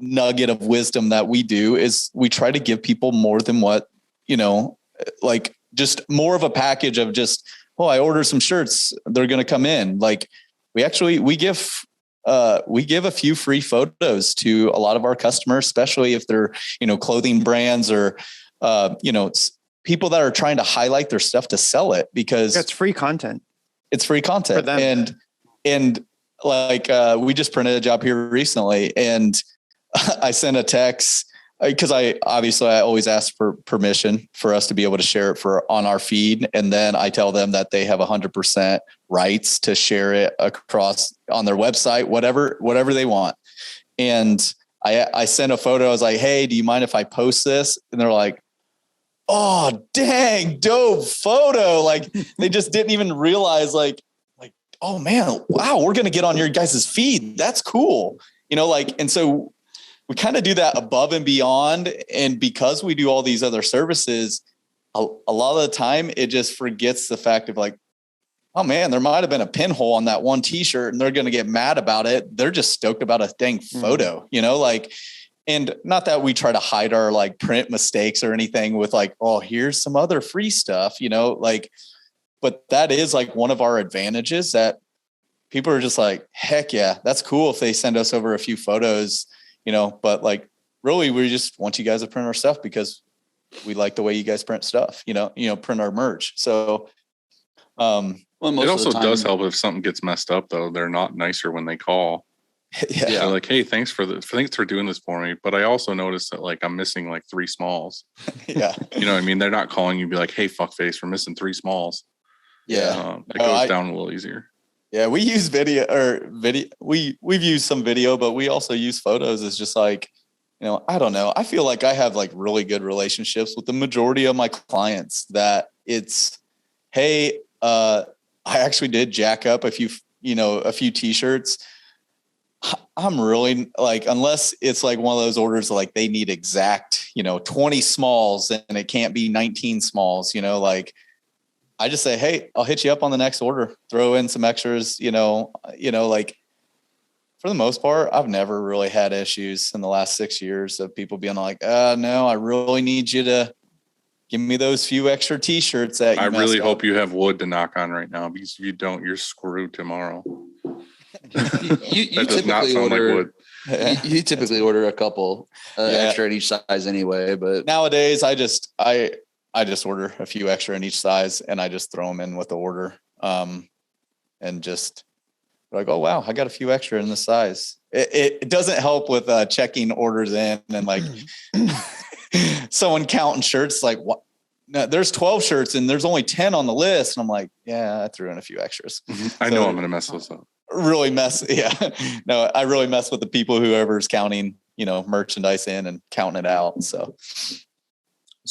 G: nugget of wisdom that we do is we try to give people more than what, like just more of a package of just, oh, I ordered some shirts, they're going to come in. Like we give a few free photos to a lot of our customers, especially if they're, clothing brands or, people that are trying to highlight their stuff to sell it because
D: it's free content.
G: It's free content. For them. And like, we just printed a job here recently and I sent a text because I always ask for permission for us to be able to share it on our feed. And then I tell them that they have 100% rights to share it across on their website, whatever they want. And I sent a photo. I was like, hey, do you mind if I post this? And they're like, oh, dang, dope photo. Like they just didn't even realize like, oh man, wow, we're going to get on your guys' feed. That's cool. And so we kind of do that above and beyond. And because we do all these other services, a lot of the time it just forgets the fact of like, oh man, there might have been a pinhole on that one t-shirt and they're going to get mad about it. They're just stoked about a dang photo, you know, like, and not that we try to hide our like print mistakes or anything with like, oh, here's some other free stuff, you know, like, but that is like one of our advantages that people are just like, heck yeah, that's cool if they send us over a few photos, you know, but like, really, we just want you guys to print our stuff because we like the way you guys print stuff, you know, print our merch. So,
H: Well, most
C: It
H: of
C: also
H: the time,
C: does help if something gets messed up, though. They're not nicer when they call.
G: yeah.
C: They're like, hey, thanks for doing this for me. But I also noticed that like I'm missing like 3 smalls.
G: Yeah.
C: You know what I mean? They're not calling you be like, hey, fuckface, we're missing 3 smalls.
G: Yeah.
C: It goes down a little easier.
G: Yeah. We use video. We've used some video, but we also use photos as just like, you know, I don't know. I feel like I have like really good relationships with the majority of my clients that it's, hey, I actually did jack up a few t-shirts. I'm really like, unless it's like one of those orders like they need exact, 20 smalls and it can't be 19 smalls, like I just say, hey, I'll hit you up on the next order, throw in some extras, like for the most part, I've never really had issues in the last 6 years of people being like, no, I really need you to give me those few extra t-shirts that you
C: I really
G: up.
C: hope you have wood to knock on right now, because if you don't, you're screwed tomorrow.
H: you
C: That does not
H: typically
C: sound
H: order.
C: like wood.
H: You typically order a couple extra in each size anyway. But
G: nowadays, I just order a few extra in each size, and I just throw them in with the order, and just like, oh wow, I got a few extra in this size. It doesn't help with checking orders in and like someone counting shirts like, what? No, there's 12 shirts and there's only 10 on the list, and I'm like, yeah, I threw in a few extras.
C: I know I'm gonna mess those up.
G: Really mess. Yeah. No, I really mess with the people, whoever's counting, merchandise in and counting it out. So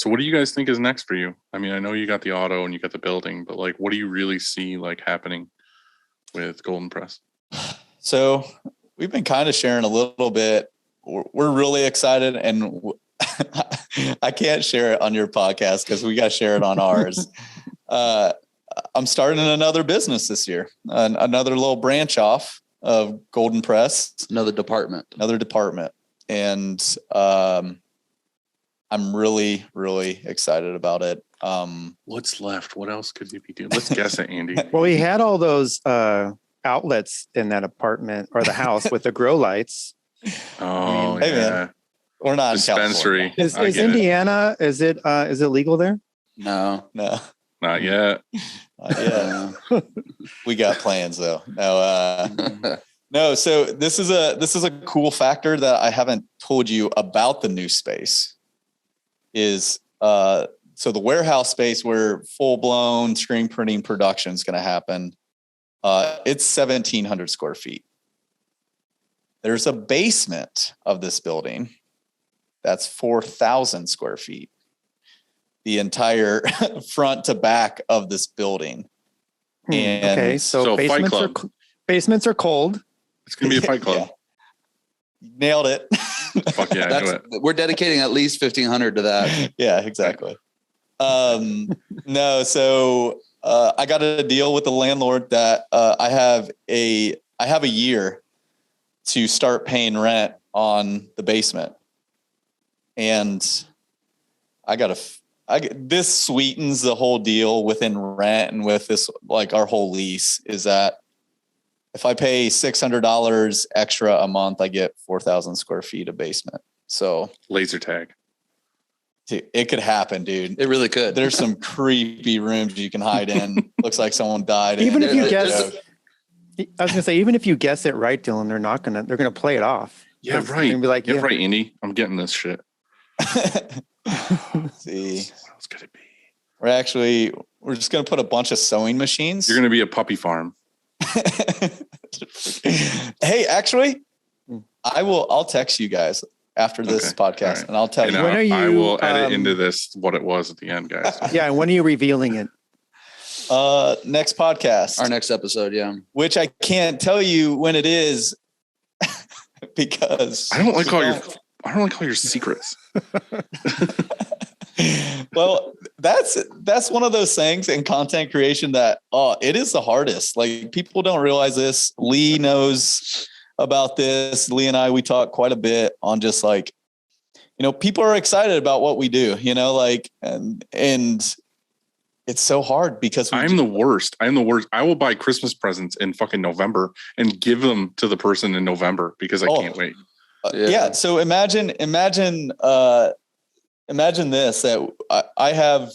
C: what do you guys think is next for you? I mean, I know you got the auto and you got the building, but like, what do you really see like happening with Golden Press?
G: So we've been kind of sharing a little bit. We're really excited, and I can't share it on your podcast because we got to share it on ours. I'm starting another business this year, another little branch off of Golden Press,
H: another department.
G: And I'm really, really excited about it.
C: What's left? What else could you be doing? Let's guess it, Andy.
D: Well, he had all those outlets in that apartment or the house with the grow lights.
C: Oh,
G: hey,
C: yeah.
G: man, we're not
C: dispensary.
D: Is Indiana? Is it legal there?
H: No,
C: not yet.
G: We got plans though. No. So this is a cool factor that I haven't told you about the new space. Is so the warehouse space where full blown screen printing production is going to happen. It's 1,700 square feet. There's a basement of this building that's 4,000 square feet. The entire front to back of this building. And
D: okay, so basements are cold.
C: It's gonna be a fight club.
G: Yeah. Nailed it.
C: Fuck yeah, I knew it.
H: We're dedicating at least 1,500 to that.
G: Yeah, exactly. No, so I got a deal with the landlord that I have a year to start paying rent on the basement, and this sweetens the whole deal within rent and with this, like our whole lease is that if I pay $600 extra a month, I get 4,000 square feet of basement. So
C: laser tag.
G: It could happen, dude.
H: It really could.
G: There's some creepy rooms you can hide in. Looks like someone died.
D: Even if you guess, I was gonna say, even if you guess it right, Dylan, they're gonna play it off.
C: Yeah, right.
D: They're gonna be like,
C: yeah, right, Andy. I'm getting this shit.
G: See,
C: what else could it be?
G: We're just gonna put a bunch of sewing machines.
C: You're gonna be a puppy farm.
G: Hey, actually, I'll text you guys after this podcast, right, and I'll tell you.
D: When are you?
C: I will edit into this what it was at the end, guys.
D: Yeah, and when are you revealing it?
G: Next podcast,
H: our next episode. Yeah,
G: which I can't tell you when it is because
C: I don't like all your secrets.
G: Well, that's one of those things in content creation that it is the hardest. Like people don't realize this. Lee knows about this. Lee and I, we talk quite a bit on just like, people are excited about what we do, like, and it's so hard because
C: I'm the worst. I will buy Christmas presents in fucking November and give them to the person in November because I can't wait.
G: Yeah. So imagine this, that I have,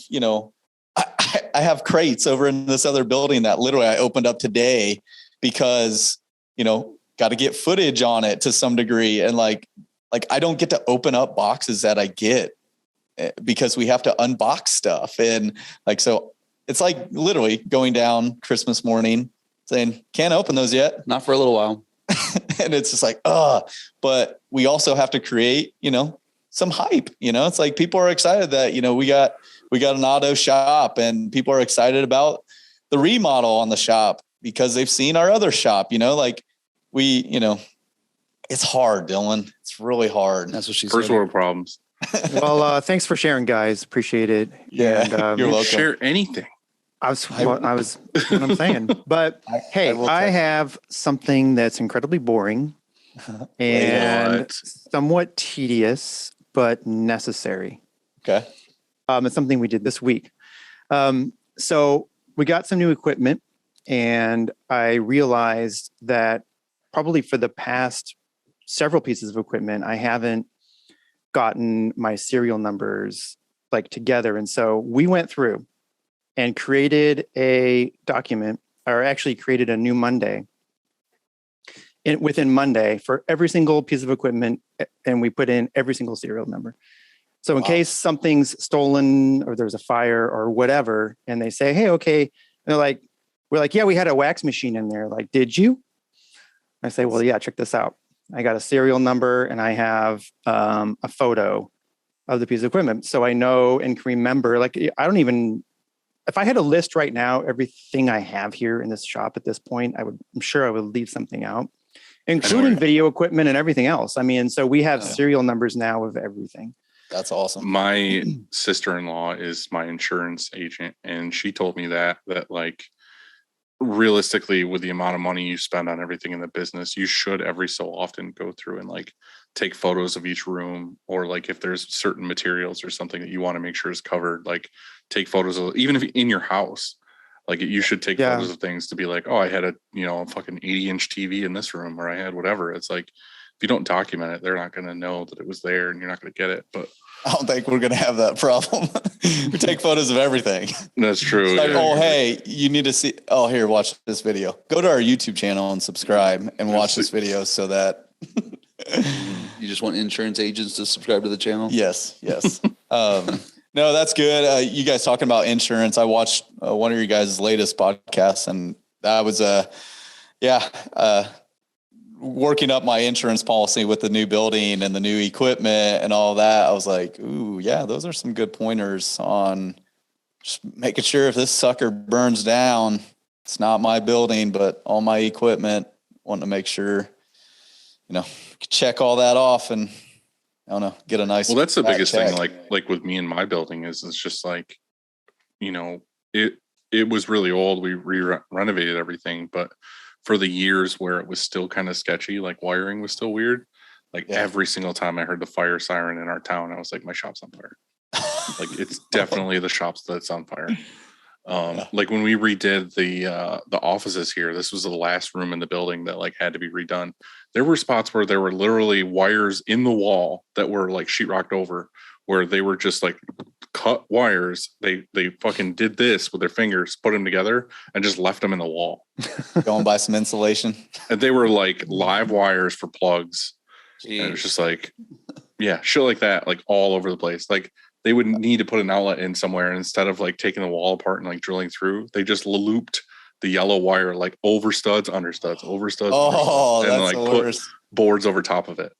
G: I have crates over in this other building that literally I opened up today because, got to get footage on it to some degree. And like I don't get to open up boxes that I get because we have to unbox stuff. And like, so it's like literally going down Christmas morning saying, can't open those yet.
H: Not for a little while.
G: And it's just like, but we also have to create, some hype, it's like people are excited that, we got an auto shop and people are excited about the remodel on the shop because they've seen our other shop, like it's hard, Dylan. It's really hard.
H: That's what she
C: First
H: said.
C: world problems.
D: Well, thanks for sharing, guys. Appreciate it.
G: Yeah,
D: And,
G: you're welcome.
C: Share anything.
D: I was what I'm saying. But hey, I have something that's incredibly boring and
C: What?
D: somewhat tedious, but necessary.
G: Okay.
D: It's something we did this week. So we got some new equipment, and I realized that probably for the past several pieces of equipment, I haven't gotten my serial numbers like together. And so we went through and created a document, or actually created a new Monday within Monday for every single piece of equipment. And we put in every single serial number. So in case something's stolen or there's a fire or whatever, and they say, hey, okay. And they're like, we're like, yeah, we had a wax machine in there. Like, did you? I say, well, yeah, check this out. I got a serial number and I have a photo of the piece of equipment. So I know and can remember, like, I don't even, if I had a list right now, everything I have here in this shop at this point, I'm sure I would leave something out, including video equipment and everything else. I mean, so we have serial numbers now of everything.
G: That's awesome.
C: My sister-in-law is my insurance agent, and she told me that like, realistically, with the amount of money you spend on everything in the business, you should every so often go through and like take photos of each room, or like if there's certain materials or something that you want to make sure is covered, like take photos of, even if in your house, like you should take photos of things to be like, oh, I had a fucking 80-inch TV in this room, or I had whatever. It's like, if you don't document it, they're not going to know that it was there, and you're not going to get it. But
G: I don't think we're going to have that problem. We take photos of everything.
C: That's true.
G: Like, hey, you need to see. Oh, here, watch this video. Go to our YouTube channel and subscribe and watch this video so that.
H: You just want insurance agents to subscribe to the channel?
G: Yes. No, that's good. You guys talking about insurance. I watched one of your guys' latest podcasts, and that was working up my insurance policy with the new building and the new equipment and all that. I was like, ooh, yeah, those are some good pointers on just making sure if this sucker burns down, it's not my building, but all my equipment. Wanting to make sure, check all that off and I don't know, get a nice.
C: Well, that's the biggest thing. Like with me and my building is it's just like, it was really old. We renovated everything, but for the years where it was still kind of sketchy, like wiring was still weird. Like every single time I heard the fire siren in our town, I was like, my shop's on fire. Like it's definitely the shops that's on fire. Like when we redid the offices here, this was the last room in the building that like had to be redone. There were spots where there were literally wires in the wall that were like sheetrocked over, where they were just like cut wires. They fucking did this with their fingers, put them together, and just left them in the wall.
G: Go and buy some insulation.
C: And they were like live wires for plugs.
H: Jeez.
C: And it was just like, yeah, shit like that, like all over the place. Like they would need to put an outlet in somewhere, and instead of like taking the wall apart and like drilling through, they just looped the yellow wire like over studs, under studs, over studs.
G: Oh,
C: and
G: that's
C: like
G: the
C: put
G: worst.
C: boards over top of it.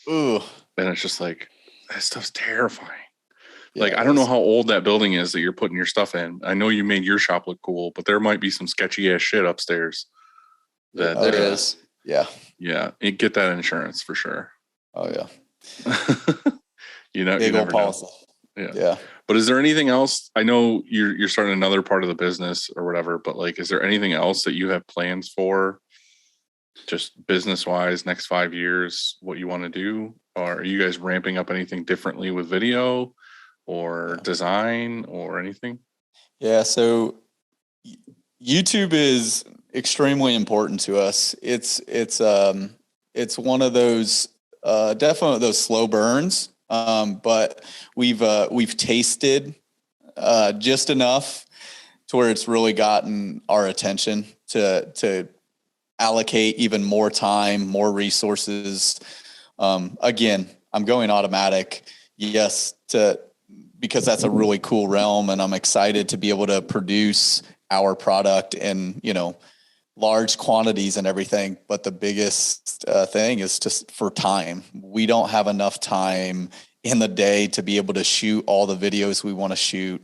G: Ooh.
C: And it's just like, that stuff's terrifying.
G: Yeah,
C: like, I don't know how old that building is that you're putting your stuff in. I know you made your shop look cool, but there might be some sketchy ass shit upstairs. That
H: there is.
G: Yeah.
C: Yeah. Get that insurance for sure.
G: Oh yeah.
C: you
G: Big
C: never
G: old policy.
C: know. Yeah.
G: Yeah.
C: But is there anything else? I know you're starting another part of the business or whatever, but like, is there anything else that you have plans for, just business wise, next 5 years, what you want to do? Or are you guys ramping up anything differently with video or design or anything?
G: Yeah. So YouTube is extremely important to us. It's one of those definitely those slow burns, but we've tasted just enough to where it's really gotten our attention to allocate even more time, more resources. Again, I'm going automatic, yes, because that's a really cool realm, and I'm excited to be able to produce our product in, large quantities and everything. But the biggest thing is just for time. We don't have enough time in the day to be able to shoot all the videos we want to shoot.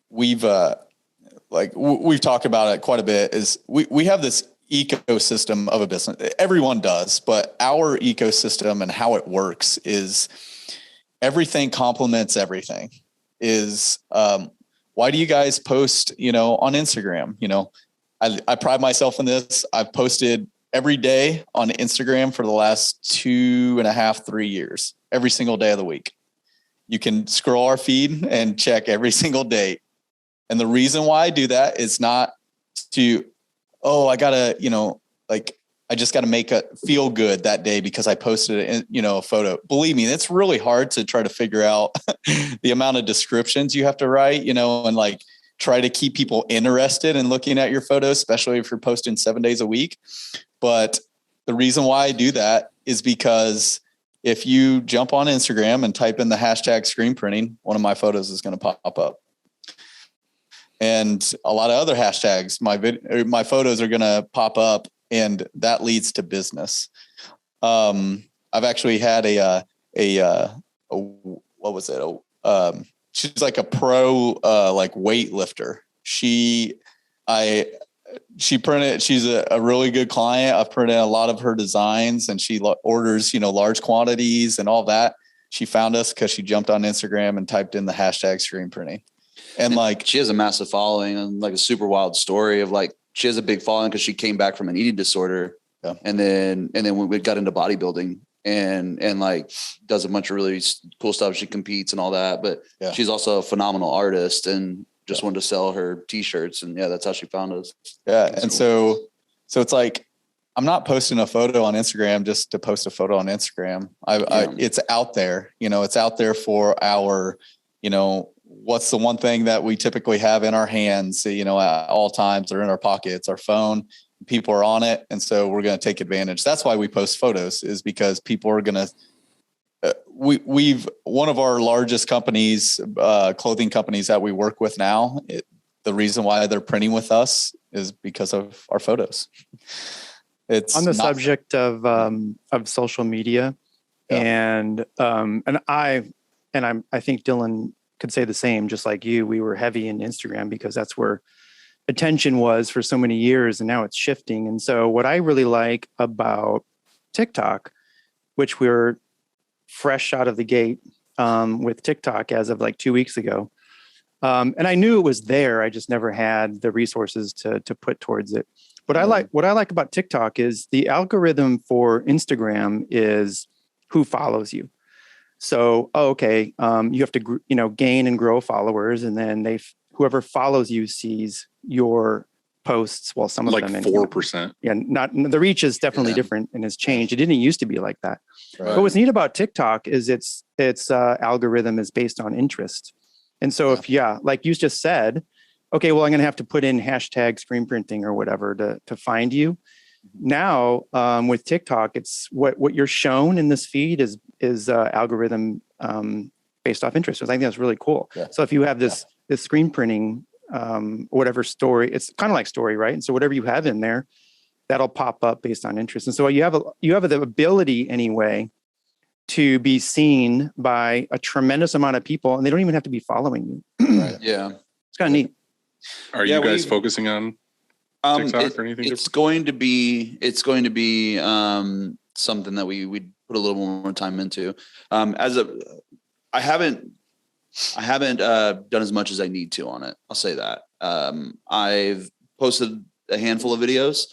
G: We've talked about it quite a bit. Is we have this ecosystem of a business. Everyone does, but our ecosystem and how it works is everything complements everything. Is why do you guys post, on Instagram? I pride myself in this. I've posted every day on Instagram for the last 2.5, 3 years, every single day of the week. You can scroll our feed and check every single day. And the reason why I do that is not to, I gotta, I just got to make it feel good that day because I posted a photo. Believe me, it's really hard to try to figure out the amount of descriptions you have to write, and like try to keep people interested in looking at your photos, especially if you're posting 7 days a week. But the reason why I do that is because if you jump on Instagram and type in the hashtag screen printing, one of my photos is going to pop up. And a lot of other hashtags, my photos are going to pop up, and that leads to business. I've actually had what was it? She's like a pro, like weightlifter. She printed, she's a really good client. I've printed a lot of her designs, and she orders, large quantities and all that. She found us because she jumped on Instagram and typed in the hashtag screen printing. And like,
H: she has a massive following, and like a super wild story of like, she has a big following because she came back from an eating disorder. Yeah. And then when we got into bodybuilding and like does a bunch of really cool stuff. She competes and all that, but she's also a phenomenal artist and just wanted to sell her t-shirts. And that's how she found us.
G: Yeah. That's and cool. So it's like, I'm not posting a photo on Instagram just to post a photo on Instagram. It's out there, it's out there for our, what's the one thing that we typically have in our hands, at all times, or in our pockets, our phone. People are on it. And so we're going to take advantage. That's why we post photos, is because people are going to, one of our largest companies, clothing companies that we work with now, the reason why they're printing with us is because of our photos. It's
D: on the subject of social media. And I think Dylan could say the same, just like you. We were heavy in Instagram because that's where attention was for so many years, and now it's shifting. And so what I really like about TikTok, which we're fresh out of the gate with TikTok as of like 2 weeks ago. And I knew it was there. I just never had the resources to put towards it. What I like about TikTok is the algorithm for Instagram is who follows you. So, you have to, gain and grow followers, and then whoever follows you sees your posts. Well, some of them
C: 4%.
D: Yeah, not the reach is definitely different and has changed. It didn't used to be like that. Right. But what's neat about TikTok is its algorithm is based on interest. And so if like you just said, okay, well, I'm going to have to put in hashtag screen printing or whatever to find you. Now with TikTok, it's what you're shown in this feed is algorithm based off interest. So I think that's really cool. Yeah. So if you have this screen printing, whatever story, it's kind of like story, right? And so whatever you have in there, that'll pop up based on interest. And so you have the ability anyway to be seen by a tremendous amount of people, and they don't even have to be following you.
H: Right. Yeah.
D: It's kind of neat.
C: Are you guys focusing on TikTok or anything?
H: It's going to be something that we put a little more time into. I haven't I haven't done as much as I need to on it. I'll say that. I've posted a handful of videos,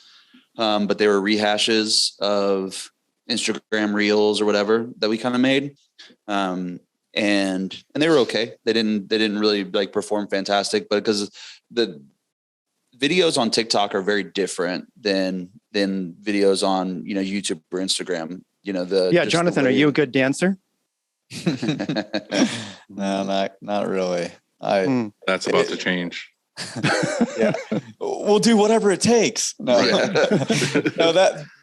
H: but they were rehashes of Instagram reels or whatever that we kind of made. And they were okay. They didn't really like perform fantastic, but because the videos on TikTok are very different than videos on, YouTube or Instagram.
D: Jonathan, are you a good dancer?
G: No, not really.
C: That's about to change.
G: Yeah, we'll do whatever it takes. No, no,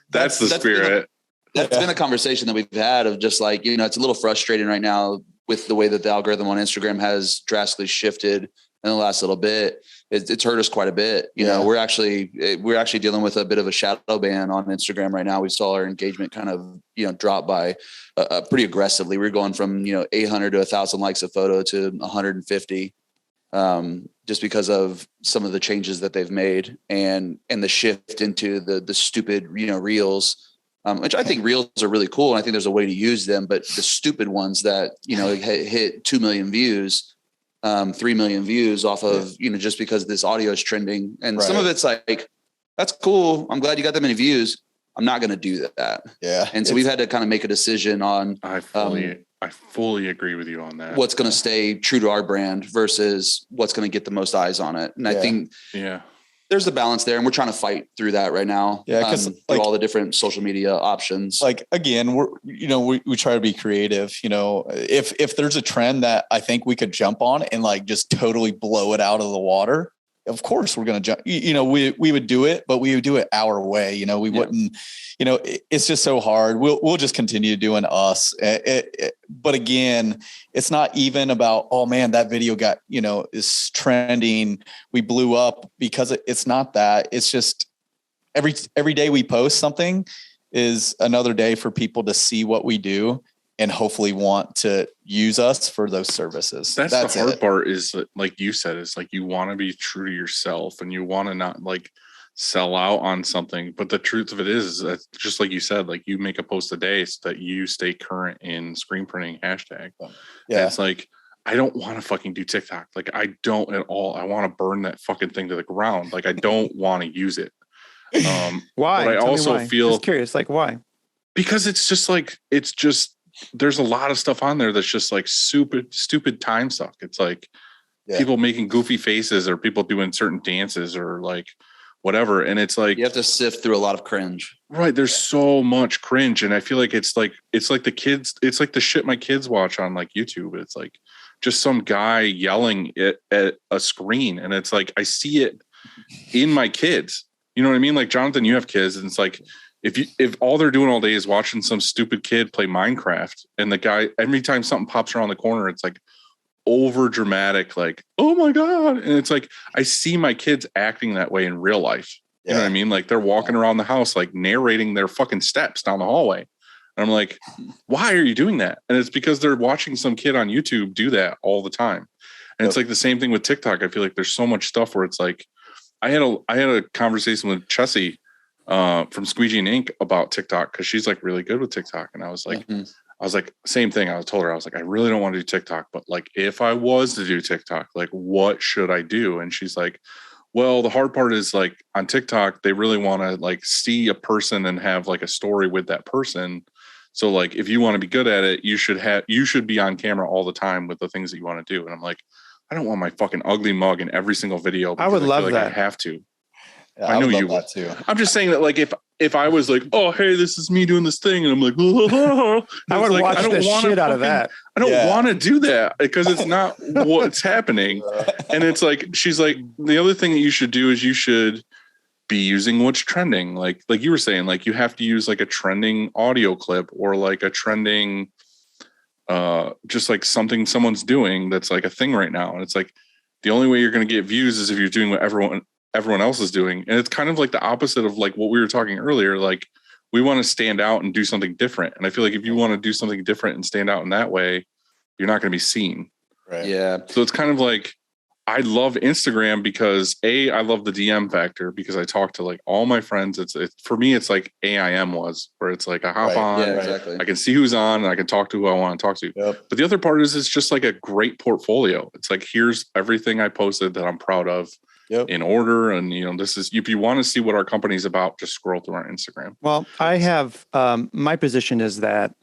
C: that's the spirit.
H: That's been a conversation that we've had of just like, it's a little frustrating right now with the way that the algorithm on Instagram has drastically shifted in the last little bit. It's hurt us quite a bit. We're actually dealing with a bit of a shadow ban on Instagram right now. We saw our engagement kind of, drop by pretty aggressively. We're going from, 800 to 1,000 likes a photo to 150. Just because of some of the changes that they've made and the shift into the stupid, reels, which I think reels are really cool. And I think there's a way to use them, but the stupid ones that, hit 2 million views, 3 million views off of, just because this audio is trending. And some of it's like, that's cool. I'm glad you got that many views. I'm not going to do that.
G: Yeah.
H: And so we've had to kind of make a decision on,
C: I fully agree with you on that.
H: What's going to stay true to our brand versus what's going to get the most eyes on it. And I think there's a balance there, and we're trying to fight through that right now.
G: Yeah. Cause
H: through all the different social media options.
G: Like, again, we try to be creative, if there's a trend that I think we could jump on and like just totally blow it out of the water, of course we're going to jump, we would do it, but we would do it our way. We wouldn't, it's just so hard. We'll just continue doing us. But again, it's not even about, oh man, that video got, is trending. We blew up, because it's not that. It's just every day we post something is another day for people to see what we do and hopefully want to use us for those services.
C: That's the hard part, is like you said, is like, you want to be true to yourself and you want to not like sell out on something. But the truth of it is that, just like you said, like, you make a post a day so that you stay current in screen printing hashtag. Yeah. And it's like, I don't want to fucking do TikTok. Like, I don't at all. I want to burn that fucking thing to the ground. Like, I don't want to use it.
D: Why?
C: But I also feel
D: just curious, like, why?
C: Because there's a lot of stuff on there that's just like stupid time suck. It's like people making goofy faces, or people doing certain dances, or like whatever. And it's like,
H: you have to sift through a lot of cringe.
C: Right. There's so much cringe. And I feel like it's like the kids, it's like the shit my kids watch on like YouTube. It's like just some guy yelling at a screen. And it's like, I see it in my kids. You know what I mean? Like, Jonathan, you have kids, and it's like, if all they're doing all day is watching some stupid kid play Minecraft, and the guy, every time something pops around the corner, it's like over dramatic, like, oh my God. And it's like, I see my kids acting that way in real life. You know what I mean? Like, they're walking around the house, like narrating their fucking steps down the hallway. And I'm like, why are you doing that? And it's because they're watching some kid on YouTube do that all the time. And it's like the same thing with TikTok. I feel like there's so much stuff where it's like, I had a conversation with Chessie from Squeegee and Ink about TikTok, because she's like really good with TikTok. And I was like, same thing. I told her, I was like, I really don't want to do TikTok, but like, if I was to do TikTok, like, what should I do? And she's like, well, the hard part is like, on TikTok, they really want to like see a person and have like a story with that person. So like, if you want to be good at it, you should be on camera all the time with the things that you want to do. And I'm like, I don't want my fucking ugly mug in every single video.
D: I would love that.
C: I have to.
G: Yeah,
C: I know you would
G: too.
C: I'm just saying that, like, if I was like, oh, hey, this is me doing this thing, and I'm like, oh,
D: I would
C: like,
D: watch the shit out of that.
C: I don't want to do that, because it's not what's happening. And it's like, she's like, the other thing that you should do is you should be using what's trending. Like you were saying, like, you have to use like a trending audio clip, or like a trending, just like something someone's doing that's like a thing right now. And it's like, the only way you're going to get views is if you're doing what everyone else is doing. And it's kind of like the opposite of like what we were talking earlier. Like, we want to stand out and do something different. And I feel like if you want to do something different and stand out in that way, you're not going to be seen.
G: Right.
H: Yeah.
C: So it's kind of like, I love Instagram because I love the DM factor because I talk to like all my friends. It's for me, it's like AIM was, where it's like I hop on,
H: Yeah, exactly.
C: I can see who's on, and I can talk to who I want to talk to.
G: Yep.
C: But the other part is it's just like a great portfolio. It's like, here's everything I posted that I'm proud of in order. And, you know, this is, if you want to see what our company's about, just scroll through our Instagram.
D: Well, I have, my position is that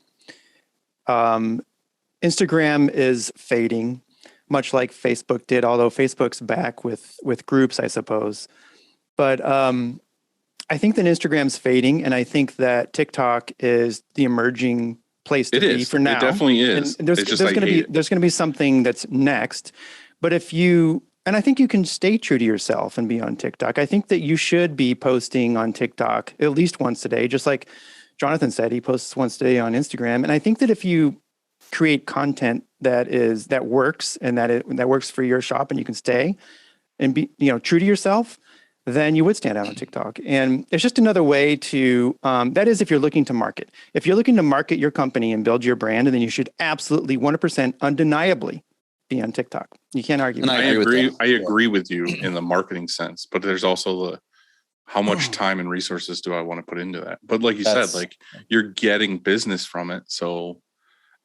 D: Instagram is fading, much like Facebook did, although Facebook's back with groups, I suppose. But I think that Instagram's fading, and I think that TikTok is the emerging place to be for now.
C: It definitely is.
D: And there's going to be something that's next. But and I think you can stay true to yourself and be on TikTok. I think that you should be posting on TikTok at least once a day, just like Jonathan said, he posts once a day on Instagram. And I think that if you create content that works and that works for your shop, and you can stay and be, you know, true to yourself, then you would stand out on TikTok. And it's just another way to, that is if you're looking to market. If you're looking to market your company and build your brand, then you should absolutely 100% undeniably be on TikTok. You can't argue.
H: And
C: I agree with you in the marketing sense, but there's also how much time and resources do I want to put into that? But like you said, like you're getting business from it. So,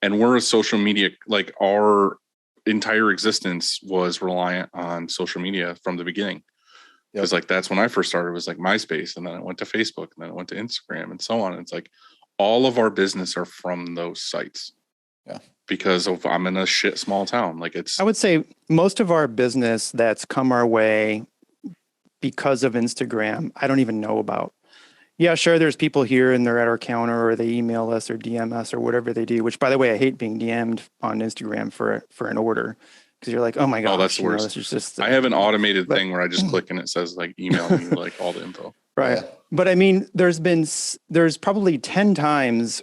C: and we're a social media, like our entire existence was reliant on social media from the beginning. Because like that's when I first started, was like MySpace, and then I went to Facebook, and then I went to Instagram, and so on. And it's like all of our business are from those sites.
G: Yeah.
C: Because I'm in a shit small town. Like
D: I would say most of our business that's come our way because of Instagram, I don't even know about. Yeah, sure. There's people here and they're at our counter, or they email us or DM us or whatever they do, which, by the way, I hate being DM'd on Instagram for an order. Because you're like, oh my god,
C: that's the worst.
D: This is just,
C: I have an automated thing where I just click and it says like email me like all the info.
D: Right. Yeah. But I mean, there's probably 10 times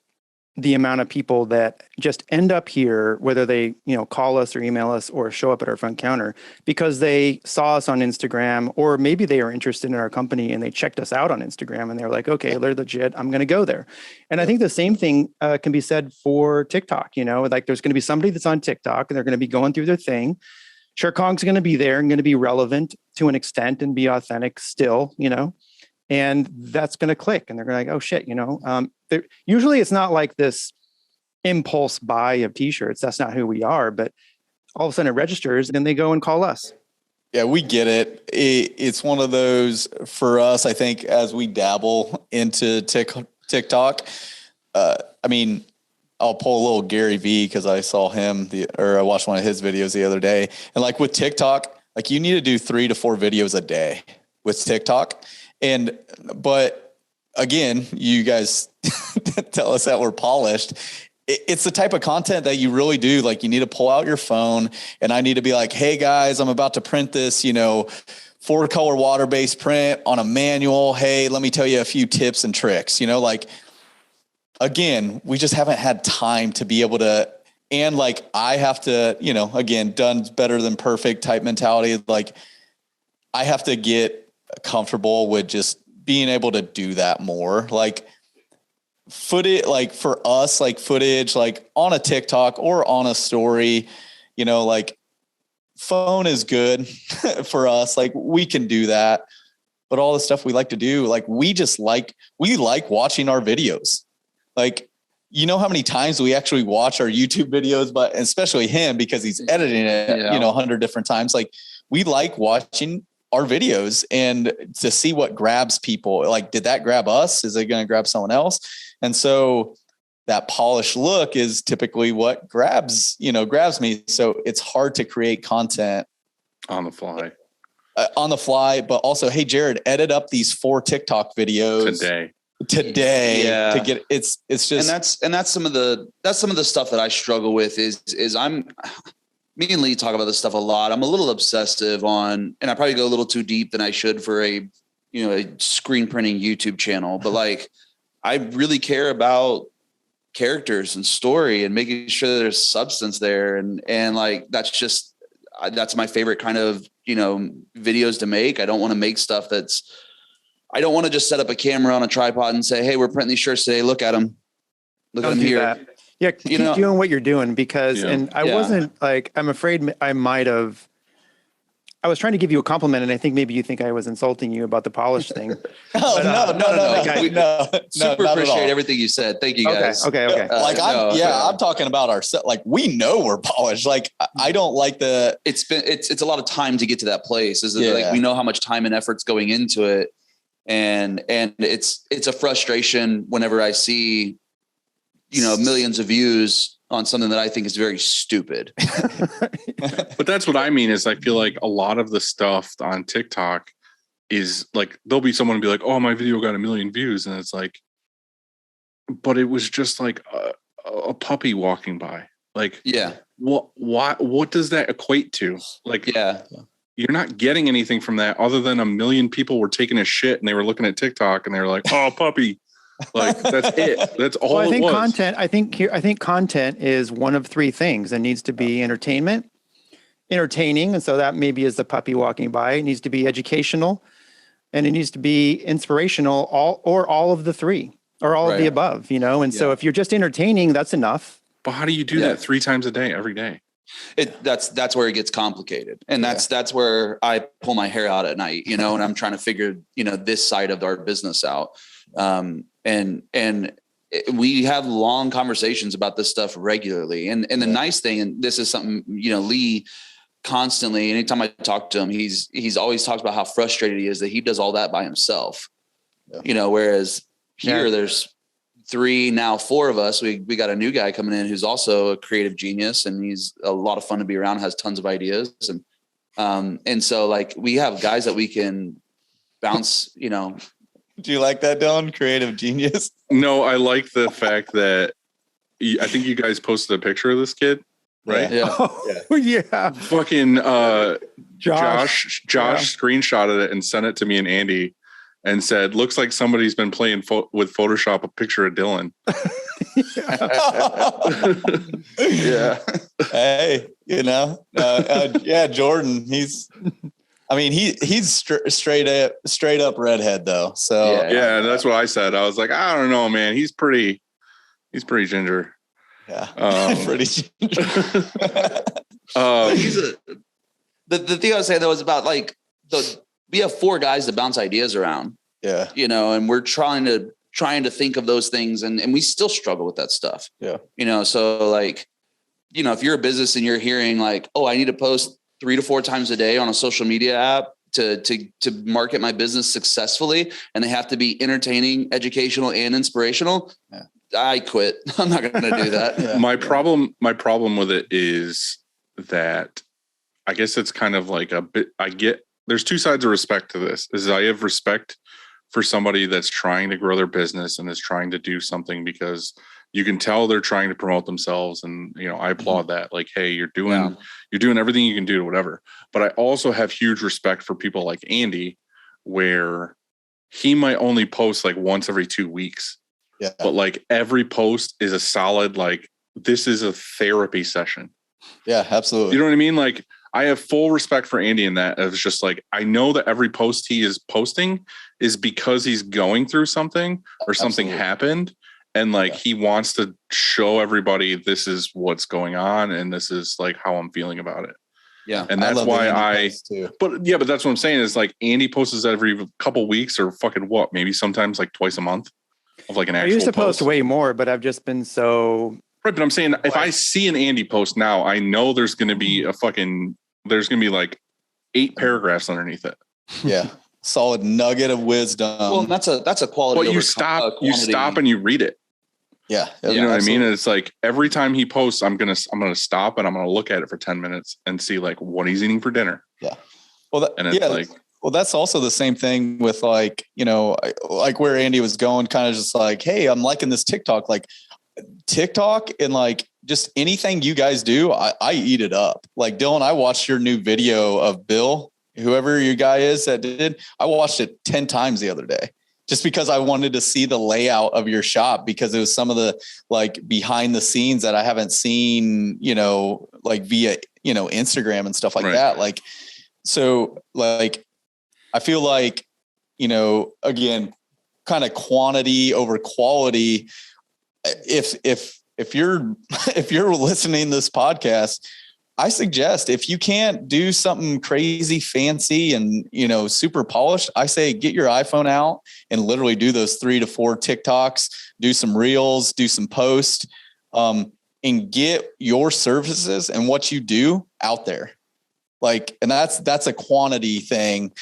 D: the amount of people that just end up here, whether they, you know, call us or email us or show up at our front counter because they saw us on Instagram, or maybe they are interested in our company and they checked us out on Instagram and they're like, okay, they're legit, I'm going to go there. And I think the same thing can be said for TikTok. You know, like there's going to be somebody that's on TikTok and they're going to be going through their thing. Sure, Kong's going to be there and going to be relevant to an extent and be authentic still, you know, and that's going to click and they're going to like, oh shit, you know, usually it's not like this impulse buy of t-shirts. That's not who we are, but all of a sudden it registers and then they go and call us.
G: Yeah, we get it. It's one of those for us, I think, as we dabble into TikTok. I mean, I'll pull a little Gary V because I saw him I watched one of his videos the other day. And like with TikTok, like you need to do 3 to 4 videos a day with TikTok. But again, you guys tell us that we're polished. It's the type of content that you really do. Like you need to pull out your phone and I need to be like, hey guys, I'm about to print this, you know, 4-color water-based print on a manual. Hey, let me tell you a few tips and tricks, you know, like, again, we just haven't had time to be able to, and like, I have to, you know, again, done better than perfect type mentality. Like I have to get comfortable with just being able to do that more. Like footage, like for us, like footage, like on a TikTok or on a story, you know, like phone is good for us. Like we can do that, but all the stuff we like to do, like we like watching our videos. Like, you know how many times we actually watch our YouTube videos, but especially him because he's editing it, you know, 100 different times. Like we like watching our videos and to see what grabs people. Like, did that grab us? Is it going to grab someone else? And so that polished look is typically what grabs me. So it's hard to create content
C: on the fly,
G: but also, hey, Jared, edit up these 4 TikTok videos today to get it's just,
H: and that's some of the stuff that I struggle with is me and Lee talk about this stuff a lot. I'm a little obsessive on, and I probably go a little too deep than I should for a screen printing YouTube channel, but like I really care about characters and story and making sure there's substance there. And like, that's my favorite kind of, videos to make. I don't want to make stuff I don't want to just set up a camera on a tripod and say, hey, we're printing these shirts today. Look at them. Look at them here.
D: That. Yeah. Keep doing what you're doing because, and I wasn't like, I'm afraid I might have I was trying to give you a compliment, and I think maybe you think I was insulting you about the polish thing.
G: Oh, no.
H: Super
G: not at
H: appreciate
G: all.
H: everything you said. Thank you guys.
D: Okay.
G: I'm talking about ourselves. Like, we know we're polished. Like, I don't like
H: it's a lot of time to get to that place. Like, we know how much time and effort's going into it. And it's a frustration whenever I see, millions of views on something that I think is very stupid.
C: But that's what I mean is I feel like a lot of the stuff on TikTok is like, there'll be someone be like, oh, my video got 1 million views. And it's like, but it was just like a puppy walking by. Like, what does that equate to? Like, you're not getting anything from that other than 1 million people were taking a shit and they were looking at TikTok and they were like, oh, puppy. Like, that's it. That's all.
D: Well, I think
C: it was.
D: content. I think content is one of three things. It needs to be entertainning, and so that maybe is the puppy walking by. It needs to be educational, and it needs to be inspirational. All of the three, or all of the above. And so if you're just entertaining, that's enough.
C: But how do you do that 3 times a day, every day?
H: That's where it gets complicated, and that's where I pull my hair out at night. And I'm trying to figure this side of our business out. And we have long conversations about this stuff regularly. And the nice thing, and this is something, Lee constantly, anytime I talk to him, he's always talks about how frustrated he is that he does all that by himself, whereas here there's 3, now 4 of us. We got a new guy coming in who's also a creative genius, and he's a lot of fun to be around, has tons of ideas. And so like, we have guys that we can bounce,
G: Do you like that, Dylan? Creative genius?
C: No, I like the fact that I think you guys posted a picture of this kid, right?
H: Yeah.
D: Yeah.
C: Fucking Josh screenshotted it and sent it to me and Andy and said, looks like somebody's been playing with Photoshop a picture of Dylan.
G: Yeah. Hey, Jordan, he's straight up redhead though. So
C: yeah, that's what I said. I was like, I don't know, man. He's pretty ginger.
G: Yeah. Pretty ginger.
H: The thing I was saying though is about like we have 4 guys that bounce ideas around.
G: Yeah.
H: And we're trying to think of those things, and we still struggle with that stuff.
G: Yeah.
H: So like, if you're a business and you're hearing like, oh, I need to post 3 to 4 times a day on a social media app to market my business successfully, and they have to be entertaining, educational, and inspirational.
G: Yeah.
H: I quit. I'm not going to do that.
C: Yeah. My problem with it is that I guess it's kind of like there's 2 sides of respect to this. I have respect for somebody that's trying to grow their business and is trying to do something because you can tell they're trying to promote themselves. And, I applaud that. Like, hey, you're doing everything you can do, whatever. But I also have huge respect for people like Andy, where he might only post like once every 2 weeks.
G: Yeah.
C: But like every post is a solid, like, this is a therapy session.
G: Yeah, absolutely.
C: You know what I mean? Like, I have full respect for Andy in that. It's just like, I know that every post he is posting is because he's going through something or something happened. And like, he wants to show everybody this is what's going on. And this is like how I'm feeling about it.
H: Yeah.
C: And that's why but that's what I'm saying is like, Andy posts every couple weeks or fucking what, maybe sometimes like twice a month of like an actual
D: I used to
C: post.
D: post way more, but I've just been so.
C: Right, but I'm saying if I see an Andy post now, I know there's going to be there's going to be like 8 paragraphs underneath it.
G: Yeah. Solid nugget of wisdom.
H: Well, that's a quality.
C: But you stop and you read it.
G: Yeah.
C: You know what I mean? And it's like every time he posts, I'm going to stop and I'm going to look at it for 10 minutes and see like what he's eating for dinner.
G: Yeah. Well, well, that's also the same thing with like, like where Andy was going, kind of just like, hey, I'm liking this TikTok, like TikTok and like just anything you guys do, I eat it up. Like Dylan, I watched your new video of Bill, whoever your guy is that did. I watched it 10 times the other day just because I wanted to see the layout of your shop, because it was some of the like behind the scenes that I haven't seen, like via, Instagram and stuff like that. Like, so like, I feel like, again, kind of quantity over quality. If you're listening to this podcast, I suggest if you can't do something crazy fancy and, super polished, I say get your iPhone out and literally do those 3 to 4 TikToks, do some reels, do some posts, and get your services and what you do out there. And that's a quantity thing,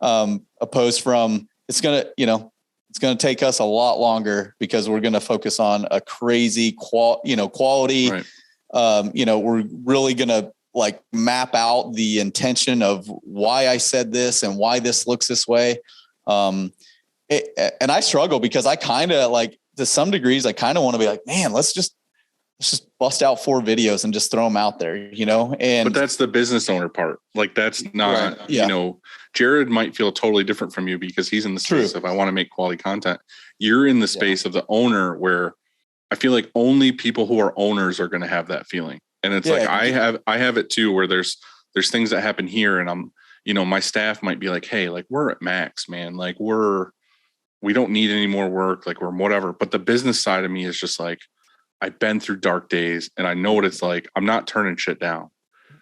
G: opposed from it's going to take us a lot longer because we're going to focus on a crazy quality. Right. We're really going to map out the intention of why I said this and why this looks this way. And I struggle because I kind of to some degrees, I kind of want to be like, man, let's just bust out 4 videos and just throw them out there, but
C: that's the business owner part. That's not,
G: right. Yeah.
C: Jared might feel totally different from you because he's in the space of, I want to make quality content. You're in the space of the owner where I feel like only people who are owners are going to have that feeling. And it's I have it too, where there's things that happen here and I'm, my staff might be like, hey, we're at max, man. We don't need any more work. We're whatever. But the business side of me is just I've been through dark days and I know what it's like. I'm not turning shit down.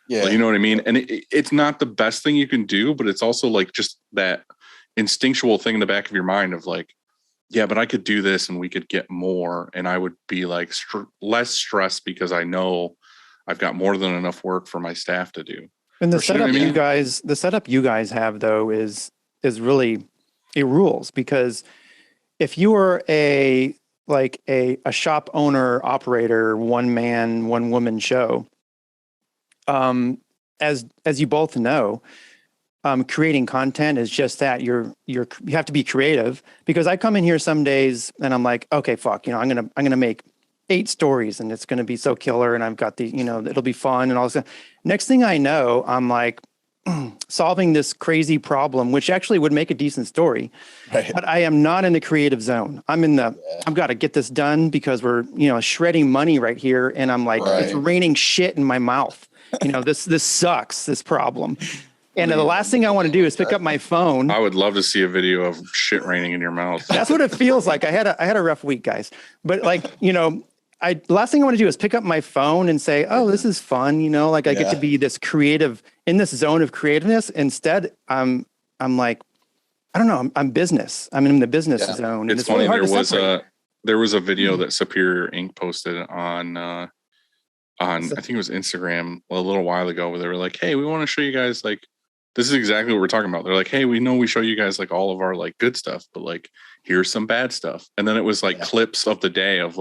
C: Yeah. You know what I mean? And it's not the best thing you can do, but it's also just that instinctual thing in the back of your mind of yeah, but I could do this and we could get more. And I would be less stressed because I know I've got more than enough work for my staff to do.
D: And the setup you guys have though is really, it rules, because if you are a shop owner operator, one man, one woman show, as you both know, creating content is just that you have to be creative, because I come in here some days and I'm like, okay, fuck, I'm going to make 8 stories and it's going to be so killer. And I've got it'll be fun and all this. Next thing I know, I'm solving this crazy problem, which actually would make a decent story, right. But I am not in the creative zone. I've got to get this done because we're, shredding money right here. And I'm It's raining shit in my mouth. This sucks, this problem. And the last thing I want to do is pick up my phone.
C: I would love to see a video of shit raining in your mouth.
D: That's what it feels like. I had a rough week, guys. But the last thing I want to do is pick up my phone and say, oh, this is fun. I get to be this creative in this zone of creativeness. Instead, I'm I don't know. I'm business. I'm in the business zone.
C: It's funny. Really there was a video that Superior Inc. posted on I think it was Instagram a little while ago, where they were like, hey, we want to show you guys this is exactly what we're talking about. They're like, hey, we know we show you guys all of our good stuff, but here's some bad stuff. And then it was clips of the day of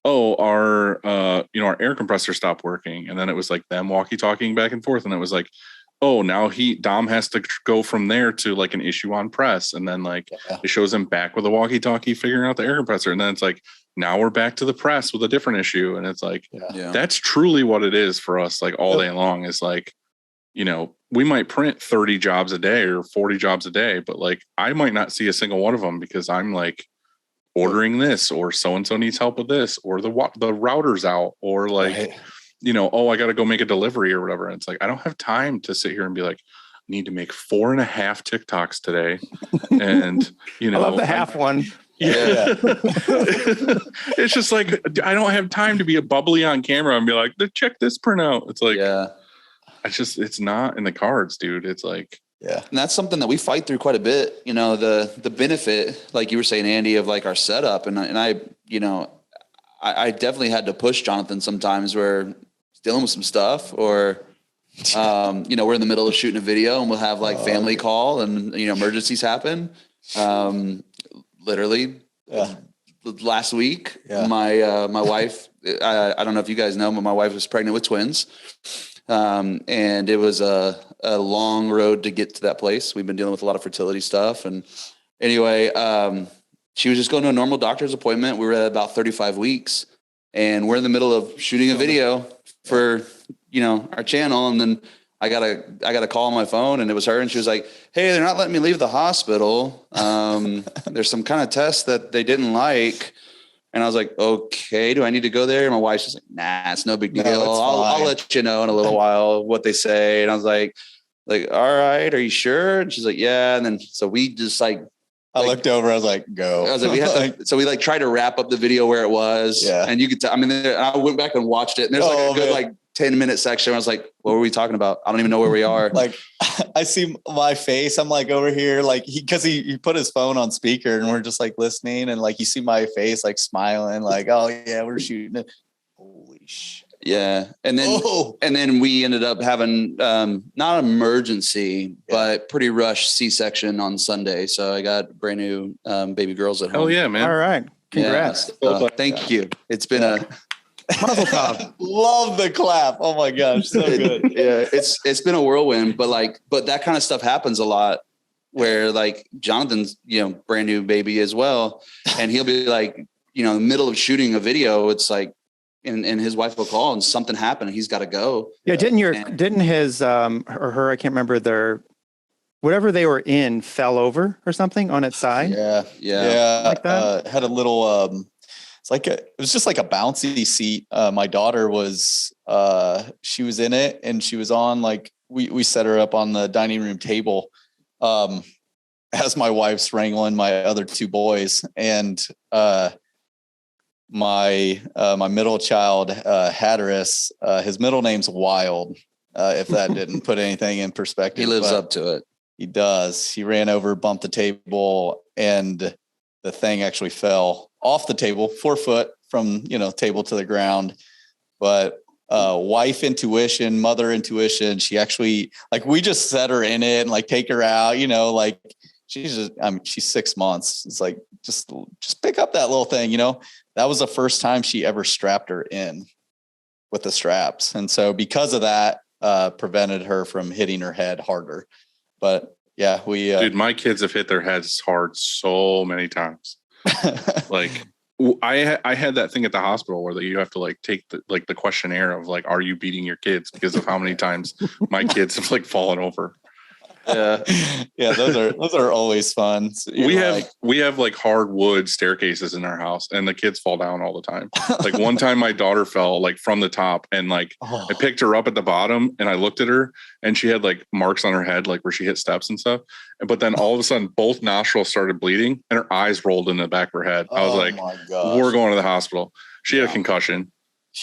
C: oh, our our air compressor stopped working. And then it was them walkie-talking back and forth. And it was oh, now Dom has to go from there to an issue on press. And then it shows him back with a walkie-talkie figuring out the air compressor. And then it's now we're back to the press with a different issue. And it's that's truly what it is for us. All day long is we might print 30 jobs a day or 40 jobs a day, but I might not see a single one of them because I'm ordering this, or so-and-so needs help with this, or the router's out, or oh, I got to go make a delivery or whatever. And it's I don't have time to sit here and be need to make 4.5 TikToks today. And,
D: I love the half one.
C: Yeah. It's just I don't have time to be a bubbly on camera and be check this printout. It's it's not in the cards, dude. It's
H: yeah. And that's something that we fight through quite a bit, the benefit, like you were saying, Andy, of our setup. And I definitely had to push Jonathan sometimes where he's dealing with some stuff, or, we're in the middle of shooting a video and we'll have family call and, emergencies happen. Literally last week, my wife, I don't know if you guys know, but my wife was pregnant with twins. And it was a long road to get to that place. We've been dealing with a lot of fertility stuff. And anyway, she was just going to a normal doctor's appointment. We were at about 35 weeks and we're in the middle of shooting a video for, our channel. And then I got a call on my phone and it was her. And she was like, hey, they're not letting me leave the hospital. There's some kind of test that they didn't like. And I was like, okay, do I need to go there? And my wife's just nah, it's no big deal. I'll let you know in a little while what they say. And I was like, all right, are you sure? And she's like, yeah. And then, so we just I
G: looked over, I was like, go.
H: I was so we tried to wrap up the video where it was.
G: Yeah.
H: And you could I went back and watched it. And there's a good 10-minute section. I was like, what were we talking about? I don't even know where we are.
G: Like, I see my face. I'm like over here, like he put his phone on speaker and we're just like listening. And like, you see my face, like smiling, like, oh yeah, we're shooting it. Holy shit.
H: Yeah. And then we ended up having, not emergency, but pretty rushed C-section on Sunday. So I got brand new, baby girls at home.
C: Oh yeah, man.
D: All right. Congrats.
H: Yeah, thank you. It's been
D: Mazel tov.
G: Love the clap. Oh my gosh. So good.
H: Yeah. It's been a whirlwind, but that kind of stuff happens a lot where like Jonathan's, brand new baby as well. And he'll be like, in the middle of shooting a video, it's like, and his wife will call and something happened and he's got to go.
D: Yeah. Didn't his, or her, I can't remember, whatever they were in fell over or something on its side.
G: Yeah.
D: Like that?
G: Had a little, it was just like a bouncy seat. My daughter she was in it and she was on, like, we set her up on the dining room table, as my wife's wrangling my other two boys. And, my middle child, Hatteras, his middle name's Wild. If that didn't put anything in perspective,
H: he lives up to it.
G: He does. He ran over, bumped the table, and the thing actually fell off the table 4 foot from, table to the ground. But wife intuition, mother intuition, she actually, like, we just set her in it and like take her out, like she's 6 months. It's like, just pick up that little thing, that was the first time she ever strapped her in with the straps. And so because of that, prevented her from hitting her head harder. But yeah,
C: dude, my kids have hit their heads hard so many times. Like I had that thing at the hospital where you have to like take the questionnaire of like, are you beating your kids because of how many times my kids have like fallen over.
G: Yeah. Those are always fun.
C: We have like hardwood staircases in our house and the kids fall down all the time. Like one time my daughter fell like from the top and like I picked her up at the bottom and I looked at her and she had like marks on her head, like where she hit steps and stuff. But then all of a sudden both nostrils started bleeding and her eyes rolled in the back of her head. I was like, we're going to the hospital. She had a concussion,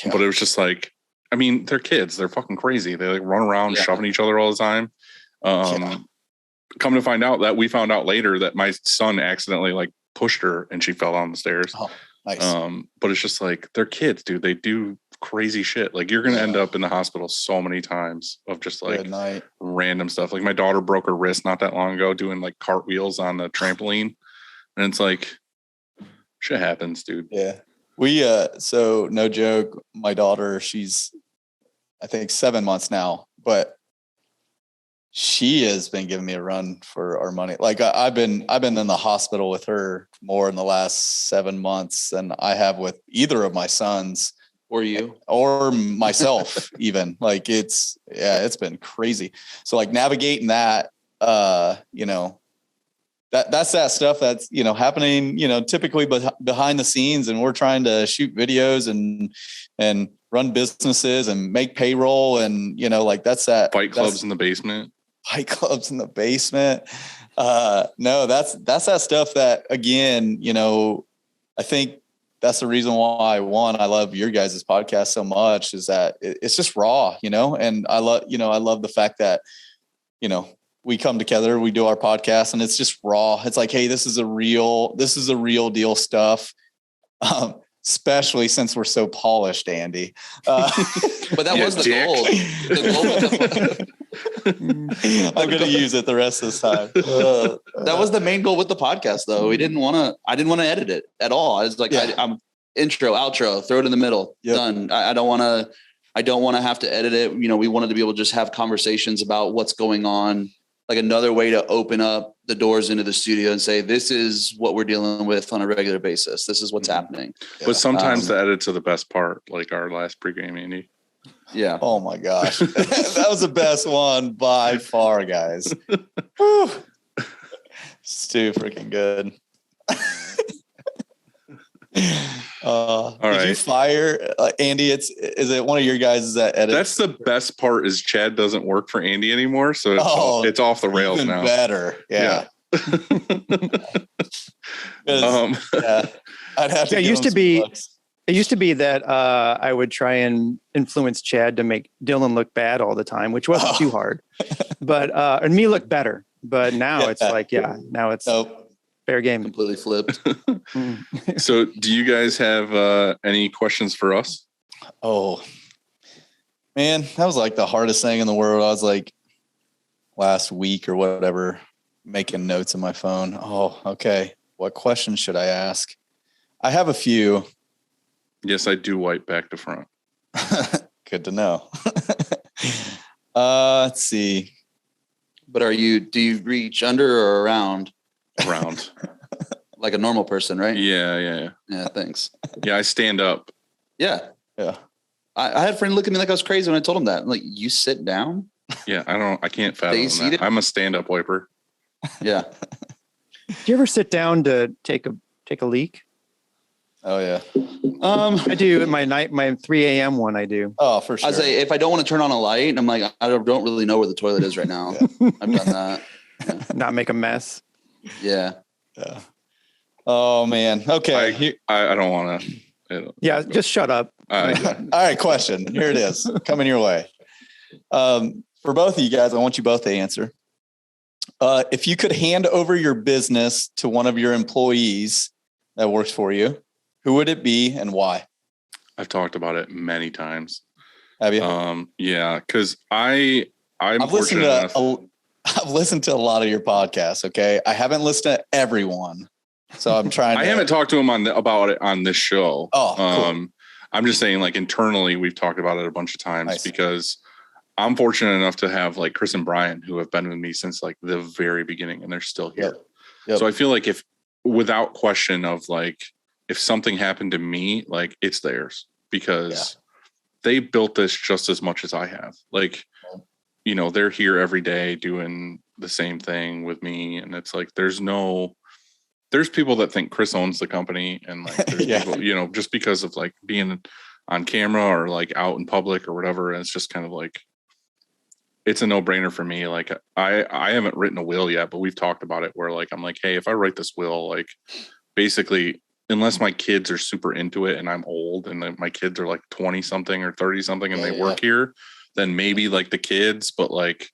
C: but it was just like, I mean, they're kids. They're fucking crazy. They like run around shoving each other all the time. Come to find out that we found out later that my son accidentally like pushed her and she fell down the stairs.
G: Oh, nice.
C: But it's just like, they're kids, dude. They do crazy shit. Like you're going to end up in the hospital so many times of just like random stuff. Like my daughter broke her wrist not that long ago doing like cartwheels on the trampoline. And it's like, shit happens, dude.
G: Yeah. So no joke, my daughter, she's, I think 7 months now, but she has been giving me a run for our money. Like I've been in the hospital with her more in the last 7 months than I have with either of my sons
H: or you
G: or myself. Even like it's been crazy. So like navigating that, that's that stuff that's, happening, typically behind the scenes, and we're trying to shoot videos and run businesses and make payroll. And, like that's that
C: fight clubs in the basement.
G: Fight clubs in the basement. No, that's that stuff that, again, I think that's the reason why I love your guys' podcast so much, is that it's just raw, and I love the fact that, we come together, we do our podcast, and it's just raw. It's like, hey, this is a real deal stuff. Especially since we're so polished, Andy.
H: But that was the goal. The
G: goal. I'm going to use it the rest of this time.
H: That was the main goal with the podcast, though. I didn't want to edit it at all. I was like, I'm intro, outro, throw it in the middle, done. I don't want to have to edit it. We wanted to be able to just have conversations about what's going on. Like another way to open up the doors into the studio and say, this is what we're dealing with on a regular basis. This is what's happening.
C: But sometimes the edits are the best part, like our last pregame, Andy.
H: Yeah.
G: Oh my gosh. That was the best one by far, guys. Whew. It's too freaking good.
C: All
G: did
C: right.
G: you fire Andy? Is it one of your guys that edits?
C: That's the best part, is Chad doesn't work for Andy anymore, so it's off the rails
G: even
C: now.
G: Better, yeah.
C: Yeah.
G: I'd have to.
D: It used to be. It used to be that I would try and influence Chad to make Dylan look bad all the time, which wasn't too hard, but and me look better. But now it's like, now it's fair game.
H: Completely flipped.
C: So do you guys have any questions for us?
G: Oh, man, that was like the hardest thing in the world. I was like last week or whatever, making notes in my phone. Oh, okay. What questions should I ask? I have a few.
C: Yes, I do wipe back to front.
G: Good to know. Let's see.
H: But do you reach under or around?
C: Around.
H: Like a normal person, right?
C: Yeah.
H: Yeah, thanks.
C: Yeah, I stand up.
H: Yeah.
G: Yeah.
H: I had a friend look at me like I was crazy when I told him that. I'm like, you sit down?
C: Yeah, I can't fathom that. I'm a stand-up wiper.
H: Yeah.
D: Do you ever sit down to take a leak?
G: Oh yeah.
D: I do my 3 a.m. one. I do.
G: Oh, for sure.
H: I say if I don't want to turn on a light, I'm like, I don't really know where the toilet is right now. I've done that. Yeah.
D: Not make a mess.
H: Yeah.
G: Yeah. Oh man. Okay.
C: I don't want to.
D: Yeah, just shut up.
G: All right. Question. Here it is. Coming your way. For both of you guys, I want you both to answer. If you could hand over your business to one of your employees that works for you, who would it be and why?
C: I've talked about it many times.
G: Have you?
C: Yeah, because I've
G: listened to a lot of your podcasts. Okay, I haven't listened to everyone, so I'm trying.
C: I haven't talked to him about it on this show.
G: Oh, cool.
C: I'm just saying, like internally, we've talked about it a bunch of times because I'm fortunate enough to have like Chris and Brian who have been with me since like the very beginning, and they're still here.
G: Yep.
C: So I feel like without question of like, if something happened to me, like it's theirs because they built this just as much as I have. Like, you know, they're here every day doing the same thing with me. And it's like, there's people that think Chris owns the company. And like, there's people, you know, just because of like being on camera or like out in public or whatever. And it's just kind of like, it's a no brainer for me. Like I haven't written a will yet, but we've talked about it where like, I'm like, hey, if I write this will, like basically, unless my kids are super into it and I'm old and then my kids are like 20 something or 30 something and they work here, then maybe like the kids, but like,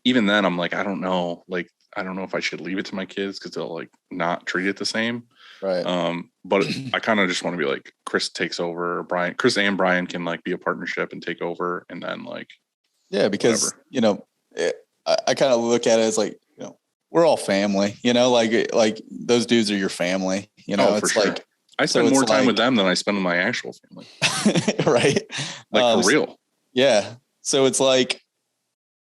C: even then I'm like, I don't know. Like, I don't know if I should leave it to my kids because they'll like not treat it the same.
G: Right.
C: But I kind of just want to be like, Chris takes over, Chris and Brian can like be a partnership and take over. And then like,
G: because,
C: whatever.
G: You know, I kind of look at it as like, you know, we're all family, you know, like those dudes are your family, you know, it's
C: sure.
G: like,
C: I spend more time with them than I spend with my actual family.
G: Right.
C: Like for real.
G: Yeah. So it's like,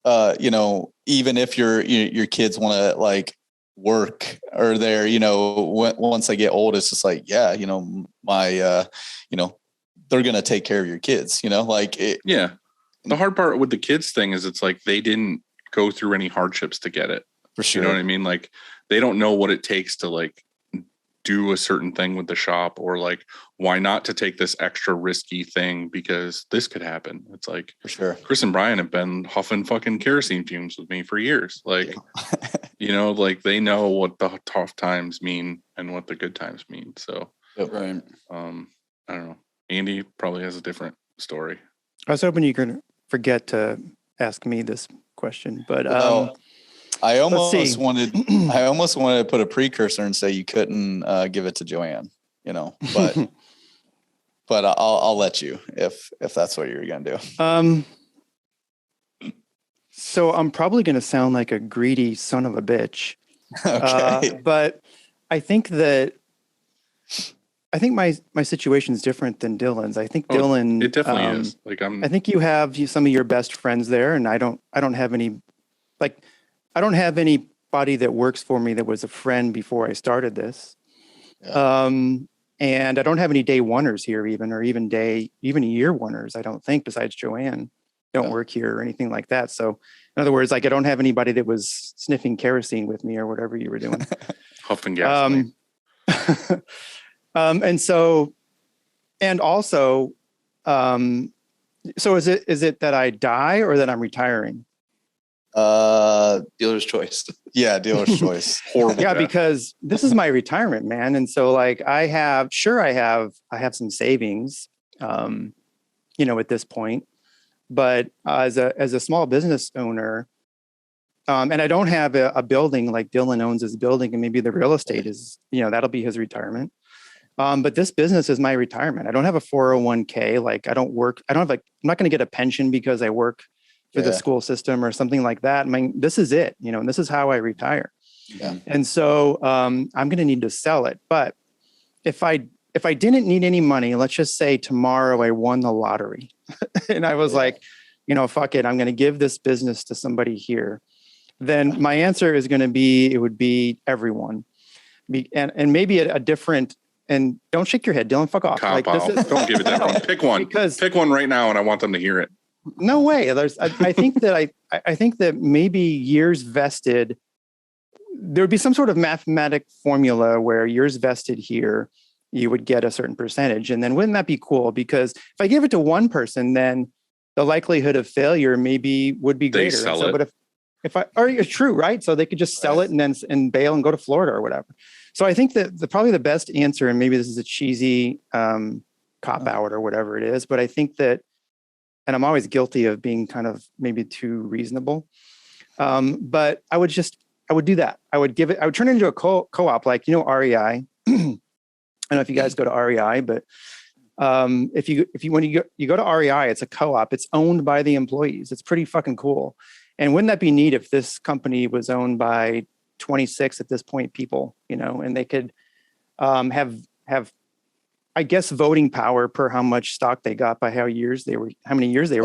G: you know, even if your kids want to like work or they're, you know, once they get old, it's just like, yeah, you know, you know, they're going to take care of your kids, you know, like it.
C: Yeah. The hard part with the kids thing is it's like, they didn't go through any hardships to get it.
G: For sure.
C: You know what I mean? Like they don't know what it takes to like do a certain thing with the shop or like, why not to take this extra risky thing because this could happen. It's like,
G: for sure.
C: Chris and Brian have been huffing fucking kerosene fumes with me for years. Like, you know, like they know what the tough times mean and what the good times mean. So,
H: Right.
C: I don't know. Andy probably has a different story.
D: I was hoping you could forget to ask me this question, but
G: I almost wanted to put a precursor and say you couldn't give it to Joanne, you know, but but I'll let you if that's what you're gonna
D: do. So I'm probably gonna sound like a greedy son of a bitch.
G: Okay.
D: But I think my situation is different than Dylan's. I think Dylan,
C: it definitely is. Like
D: I think you have some of your best friends there, and I don't have any. Like, I don't have anybody that works for me that was a friend before I started this. Yeah. And I don't have any day oneers here even year oneers. I don't think, besides Joanne, don't work here or anything like that. So in other words, like I don't have anybody that was sniffing kerosene with me or whatever you were doing.
C: Huffing gasoline.
D: So is it that I die or that I'm retiring?
H: Dealer's choice.
G: Yeah, dealer's choice.
C: Horrible.
D: Yeah,
C: Jack.
D: because this is my retirement, man. And so like I have some savings, at this point, but as a small business owner, and I don't have a building like Dylan owns his building, and maybe the real estate is, that'll be his retirement. But this business is my retirement. I don't have a 401k. Like I don't work. I'm not going to get a pension because I work for the school system or something like that. I mean, this is it, and this is how I retire.
G: Yeah.
D: And so I'm going to need to sell it. But if I didn't need any money, let's just say tomorrow I won the lottery and I was like, fuck it, I'm going to give this business to somebody here. Then my answer is going to be, it would be everyone. And maybe a different, and don't shake your head, Dylan, fuck off.
C: Don't give it that one. Pick one. Pick one right now and I want them to hear it.
D: No way. I think that maybe years vested, there would be some sort of mathematic formula where years vested here, you would get a certain percentage. And then wouldn't that be cool? Because if I give it to one person, then the likelihood of failure maybe would be greater.
C: They sell it.
D: But it's true, right? So they could just sell it and bail and go to Florida or whatever. So I think that probably the best answer, and maybe this is a cheesy cop out or whatever it is, but I think that, and I'm always guilty of being kind of maybe too reasonable. But I would do that. I would turn it into a co-op, like, REI. I don't know if you guys go to REI, but when you go to REI, it's a co-op. It's owned by the employees. It's pretty fucking cool. And wouldn't that be neat if this company was owned by 26 at this point people, and they could have I guess voting power per how much stock they got by how many years they were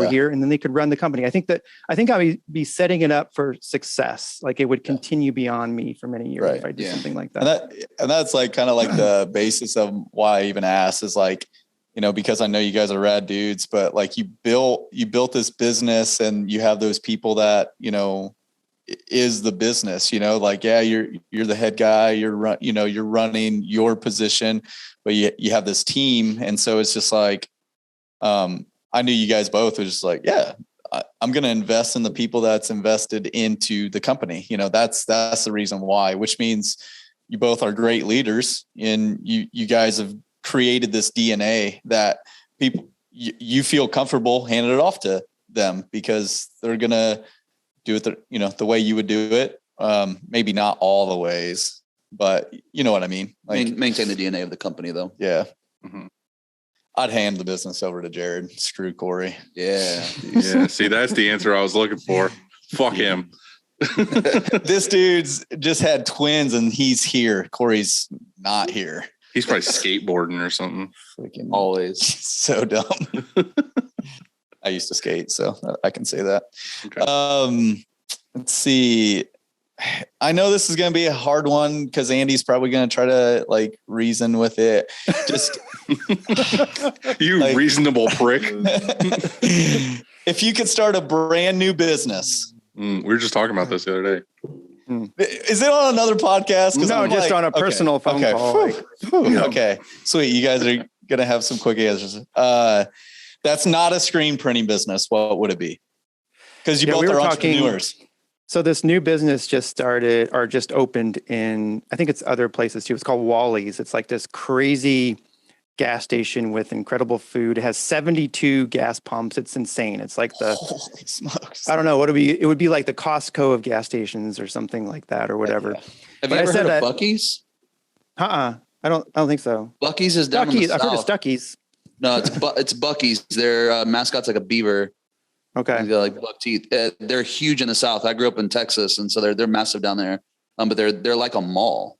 D: here, and then they could run the company. I think I would be setting it up for success. Like it would continue beyond me for many years if I did something like that.
G: And that's like kind of like the basis of why I even asked is like, because I know you guys are rad dudes, but like you built this business and you have those people that, is the business, like, yeah, you're the head guy, you're running your position, but you have this team. And so it's just like, I knew you guys both were just like, yeah, I'm going to invest in the people that's invested into the company. That's the reason why, which means you both are great leaders and you guys have created this DNA that people, you feel comfortable handing it off to them because they're going to do it the way you would do it. Maybe not all the ways, but you know what I mean? Like
H: maintain the DNA of the company though.
G: Yeah.
C: Mm-hmm.
G: I'd hand the business over to Jared. Screw Corey.
H: Yeah.
C: Yeah. See, that's the answer I was looking for. Fuck him.
G: This dude's just had twins and he's here. Corey's not here.
C: He's probably skateboarding or something.
G: Freaking
H: always
G: so dumb. I used to skate, so I can say that.
C: Okay.
G: Let's see. I know this is going to be a hard one because Andy's probably going to try to like reason with it. Just
C: you reasonable prick.
G: If you could start a brand new business.
C: We were just talking about this the other day.
G: Is it on another podcast?
D: No, just on a personal phone call.
G: Okay, sweet. You guys are going to have some quick answers. That's not a screen printing business. What would it be? Because you both are entrepreneurs.
D: So this new business just started or just opened in, I think it's other places too. It's called Wally's. It's like this crazy gas station with incredible food. It has 72 gas pumps. It's insane. It's like
G: holy smokes.
D: I don't know what it would be like the Costco of gas stations or something like that or whatever.
H: Yeah. Have you ever heard of Buc-ee's?
D: I don't think so.
H: Buc-ee's is down in the
D: I've
H: south.
D: heard of Stuckey's.
H: No, it's Buc-ee's. Their mascot's like a beaver.
D: Okay.
H: He's got like buck teeth. They're huge in the South. I grew up in Texas, and so they're massive down there. But they're like a mall.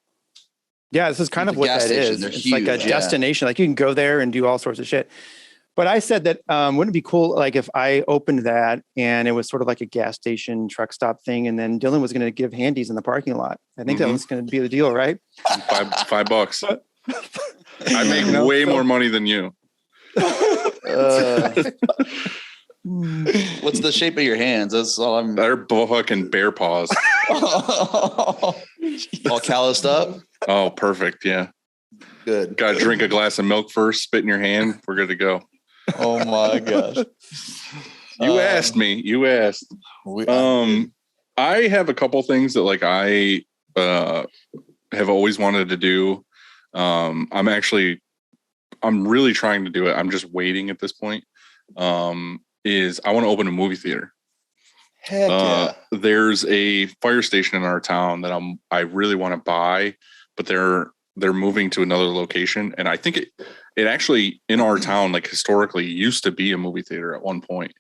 D: Yeah, this is kind of what that is. It's huge, like a destination. Like you can go there and do all sorts of shit. But I said that wouldn't it be cool like if I opened that and it was sort of like a gas station truck stop thing, and then Dylan was going to give handies in the parking lot. I think that was going to be the deal, right?
C: $5. I make way more money than you.
H: What's the shape of your hands? That's all I'm.
C: They're fucking bear paws.
H: All calloused up.
C: Oh, perfect. Yeah.
H: Good.
C: Got to drink a glass of milk first, spit in your hand. We're good to go.
G: Oh my gosh.
C: You asked me. You asked. I have a couple things that like I have always wanted to do. I'm really trying to do it. I'm just waiting at this point. Is I want to open a movie theater.
G: Heck yeah.
C: There's a fire station in our town that I really want to buy, but they're moving to another location, and I think it actually in our town, like historically, used to be a movie theater at one point.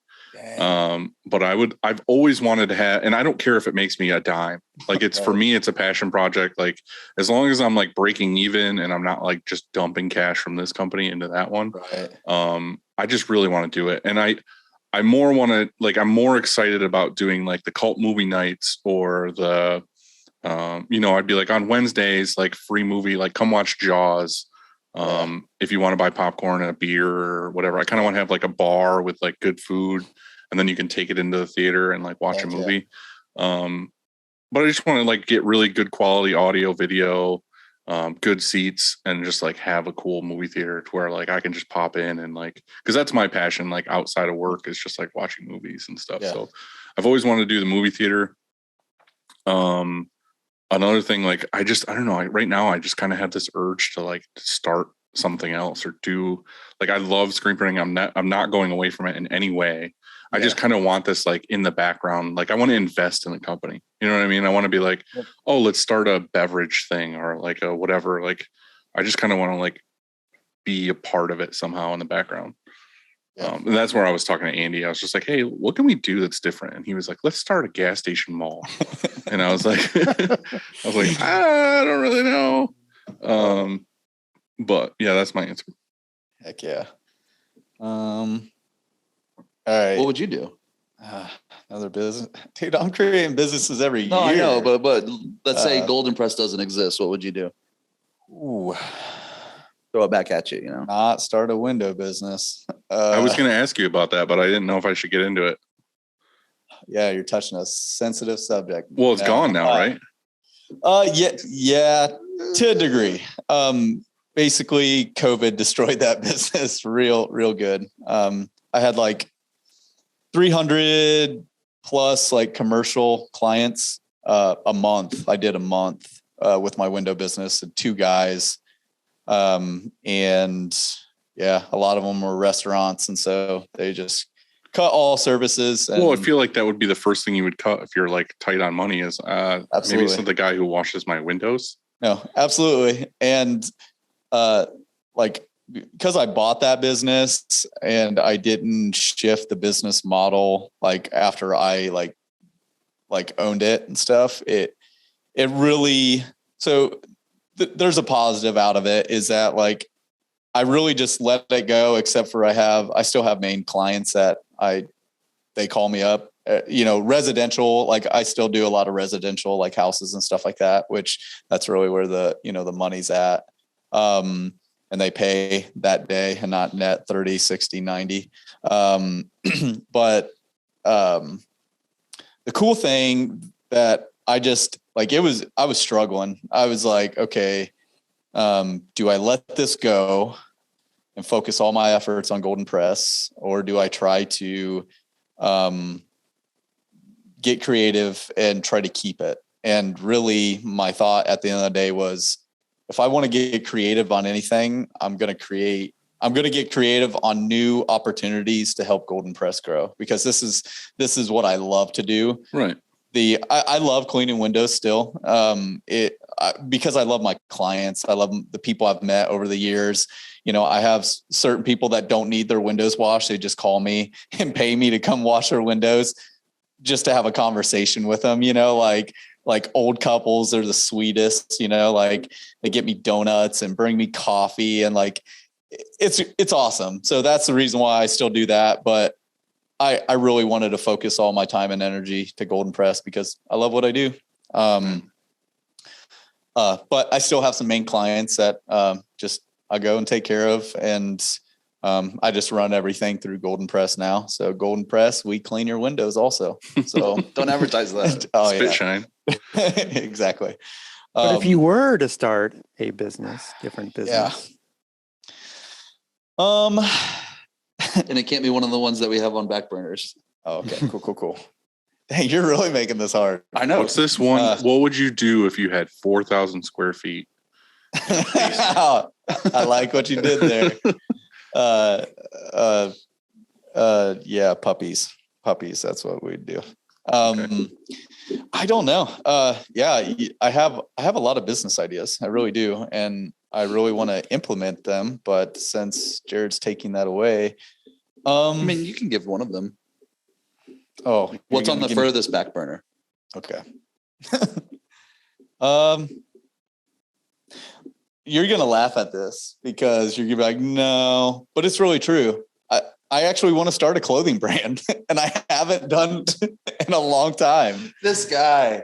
C: But I've always wanted to have, and I don't care if it makes me a dime. Like it's for me, it's a passion project. Like as long as I'm like breaking even and I'm not like just dumping cash from this company into that one.
G: Right.
C: I just really want to do it. And I more want to like, I'm more excited about doing like the cult movie nights or the, I'd be like on Wednesdays, like free movie, like come watch Jaws. If you want to buy popcorn and a beer or whatever, I kind of want to have like a bar with like good food, and then you can take it into the theater and like watch a movie. But I just want to like get really good quality audio, video, good seats, and just like have a cool movie theater to where like I can just pop in and like, because that's my passion, like outside of work, is just like watching movies and stuff. So I've always wanted to do the movie theater. Another thing, like I don't know, right now I just kind of have this urge to like start something else or do, like I love screen printing. I'm not going away from it in any way. I just kind of want this like in the background. Like I want to invest in the company. You know what I mean? I want to be like, oh, let's start a beverage thing or like a whatever. Like I just kind of want to like be a part of it somehow in the background. And that's where I was talking to Andy. I was just like, hey, what can we do that's different? And he was like, let's start a gas station mall. And I was like, I don't really know. But yeah, that's my answer.
G: Heck yeah. All right.
H: What would you do?
G: Another business, dude. I'm creating businesses every year.
H: No, I know, but let's say Golden Press doesn't exist. What would you do?
G: Ooh.
H: Throw it back at you,
G: Not start a window business.
C: I was going to ask you about that, but I didn't know if I should get into it.
G: Yeah, you're touching a sensitive subject.
C: Well, it's gone now, right?
G: Yeah, to a degree. Basically, COVID destroyed that business real good. I had like 300 plus like commercial clients a month. I did a month with my window business, and 2 guys. And yeah, a lot of them were restaurants. And so they just cut all services. And
C: well, I feel like that would be the first thing you would cut if you're like tight on money is maybe it's the guy who washes my windows.
G: No, absolutely. And like, because I bought that business and I didn't shift the business model, like after I like owned it and stuff, it really, so there's a positive out of it is that like, I really just let it go, except for I still have main clients that they call me up, residential. Like I still do a lot of residential, like houses and stuff like that, which that's really where the money's at. And they pay that day and not net 30, 60, 90. But the cool thing that I just like, I was struggling. I was like, okay, do I let this go and focus all my efforts on Golden Press, or do I try to get creative and try to keep it? And really my thought at the end of the day was, if I want to get creative on anything, I'm going to get creative on new opportunities to help Golden Press grow, because this is what I love to do.
C: Right.
G: I love cleaning windows still. Because I love my clients. I love the people I've met over the years. I have certain people that don't need their windows washed. They just call me and pay me to come wash their windows just to have a conversation with them, like old couples are the sweetest, like they get me donuts and bring me coffee, and like, it's awesome. So that's the reason why I still do that. But I really wanted to focus all my time and energy to Golden Press because I love what I do. But I still have some main clients that just I go and take care of, and I just run everything through Golden Press now. So Golden Press, we clean your windows also. So
H: don't advertise that.
C: Spit shine.
G: Exactly.
D: But if you were to start a different business.
G: Yeah.
H: And it can't be one of the ones that we have on back burners.
G: Oh, okay. Cool. Dang, you're really making this hard.
H: I know.
C: What's this one? What would you do if you had 4,000 square feet?
G: I like what you did there. Yeah, puppies. That's what we'd do.
C: Okay.
G: I don't know. Yeah, I have a lot of business ideas. I really do. And I really want to implement them. But since Jared's taking that away,
H: I mean, you can give one of them.
G: Oh,
H: what's on the furthest back burner?
G: Okay. You're going to laugh at this because you're going to be like, no, but it's really true. I actually want to start a clothing brand and I haven't done in a long time.
H: This guy.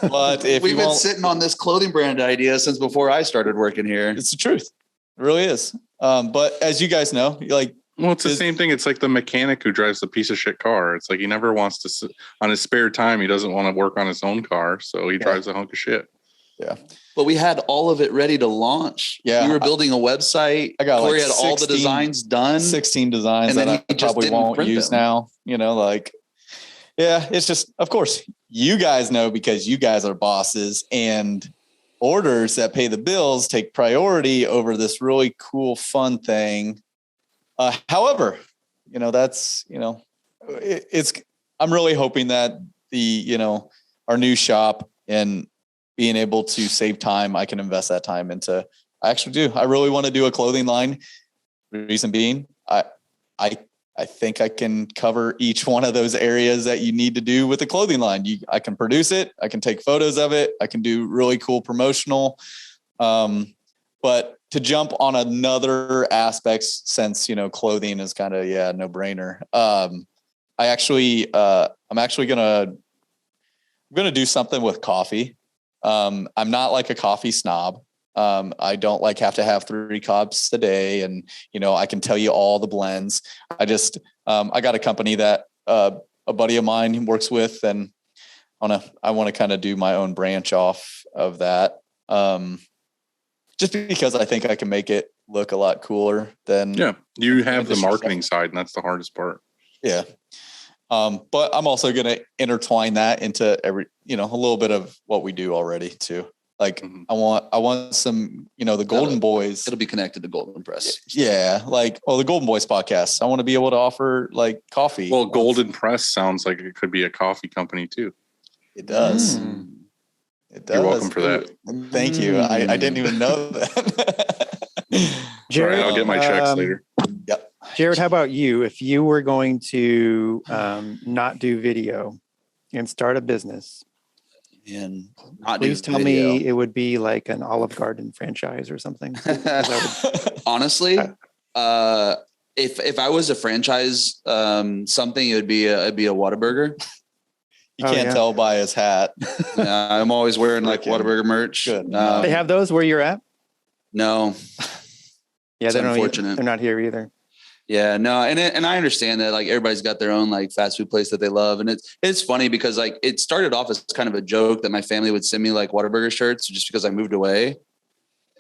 G: But if
H: we've been sitting on this clothing brand idea since before I started working here.
G: It's the truth. It really is. But as you guys know, like,
C: well, it's the same thing. It's like the mechanic who drives the piece of shit car. It's like he never wants to sit on his spare time. He doesn't want to work on his own car, so he drives a hunk of shit.
G: Yeah,
H: but we had all of it ready to launch.
G: Yeah,
H: we were building a website.
G: I got
H: Corey
G: like
H: had all the designs done,
G: 16 designs
H: and then
G: that I probably won't use them now. You know, like, yeah, it's just, of course, you guys know because you guys are bosses and orders that pay the bills take priority over this really cool, fun thing. However, you know, that's, you know, I'm really hoping that our new shop and being able to save time, I can invest that time into, I really want to do a clothing line. Reason being, I think I can cover each one of those areas that you need to do with a clothing line. I can produce it. I can take photos of it. I can do really cool promotional, but to jump on another aspect, since, you know, clothing is kind of, no brainer. I'm actually going to do something with coffee. I'm not like a coffee snob. I don't like have to have 3 cups a day. And, you know, I can tell you all the blends. I just, I got a company that, a buddy of mine works with, and I want to kind of do my own branch off of that. Just because I think I can make it look a lot cooler than.
C: Yeah. You have the marketing side, and that's the hardest part.
G: Yeah. But I'm also going to intertwine that into a little bit of what we do already too. Like, I want some, the Golden Boys.
H: It'll be connected to Golden Press.
G: Yeah. Like, the Golden Boys podcast. I want to be able to offer like coffee.
C: Well, Golden Press sounds like it could be a coffee company too.
G: It does. It does.
C: You're welcome for that.
G: Thank you. I didn't even know that.
D: Jared,
C: I'll get my checks later.
G: Yep.
D: Jared, how about you? If you were going to not do video and start a business,
H: and not
D: please tell me it would be like an Olive Garden franchise or something.
H: Honestly, if I was a franchise, something, it would be a Whataburger.
G: You can't tell by his hat.
H: I'm always wearing like Whataburger merch.
G: Good.
D: They have those where you're at?
H: No.
D: Yeah, they're
H: unfortunate.
D: They're not here either.
H: Yeah, no, and I understand that like everybody's got their own like fast food place that they love, and it's funny because like it started off as kind of a joke that my family would send me like Whataburger shirts just because I moved away,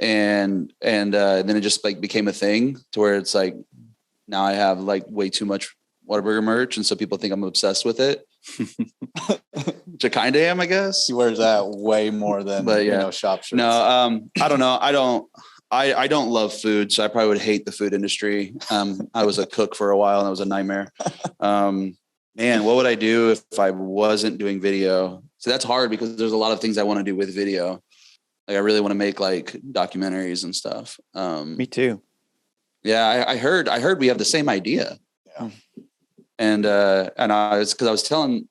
H: and then it just like became a thing to where it's like now I have like way too much Whataburger merch, and so people think I'm obsessed with it. Which I kind of am, I guess.
G: He wears that way more than shop shirts.
H: No, I don't know. I don't love food, so I probably would hate the food industry. I was a cook for a while, and that was a nightmare. Man, what would I do if I wasn't doing video? So that's hard because there's a lot of things I want to do with video. Like I really want to make like documentaries and stuff.
D: Me too.
H: Yeah, I heard we have the same idea.
G: Yeah.
H: And I was telling,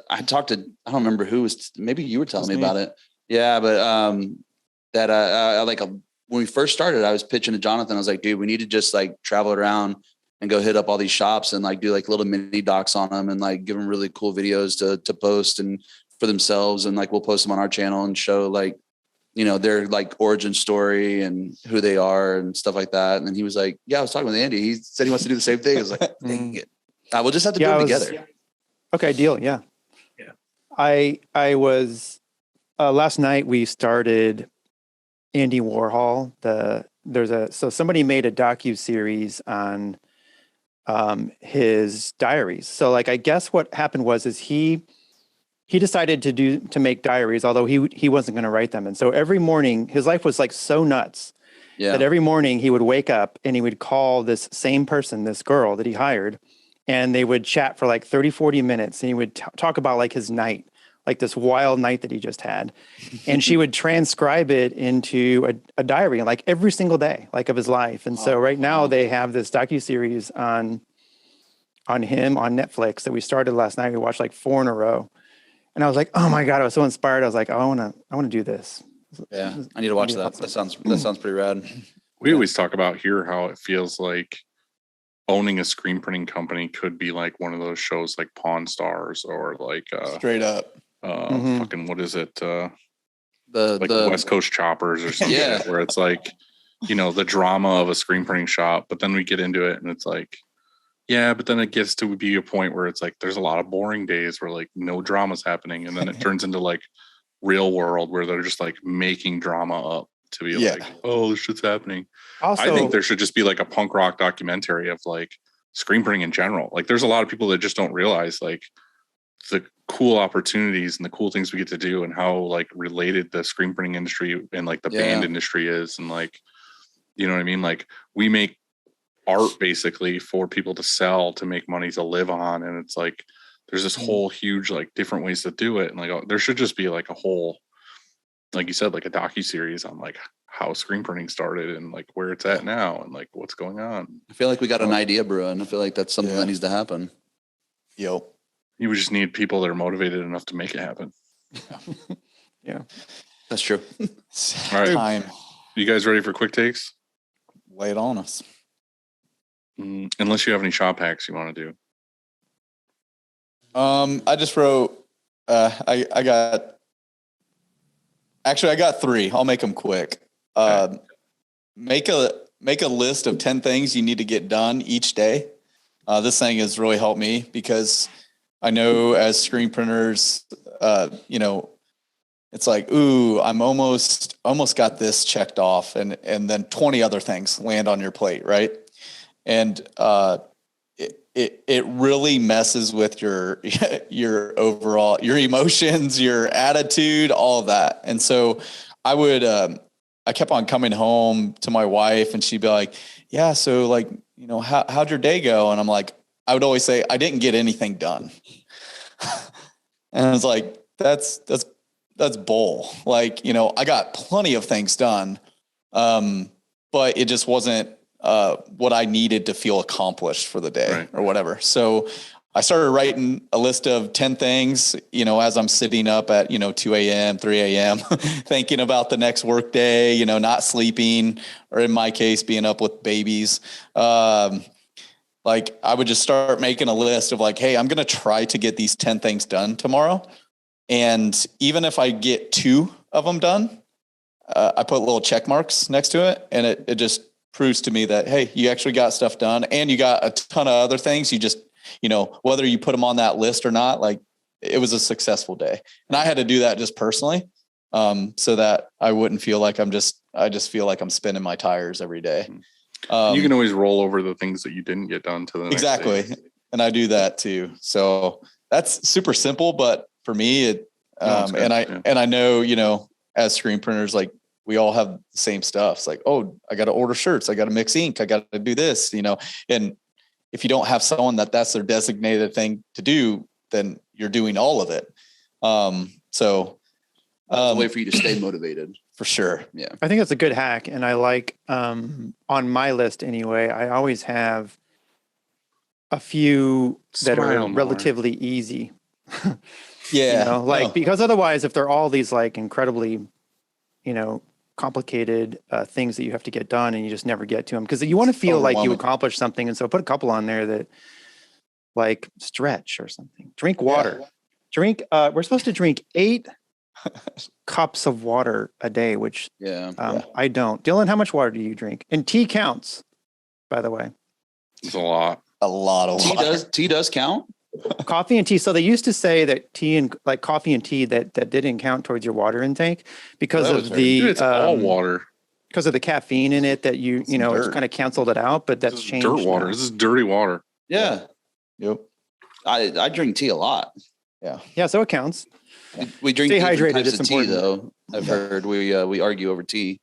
H: I talked to, I don't remember who was, maybe you were telling me about it. Yeah, but that when we first started, I was pitching to Jonathan. I was like, dude, we need to just like travel around and go hit up all these shops and like do like little mini docs on them and like give them really cool videos to post and for themselves. And like, we'll post them on our channel and show like, their like origin story and who they are and stuff like that. And then he was like, yeah, I was talking with Andy. He said he wants to do the same thing. I was like, dang it. We'll just have to do it together. Yeah.
D: Deal. Yeah.
H: Yeah.
D: I was, last night we started Andy Warhol. So somebody made a docu-series on his diaries. So like, I guess what happened was he he decided to make diaries, although he wasn't going to write them. And so every morning, his life was like so nuts that every morning he would wake up and he would call this same person, this girl that he hired, and they would chat for like 30, 40 minutes. And he would talk about like his night, like this wild night that he just had. And she would transcribe it into a diary, like every single day, like of his life. And so right now they have this docuseries on him on Netflix that we started last night. We watched like 4 in a row. And I was like, oh my God, I was so inspired. I was like, oh, I want to do this.
H: Yeah. I need to watch that. That sounds pretty rad.
C: We always talk about here how it feels like owning a screen printing company could be like one of those shows like Pawn Stars or like
G: straight up
C: fucking what is it? The West Coast Choppers or something.
H: Yeah.
C: Where it's like, you know, the drama of a screen printing shop, but then we get into it and it's like, yeah, but then it gets to be a point where it's like there's a lot of boring days where like no drama's happening, and then it turns into like real world where they're just like making drama up to be like, oh, this shit's happening. Also, I think there should just be like a punk rock documentary of like screen printing in general. Like there's a lot of people that just don't realize like the cool opportunities and the cool things we get to do and how like related the screen printing industry and like the band industry is. And like, you know what I mean? Like we make art basically for people to sell, to make money, to live on. And it's like, there's this whole huge, like different ways to do it. And like, there should just be like a whole, like you said, like a docuseries on like how screen printing started and like where it's at now and like what's going on.
H: I feel like we got an idea brewing. I feel like that's something that needs to happen.
G: Yep.
C: You would just need people that are motivated enough to make it happen.
D: Yeah,
H: that's true.
C: All right.
G: Time.
C: You guys ready for quick takes?
G: Lay it on us.
C: Unless you have any shop hacks you want to do.
G: I just wrote, I got 3. I'll make them quick. Make a list of 10 things you need to get done each day. This thing has really helped me because I know as screen printers, you know, it's like, ooh, I'm almost got this checked off, and then 20 other things land on your plate, right? And it really messes with your overall, your emotions, your attitude, all of that. And so I kept on coming home to my wife and she'd be like, yeah, so like, you know, how'd your day go? And I'm like, I would always say, I didn't get anything done. And I was like, that's bull. Like, you know, I got plenty of things done. But it just wasn't what I needed to feel accomplished for the day or whatever. So I started writing a list of 10 things, you know, as I'm sitting up at, you know, 2 a.m., 3 a.m., thinking about the next work day, you know, not sleeping, or in my case, being up with babies. Like I would just start making a list of like, hey, I'm going to try to get these 10 things done tomorrow. And even if I get 2 of them done, I put little check marks next to it. And it just proves to me that, hey, you actually got stuff done and you got a ton of other things. You just, you know, whether you put them on that list or not, like it was a successful day. And I had to do that just personally, so that I wouldn't feel like I just feel like I'm spinning my tires every day.
C: You can always roll over the things that you didn't get done to the next day.
G: And I do that too. So that's super simple, but for me, and I know, you know, as screen printers, like we all have the same stuff. It's like, oh, I got to order shirts. I got to mix ink. I got to do this, you know, and if you don't have someone that's their designated thing to do, then you're doing all of it. So
H: a way for you to stay motivated.
G: For sure.
H: Yeah.
D: I think that's a good hack. And I like, on my list anyway, I always have a few that are relatively easy.
G: Yeah.
D: You know, like, because otherwise, if they're all these like incredibly, you know, complicated things that you have to get done and you just never get to them, because you want to feel like you accomplished something. And so put a couple on there that like stretch or something. Drink water. We're supposed to drink 8 cups of water a day, which I don't. Dylan, how much water do you drink? And tea counts, by the way.
C: It's a lot of
H: water. Tea does count.
D: Coffee and tea. So they used to say that tea and like coffee and tea that didn't count towards your water intake because of
C: it's all water.
D: Because of the caffeine in it that you know, it's kind of canceled it out, but that's changed.
C: Dirt water. This is dirty water.
H: Yeah.
G: Yep.
H: I drink tea a lot.
G: Yeah.
D: Yeah. So it counts.
H: We drink
D: Stay
H: different
D: hydrated,
H: types
D: it's
H: of tea,
D: important.
H: though. I've heard we argue over tea.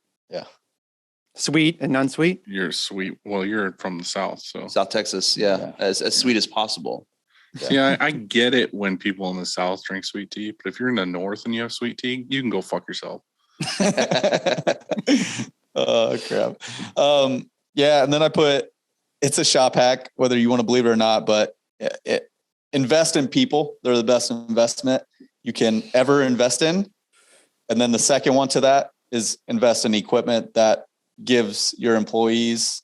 D: Sweet and non-sweet.
C: You're sweet. Well, you're from the South, so.
H: South Texas, as sweet as possible.
C: See, I get it when people in the South drink sweet tea, but if you're in the North and you have sweet tea, you can go fuck yourself.
G: Oh crap. Yeah, and then I put it's a shop hack, whether you want to believe it or not, but invest in people. They're the best investment you can ever invest in. And then the second one to that is invest in equipment that gives your employees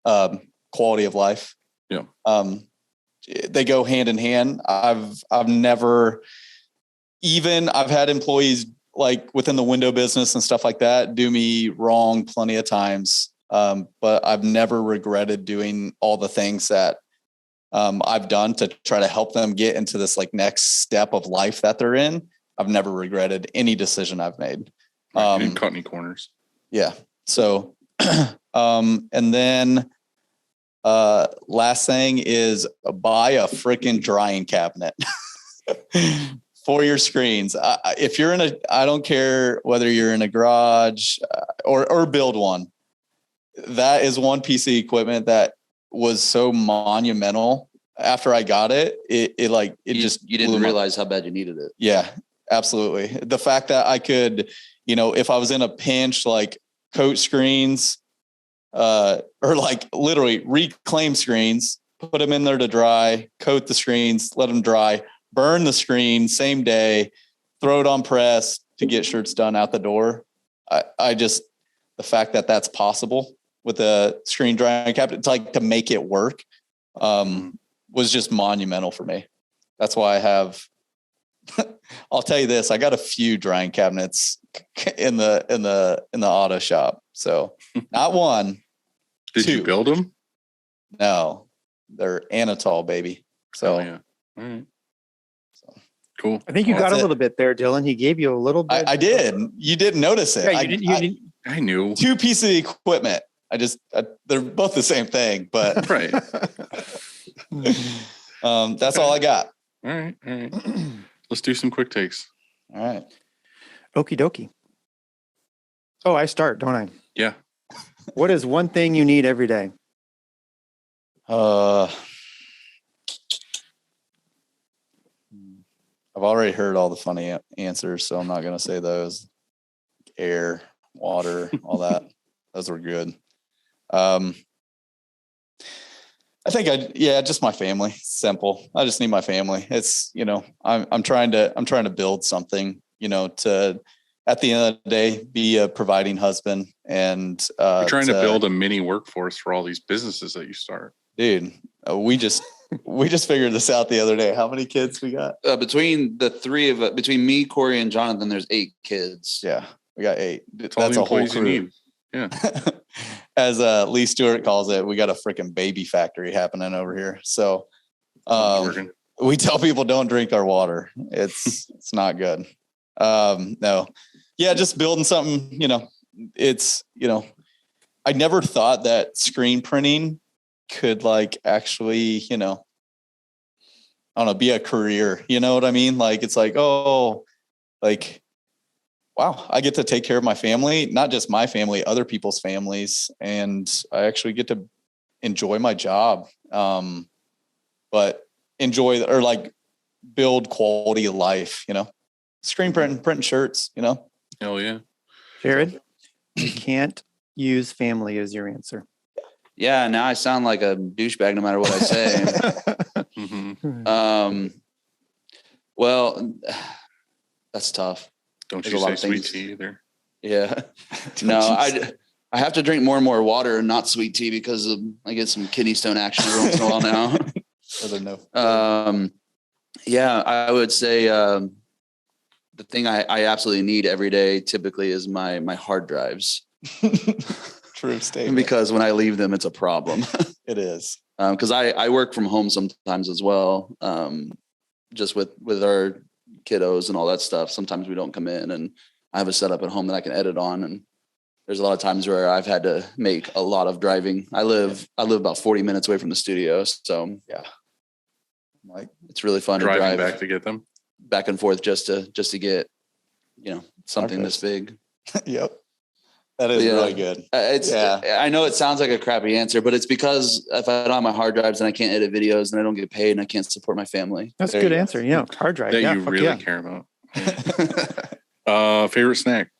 G: quality of life.
C: Yeah.
G: They go hand in hand. I've had employees like within the window business and stuff like that do me wrong plenty of times. But I've never regretted doing all the things that I've done to try to help them get into this like next step of life that they're in. I've never regretted any decision I've made.
C: You didn't cut any corners.
G: Yeah. So, and then last thing is buy a freaking drying cabinet for your screens. If you're I don't care whether you're in a garage or build one. That is one piece of equipment that was so monumental. After I got it, you didn't
H: realize how bad you needed it.
G: Yeah, absolutely. The fact that I could, if I was in a pinch, like coat screens, or like literally reclaim screens, put them in there to dry, coat the screens, let them dry, burn the screen same day, throw it on press to get shirts done out the door. The fact that that's possible with a screen drying cabinet, like to make it work, was just monumental for me. That's why I have, I'll tell you this, I got a few drying cabinets in the auto shop. So not one.
C: Did you build them?
G: No, they're Anatol, baby. So
C: yeah. All right. So cool.
D: I think you got a little bit there, Dylan. He gave you a little bit.
G: I did. You didn't notice it.
D: Yeah, you didn't.
C: I knew.
G: 2 pieces of equipment. They're both the same thing, but
C: right.
G: That's all I got.
C: All right. Let's do some quick takes.
G: All right.
D: Okie dokie. Oh, I start, don't I?
C: Yeah.
D: What is one thing you need every day?
G: I've already heard all the funny answers, so I'm not going to say those. Air, water, all that. Those were good. I think just my family. Simple. I just need my family. It's, I'm trying to build something, to at the end of the day be a providing husband and
C: you're trying to build a mini workforce for all these businesses that you start.
G: Dude, we just figured this out the other day. How many kids we got?
H: Between the three of us, between me, Corey, and Jonathan, there's 8 kids.
G: Yeah, we got 8.
C: That's a whole crew. You need. Yeah.
G: As Lee Stewart calls it, we got a freaking baby factory happening over here. So we tell people don't drink our water. It's not good. No. Yeah, just building something, it's, I never thought that screen printing could like actually, I don't know, be a career. You know what I mean? Like, it's like, oh, like, wow, I get to take care of my family, not just my family, other people's families. And I actually get to enjoy my job. But enjoy or like build quality of life, screen printing shirts,
C: Hell yeah.
D: Jared, you can't use family as your answer.
H: Yeah, now I sound like a douchebag no matter what I say.
C: Mm-hmm.
H: Well, that's tough.
C: Don't
H: There's
C: you
H: a lot
C: say
H: of
C: sweet
H: things.
C: tea either?
H: Yeah. No, I have to drink more and more water and not sweet tea because I get some kidney stone action every once in a while now. Yeah, I would say the thing I absolutely need every day typically is my hard drives.
G: True statement.
H: Because when I leave them, it's a problem.
G: It is.
H: Because I work from home sometimes as well. Just with our kiddos and all that stuff. Sometimes we don't come in, and I have a setup at home that I can edit on. And there's a lot of times where I've had to make a lot of driving. I live about 40 minutes away from the studio. So
G: yeah, like
H: it's really fun
C: driving
H: to drive
C: back to get them.
H: back and forth just to get, something this big.
G: Yep. That is really good.
H: I know it sounds like a crappy answer, but it's because if I don't have my hard drives, then I can't edit videos and I don't get paid and I can't support my family.
D: That's a good answer. Yeah. Hard drive.
C: That
D: yeah,
C: you really care about. Favorite snack?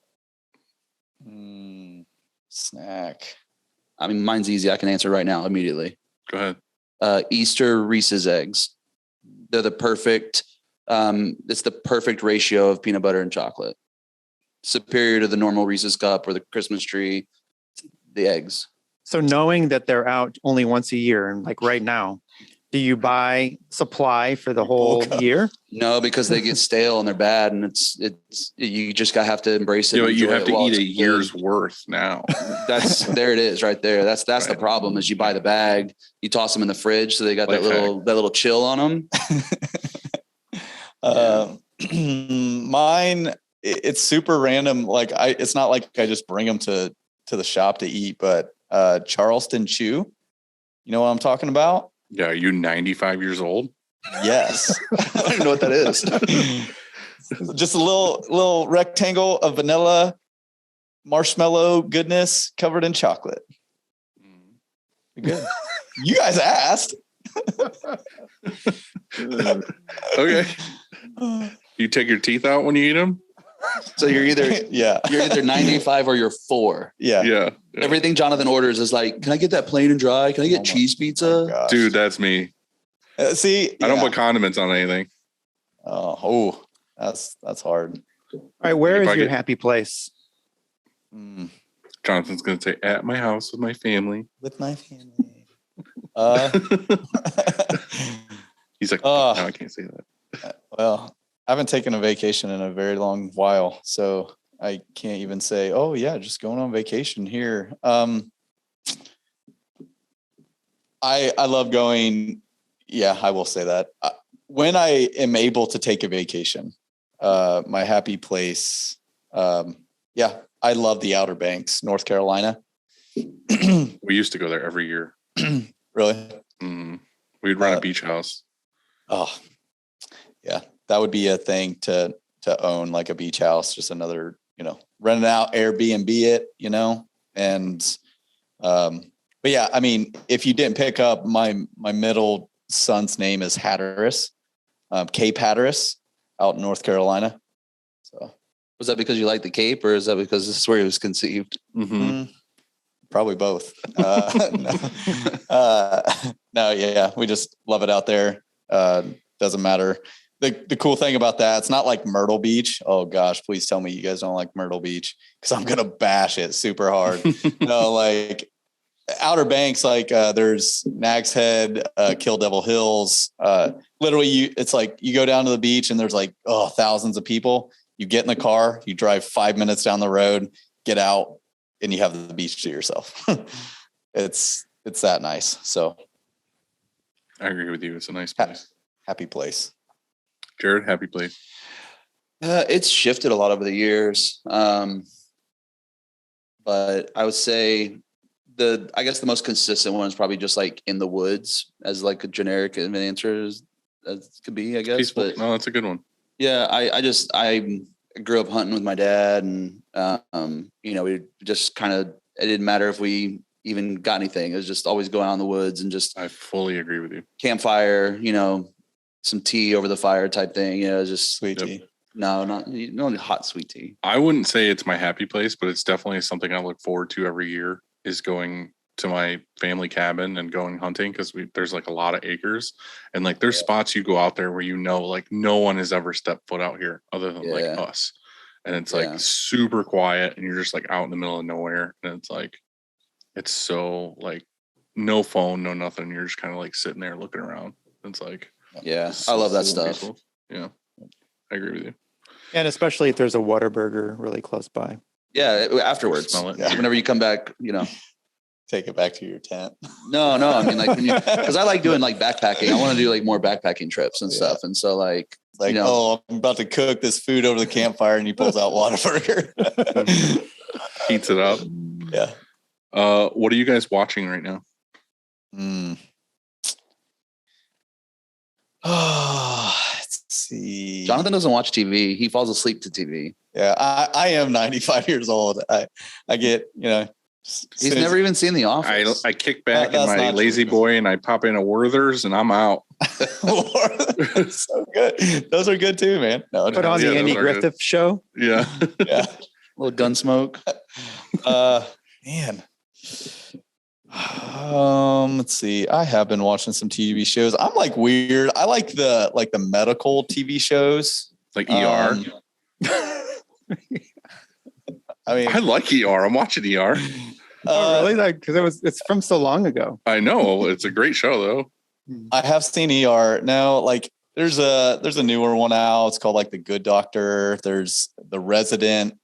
G: Snack.
H: I mean, mine's easy. I can answer right now immediately.
C: Go ahead.
H: Easter Reese's eggs. They're the perfect. It's the perfect ratio of peanut butter and chocolate. Superior to the normal Reese's cup or the Christmas tree. The eggs.
D: So knowing that they're out only once a year, and like right now, do you buy supply for the whole year?
H: No, because they get stale and they're bad, and it's you just have to embrace it.
C: Yeah, but you have to eat a year's worth now.
H: There it is, right there. That's right. The problem is you buy the bag, you toss them in the fridge, so they got that little chill on them.
G: Mine, it's super random. Like it's not like I just bring them to the shop to eat, but Charleston Chew. You know what I'm talking about?
C: Yeah, are you 95 years old?
G: Yes.
H: I don't even know what that is.
G: Just a little rectangle of vanilla marshmallow goodness covered in chocolate. Good. You guys asked.
C: Okay. You take your teeth out when you eat them?
H: So you're either 95 or you're 4.
C: Yeah.
H: Everything Jonathan orders is like, can I get that plain and dry? Can I get cheese pizza?
C: Dude, that's me.
G: See,
C: I don't put condiments on anything.
G: Oh, that's hard.
D: All right, where is your happy place?
C: Jonathan's gonna say at my house with my family.
G: With my family.
C: He's like, no, I can't say that.
G: Well, I haven't taken a vacation in a very long while, so I can't even say, oh yeah, just going on vacation here. I love going. Yeah, I will say that. When I am able to take a vacation, my happy place. I love the Outer Banks, North Carolina.
C: We used to go there every year.
G: Really?
C: We'd rent a beach house.
G: Oh, yeah. That would be a thing to own, like a beach house, just another, rent it out, Airbnb it, and, but yeah, I mean, if you didn't pick up my middle son's name is Hatteras, Cape Hatteras out in North Carolina. So
H: was that because you like the Cape, or is that because this is where he was conceived?
G: Probably both. No, yeah, we just love it out there. Doesn't matter. The cool thing about that, it's not like Myrtle Beach. Oh gosh, please tell me you guys don't like Myrtle Beach, because I'm gonna bash it super hard. Like Outer Banks, like there's Nag's Head, Kill Devil Hills. Literally, it's like you go down to the beach and there's like thousands of people. You get in the car, you drive 5 minutes down the road, get out, and you have the beach to yourself. It's that nice. So
C: I agree with you. It's a nice place.
G: Happy place.
C: Jared, happy place.
H: It's shifted a lot over the years. But I would say I guess the most consistent one is probably just like in the woods, as like a generic answer as could be, I guess.
C: Peaceful.
H: But
C: no, that's a good one.
H: Yeah. I grew up hunting with my dad, and, we just kind of, it didn't matter if we even got anything. It was just always going out in the woods and just.
C: I fully agree with you.
H: Campfire, some tea over the fire type thing. Just
G: sweet tea.
H: No, not hot sweet tea.
C: I wouldn't say it's my happy place, but it's definitely something I look forward to every year, is going to my family cabin and going hunting, because there's like a lot of acres, and like there's spots you go out there where like no one has ever stepped foot out here other than like us, and it's like super quiet, and you're just like out in the middle of nowhere, and it's like it's so like no phone, no nothing. You're just kind of like sitting there looking around. It's like
H: I love that stuff.
C: Peaceful. Yeah, I agree with you.
D: And especially if there's a Whataburger really close by.
H: Yeah, afterwards. Whenever you come back,
G: take it back to your tent.
H: No, I mean, like, because I like doing like backpacking. I want to do like more backpacking trips and stuff. And so like,
G: I'm about to cook this food over the campfire, and he pulls out Whataburger.
C: Heats it up.
G: Yeah.
C: What are you guys watching right now?
G: Oh, see.
H: Jonathan doesn't watch TV. He falls asleep to TV.
G: Yeah, I am 95 years old. I get,
H: He's never even seen The Office.
C: I kick back in
G: That's
C: my
G: not
C: lazy
G: true.
C: boy and I pop in a Werther's and I'm out.
G: So good. Those are good too, man. No,
D: Put on
C: Yeah,
D: the
C: those
D: Andy
C: are
D: Griffith
C: good.
D: show.
C: Yeah.
G: yeah.
H: A little Gunsmoke.
G: Man. Let's see. I have been watching some TV shows. I'm like weird. I like the medical TV shows.
C: Like ER.
G: I mean,
C: I like ER. I'm watching ER.
D: Oh, really? Like, because it's from so long ago.
C: I know. It's a great show though.
G: I have seen ER. Now, like there's a newer one out. It's called like The Good Doctor. There's The Resident.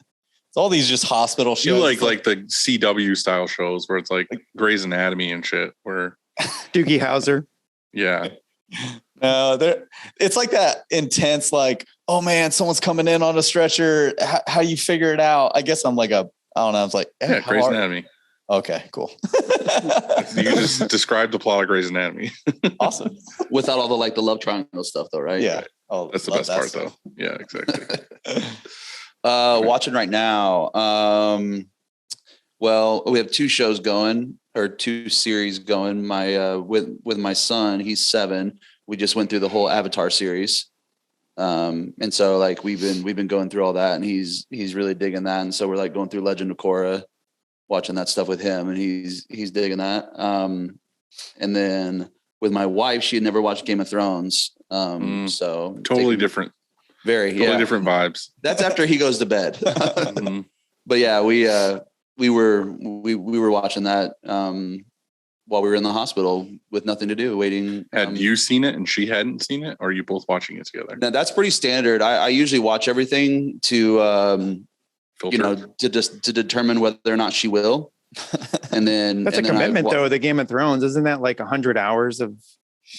G: It's all these just hospital shows.
C: You like the CW style shows where it's like Grey's Anatomy and shit where
D: Doogie Howser.
C: yeah.
G: No, it's like that intense, like, oh man, someone's coming in on a stretcher. How you figure it out? I guess I'm like I don't know. I was like,
C: Yeah, Grey's Anatomy.
G: Okay, cool.
C: You just described the plot of Grey's Anatomy.
G: Awesome.
H: Without all the love triangle stuff though, right?
G: Yeah. Oh,
C: That's the best part though. Yeah, exactly.
H: Watching right now. Well, we have two shows going or two series going. My with my son, he's 7. We just went through the whole Avatar series. And so like we've been going through all that and he's really digging that. And so we're like going through Legend of Korra, watching that stuff with him and he's digging that. And then with my wife, she had never watched Game of Thrones. So
C: Totally different.
H: Totally
C: different vibes.
H: That's after he goes to bed.
C: Mhm.
H: But yeah, we were watching that while we were in the hospital with nothing to do, waiting.
C: Had you seen it and she hadn't seen it, or are you both watching it together?
H: Now that's pretty standard. I usually watch everything to
C: Filter.
H: to determine whether or not she will. And then
D: That's a commitment, though. The Game of Thrones, isn't that like 100 hours of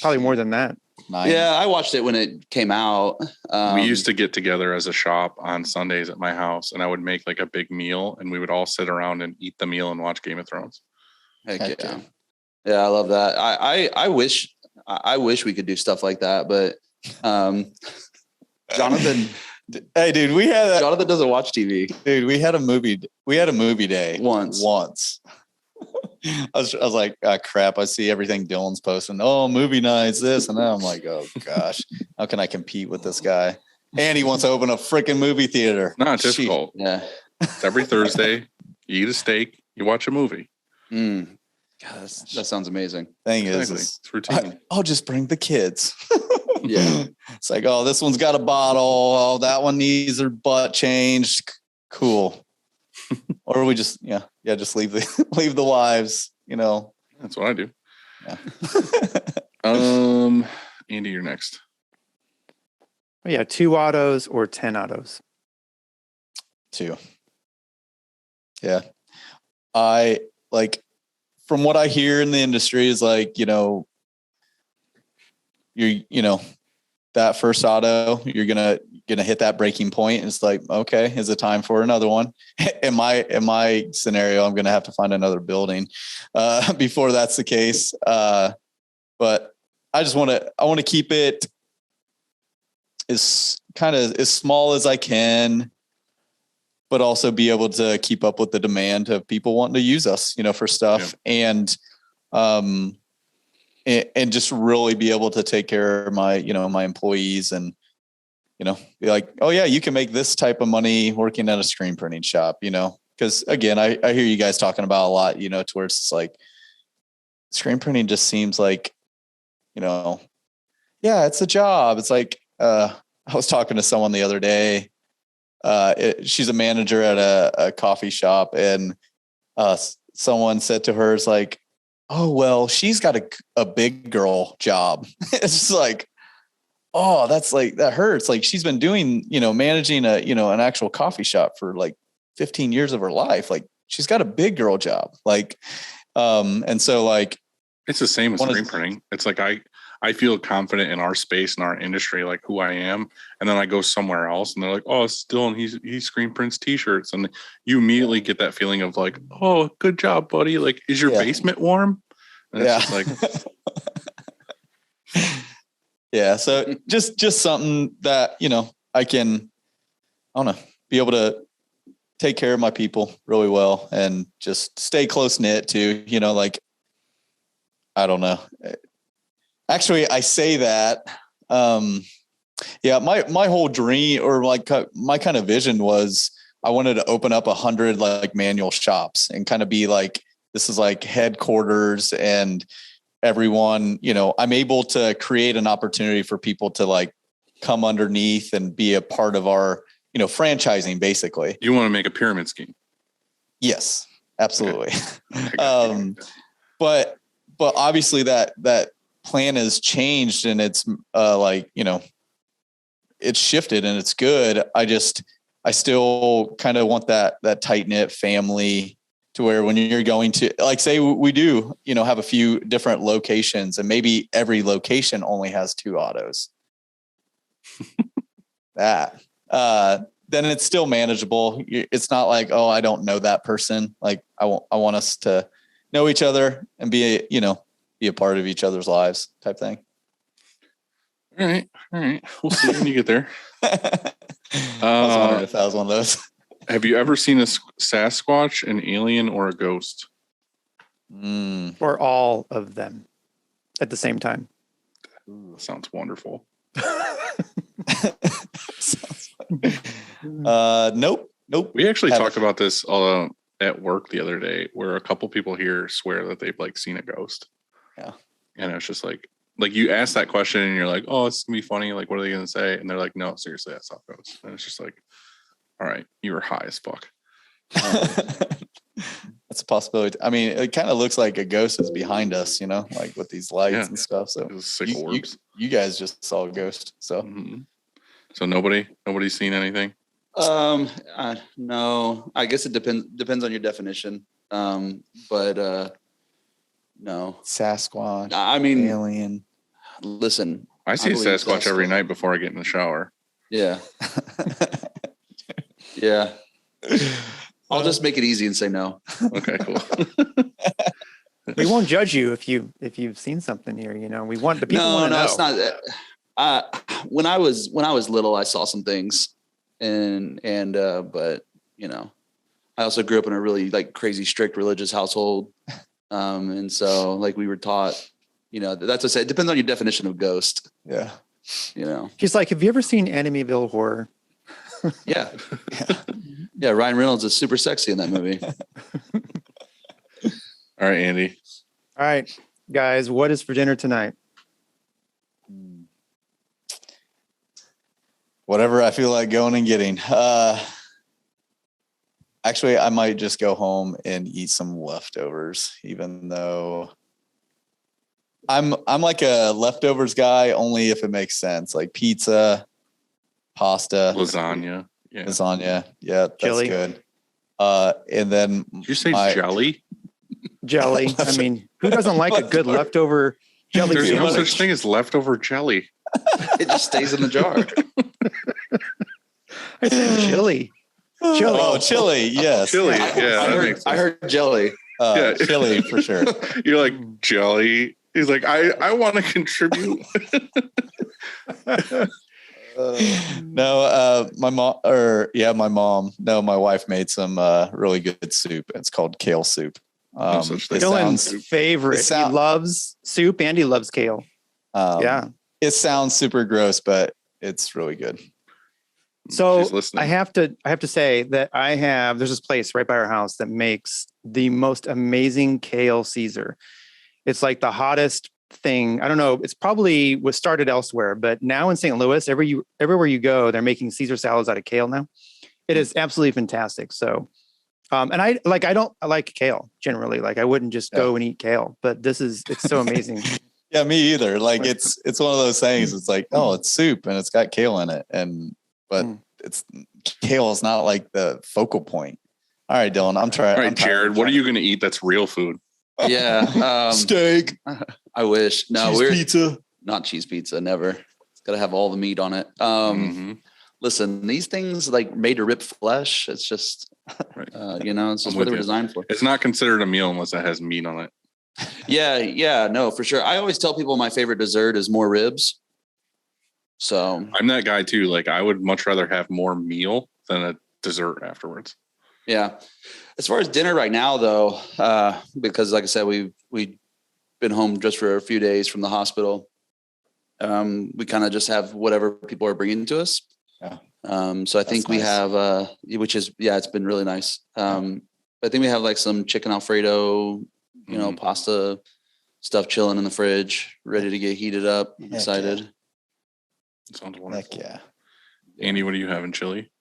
D: probably more than that?
G: 9.
H: Yeah, I watched it when it came out.
C: We used to get together as a shop on Sundays at my house, and I would make like a big meal, and we would all sit around and eat the meal and watch Game of Thrones.
H: Heck
G: Heck
H: yeah. Yeah, I love that. I wish we could do stuff like that, but Jonathan
G: Hey, dude,
H: Jonathan doesn't watch TV.
G: Dude, we had a movie day once. I was like, oh, crap. I see everything Dylan's posting. Oh, movie nights, this and that. I'm like, oh gosh, how can I compete with this guy? And he wants to open a freaking movie theater.
C: Not difficult.
H: Yeah.
C: It's every Thursday. You eat a steak. You watch a movie.
H: God, that sounds amazing.
G: Thing
C: Exactly.
G: is,
C: It's routine.
G: I'll just bring the kids.
H: Yeah.
G: It's like, oh, this one's got a bottle. Oh, that one needs her butt changed. Cool. Or we just, just leave the wives,
C: That's what I do.
G: Yeah.
C: Andy, you're next.
D: Oh, yeah, 2 autos or 10 autos.
G: 2. Yeah. I like, from what I hear in the industry is like, that first auto, you're gonna hit that breaking point. And it's like, okay, is it time for another one? In my scenario, I'm gonna have to find another building before that's the case. But I want to keep it as kind of as small as I can, but also be able to keep up with the demand of people wanting to use us, for stuff. Yeah. And just really be able to take care of my, my employees and, be like, oh yeah, you can make this type of money working at a screen printing shop, because again, I hear you guys talking about a lot, to where it's like screen printing just seems like, yeah, it's a job. It's like, I was talking to someone the other day. She's a manager at a coffee shop, and someone said to her, "It's like, oh well, she's got a big girl job." It's just like, oh, that hurts. Like she's been doing, managing an actual coffee shop for like 15 years of her life. Like she's got a big girl job. Like, and so like,
C: it's the same with screen printing. It's like I feel confident in our space and our industry, like who I am. And then I go somewhere else and they're like, oh, it's Dylan, he screen prints t-shirts. And you immediately get that feeling of like, oh, good job, buddy. Like, is your basement warm? And it's just like,
G: Yeah. So just something that, I can, I don't know, be able to take care of my people really well and just stay close knit too, like, I don't know. Actually, I say that, yeah, my whole dream or like my kind of vision was I wanted to open up 100 like manual shops and kind of be like, this is like headquarters and everyone, I'm able to create an opportunity for people to like come underneath and be a part of our, franchising basically.
C: You want to make a pyramid scheme? Yes,
G: absolutely. Okay. But obviously that plan has changed and it's like, it's shifted and it's good. I still kind of want that tight knit family to where when you're going to like, say we do, have a few different locations and maybe every location only has 2 autos. Then it's still manageable. It's not like, oh, I don't know that person. Like I want us to know each other and be a part of each other's lives type thing.
C: All right. We'll see when you get there.
G: I was wondering if that was one of those.
C: Have you ever seen a Sasquatch, an alien, or a ghost?
D: Or all of them at the same time?
C: Sounds wonderful.
G: Nope.
C: We actually talked about this at work the other day, where a couple people here swear that they've like seen a ghost.
G: Yeah,
C: and it's just like you ask that question and you're like, oh, it's gonna be funny. Like, what are they gonna say? And they're like, no, seriously, I saw ghosts. And it's just like, all right, you were high as fuck.
G: That's a possibility. I mean, it kind of looks like a ghost is behind us, like with these lights and stuff. So you guys just saw a ghost. So,
C: so nobody's seen anything.
H: No, I guess it depends on your definition. But no.
G: Sasquatch.
H: I mean,
G: alien.
H: Listen,
C: I see a Sasquatch every night before I get in the shower.
H: Yeah. Yeah. I'll just make it easy and say no.
C: Okay, cool.
D: We won't judge you if you've seen something here. We want the people. No,
H: it's not that. When I was little, I saw some things, and but I also grew up in a really like crazy strict religious household, and so like we were taught, that's what I said. It depends on your definition of ghost.
G: Yeah.
D: She's like, have you ever seen Amityville Horror?
H: Yeah. Yeah. Ryan Reynolds is super sexy in that movie.
C: All right, Andy.
D: All right, guys, what is for dinner tonight?
G: Whatever I feel like going and getting. Actually, I might just go home and eat some leftovers, even though I'm like a leftovers guy only if it makes sense, like pizza, pasta,
C: lasagna. Yeah.
G: Lasagna. Yeah, that's
D: Jelly.
G: good. And then
C: did you say jelly?
D: Jelly. I mean, who doesn't like a good leftover jelly?
C: There's no such thing as leftover jelly.
H: It just stays in the jar.
D: I said chili. Chili.
G: Oh, chili. Yes.
C: Chili. Yeah.
H: I heard jelly.
C: Yeah.
G: Chili for sure.
C: You're like jelly. He's like, I want to contribute.
G: No, my mom. No, my wife made some really good soup. It's called kale soup.
D: Dylan's favorite. He loves soup and he loves kale. Yeah.
G: It sounds super gross, but it's really good.
D: So I have to say that there's this place right by our house that makes the most amazing kale Caesar. It's like the hottest thing. I don't know. It's probably was started elsewhere, but now in St. Louis, everywhere you go, they're making Caesar salads out of kale now. It is absolutely fantastic. So, and I like kale generally. Like I wouldn't just go and eat kale, but it's so amazing.
G: Yeah, me either. Like it's one of those things. It's like, oh, it's soup and it's got kale in it. But it's kale is not like the focal point. All right, Dylan, I'm trying.
C: All right, Jared, what are you going to eat that's real food?
H: Yeah.
G: Steak.
H: I wish. No,
G: cheese pizza.
H: Not cheese pizza. Never. It's got to have all the meat on it. Listen, these things like made to rip flesh. It's just,
C: right.
H: It's just what they were designed for.
C: It's not considered a meal unless it has meat on it.
H: Yeah. No, for sure. I always tell people my favorite dessert is more ribs. So
C: I'm that guy too. Like I would much rather have more meal than a dessert afterwards.
H: yeah. As far as dinner right now, though, because like I said, we've been home just for a few days from the hospital. We kind of just have whatever people are bringing to us.
G: Yeah.
H: So I think we have, which is, it's been really nice. I think we have like some chicken Alfredo, pasta stuff chilling in the fridge, ready to get heated up. I'm excited.
C: Yeah. Sounds wonderful.
G: Heck yeah.
C: Andy, what do you have in chili?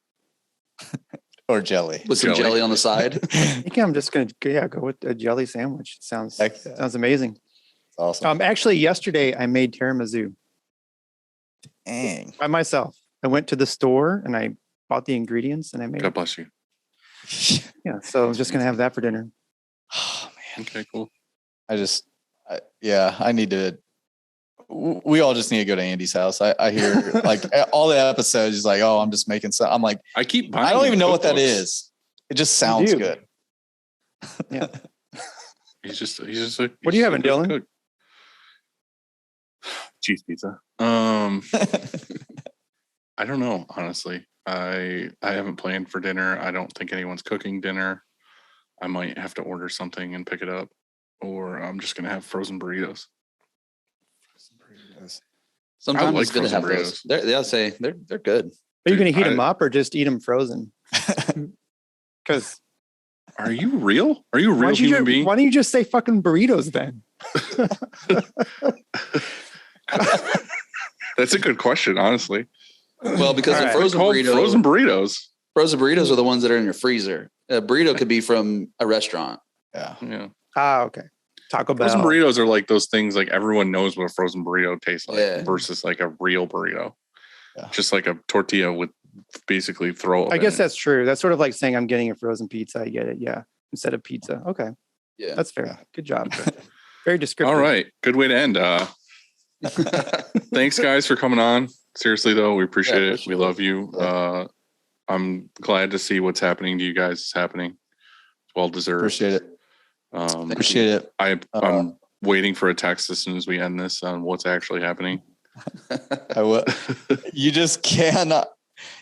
G: Or jelly.
H: With some jelly on the side.
D: I think I'm just going to go with a jelly sandwich. It sounds amazing.
G: Awesome.
D: Actually, yesterday I made tiramisu.
G: Dang.
D: By myself. I went to the store and I bought the ingredients and I made
C: God
D: it.
C: bless you.
D: Yeah, so I'm just going to have that for dinner.
G: Oh, man.
C: Okay, cool.
G: I need to. We all just need to go to Andy's house. I hear like all the episodes. He's like, "Oh, I'm just making stuff." I'm like,
C: I keep buying.
G: I don't even know what that
C: cookbooks.
G: is. It just sounds good.
D: Yeah.
C: He's just like.
D: What are you having, Dylan?
C: Cook. Cheese pizza. I don't know, honestly. I haven't planned for dinner. I don't think anyone's cooking dinner. I might have to order something and pick it up, or I'm just gonna have frozen burritos.
H: Sometimes
C: like
H: it's good to have
C: frozen
H: those. They'll say they're good.
D: Are you going to heat them up or just eat them frozen? Because
C: Are you real? Are you a real human being?
D: why don't you just say fucking burritos then?
C: That's a good question, honestly.
H: Well, because the frozen burritos are the ones that are in your freezer. A burrito could be from a restaurant.
C: Yeah.
D: Okay. Taco Bell.
C: Frozen burritos are like those things like everyone knows what a frozen burrito tastes like versus like a real burrito.
G: Yeah.
C: Just like a tortilla with basically throw.
D: I guess that's true. That's sort of like saying I'm getting a frozen pizza. I get it. Yeah. Instead of pizza. Okay.
H: Yeah.
D: That's fair. Good job. Very descriptive.
C: All right. Good way to end. Thanks guys for coming on. Seriously though, we appreciate it. We love you.
G: Yeah.
C: I'm glad to see what's happening to you guys. It's happening. It's well deserved.
G: Appreciate it. Appreciate it.
C: I'm waiting for a text as soon as we end this on what's actually happening.
G: I will. You just cannot.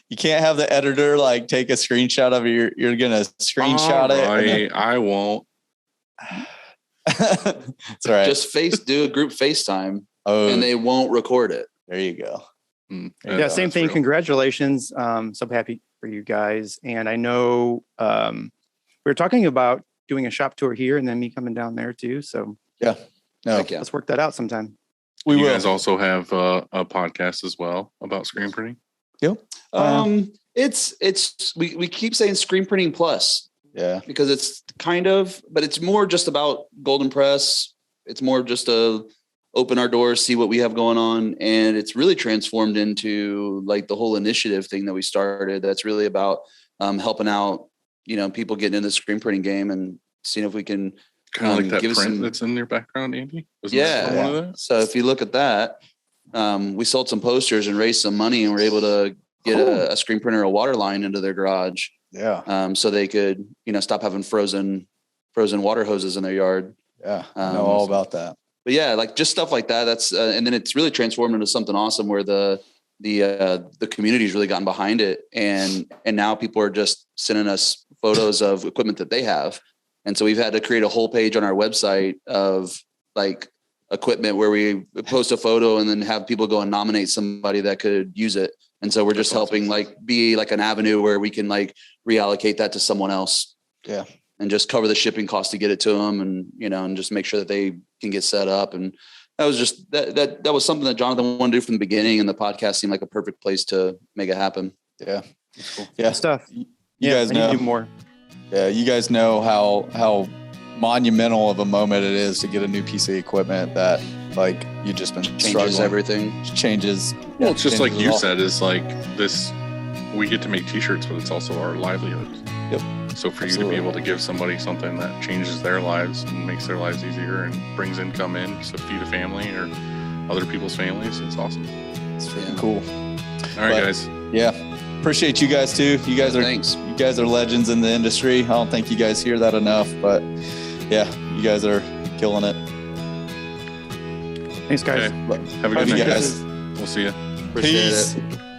G: You can't have the editor like take a screenshot of it. You're gonna screenshot it.
C: I won't.
G: That's right.
H: Just do a group FaceTime, and they won't record it.
G: There you go.
D: Yeah, same thing. Real. Congratulations. So happy for you guys. And I know we were talking about doing a shop tour here and then me coming down there too. So let's work that out sometime.
C: You guys also have a podcast as well about screen printing.
G: Yep.
H: It's we keep saying screen printing plus.
G: Yeah.
H: Because it's but it's more just about Golden Press. It's more just a open our doors, see what we have going on. And it's really transformed into like the whole initiative thing that we started. That's really about helping out, people getting in the screen printing game and seeing if we can
C: kind of like that print that's in your background, Andy.
H: So if you look at that, we sold some posters and raised some money and were able to get a screen printer, a water line into their garage.
G: Yeah.
H: So they could, stop having frozen water hoses in their yard.
G: Yeah. I know all about that.
H: But yeah, like just stuff like that. That's and then it's really transformed into something awesome where the community's really gotten behind it, and now people are just sending us photos of equipment that they have, and so we've had to create a whole page on our website of like equipment where we post a photo and then have people go and nominate somebody that could use it, and so we're just helping like be like an avenue where we can like reallocate that to someone else.
G: Yeah.
H: And just cover the shipping cost to get it to them, and and just make sure that they can get set up. And that was just that was something that Jonathan wanted to do from the beginning, and the podcast seemed like a perfect place to make it happen.
G: Yeah,
D: that's cool.
G: Yeah,
D: good stuff.
G: You guys know.
D: Do more.
G: Yeah, you guys know how monumental of a moment it is to get a new piece of equipment that like you just been
H: changes everything.
G: Changes.
C: Well, it's just like you said, is like this. We get to make T-shirts, but it's also our livelihood.
G: Yep.
C: So for you to be able to give somebody something that changes their lives and makes their lives easier and brings income in to feed a family or other people's families, it's awesome.
G: It's freaking cool.
C: All right, guys.
G: Yeah. Appreciate you guys too. You guys are legends in the industry. I don't think you guys hear that enough, but yeah, you guys are killing it.
D: Thanks, guys.
C: Okay. Have a good night, guys. We'll see you.
H: Appreciate
G: Peace.
H: it.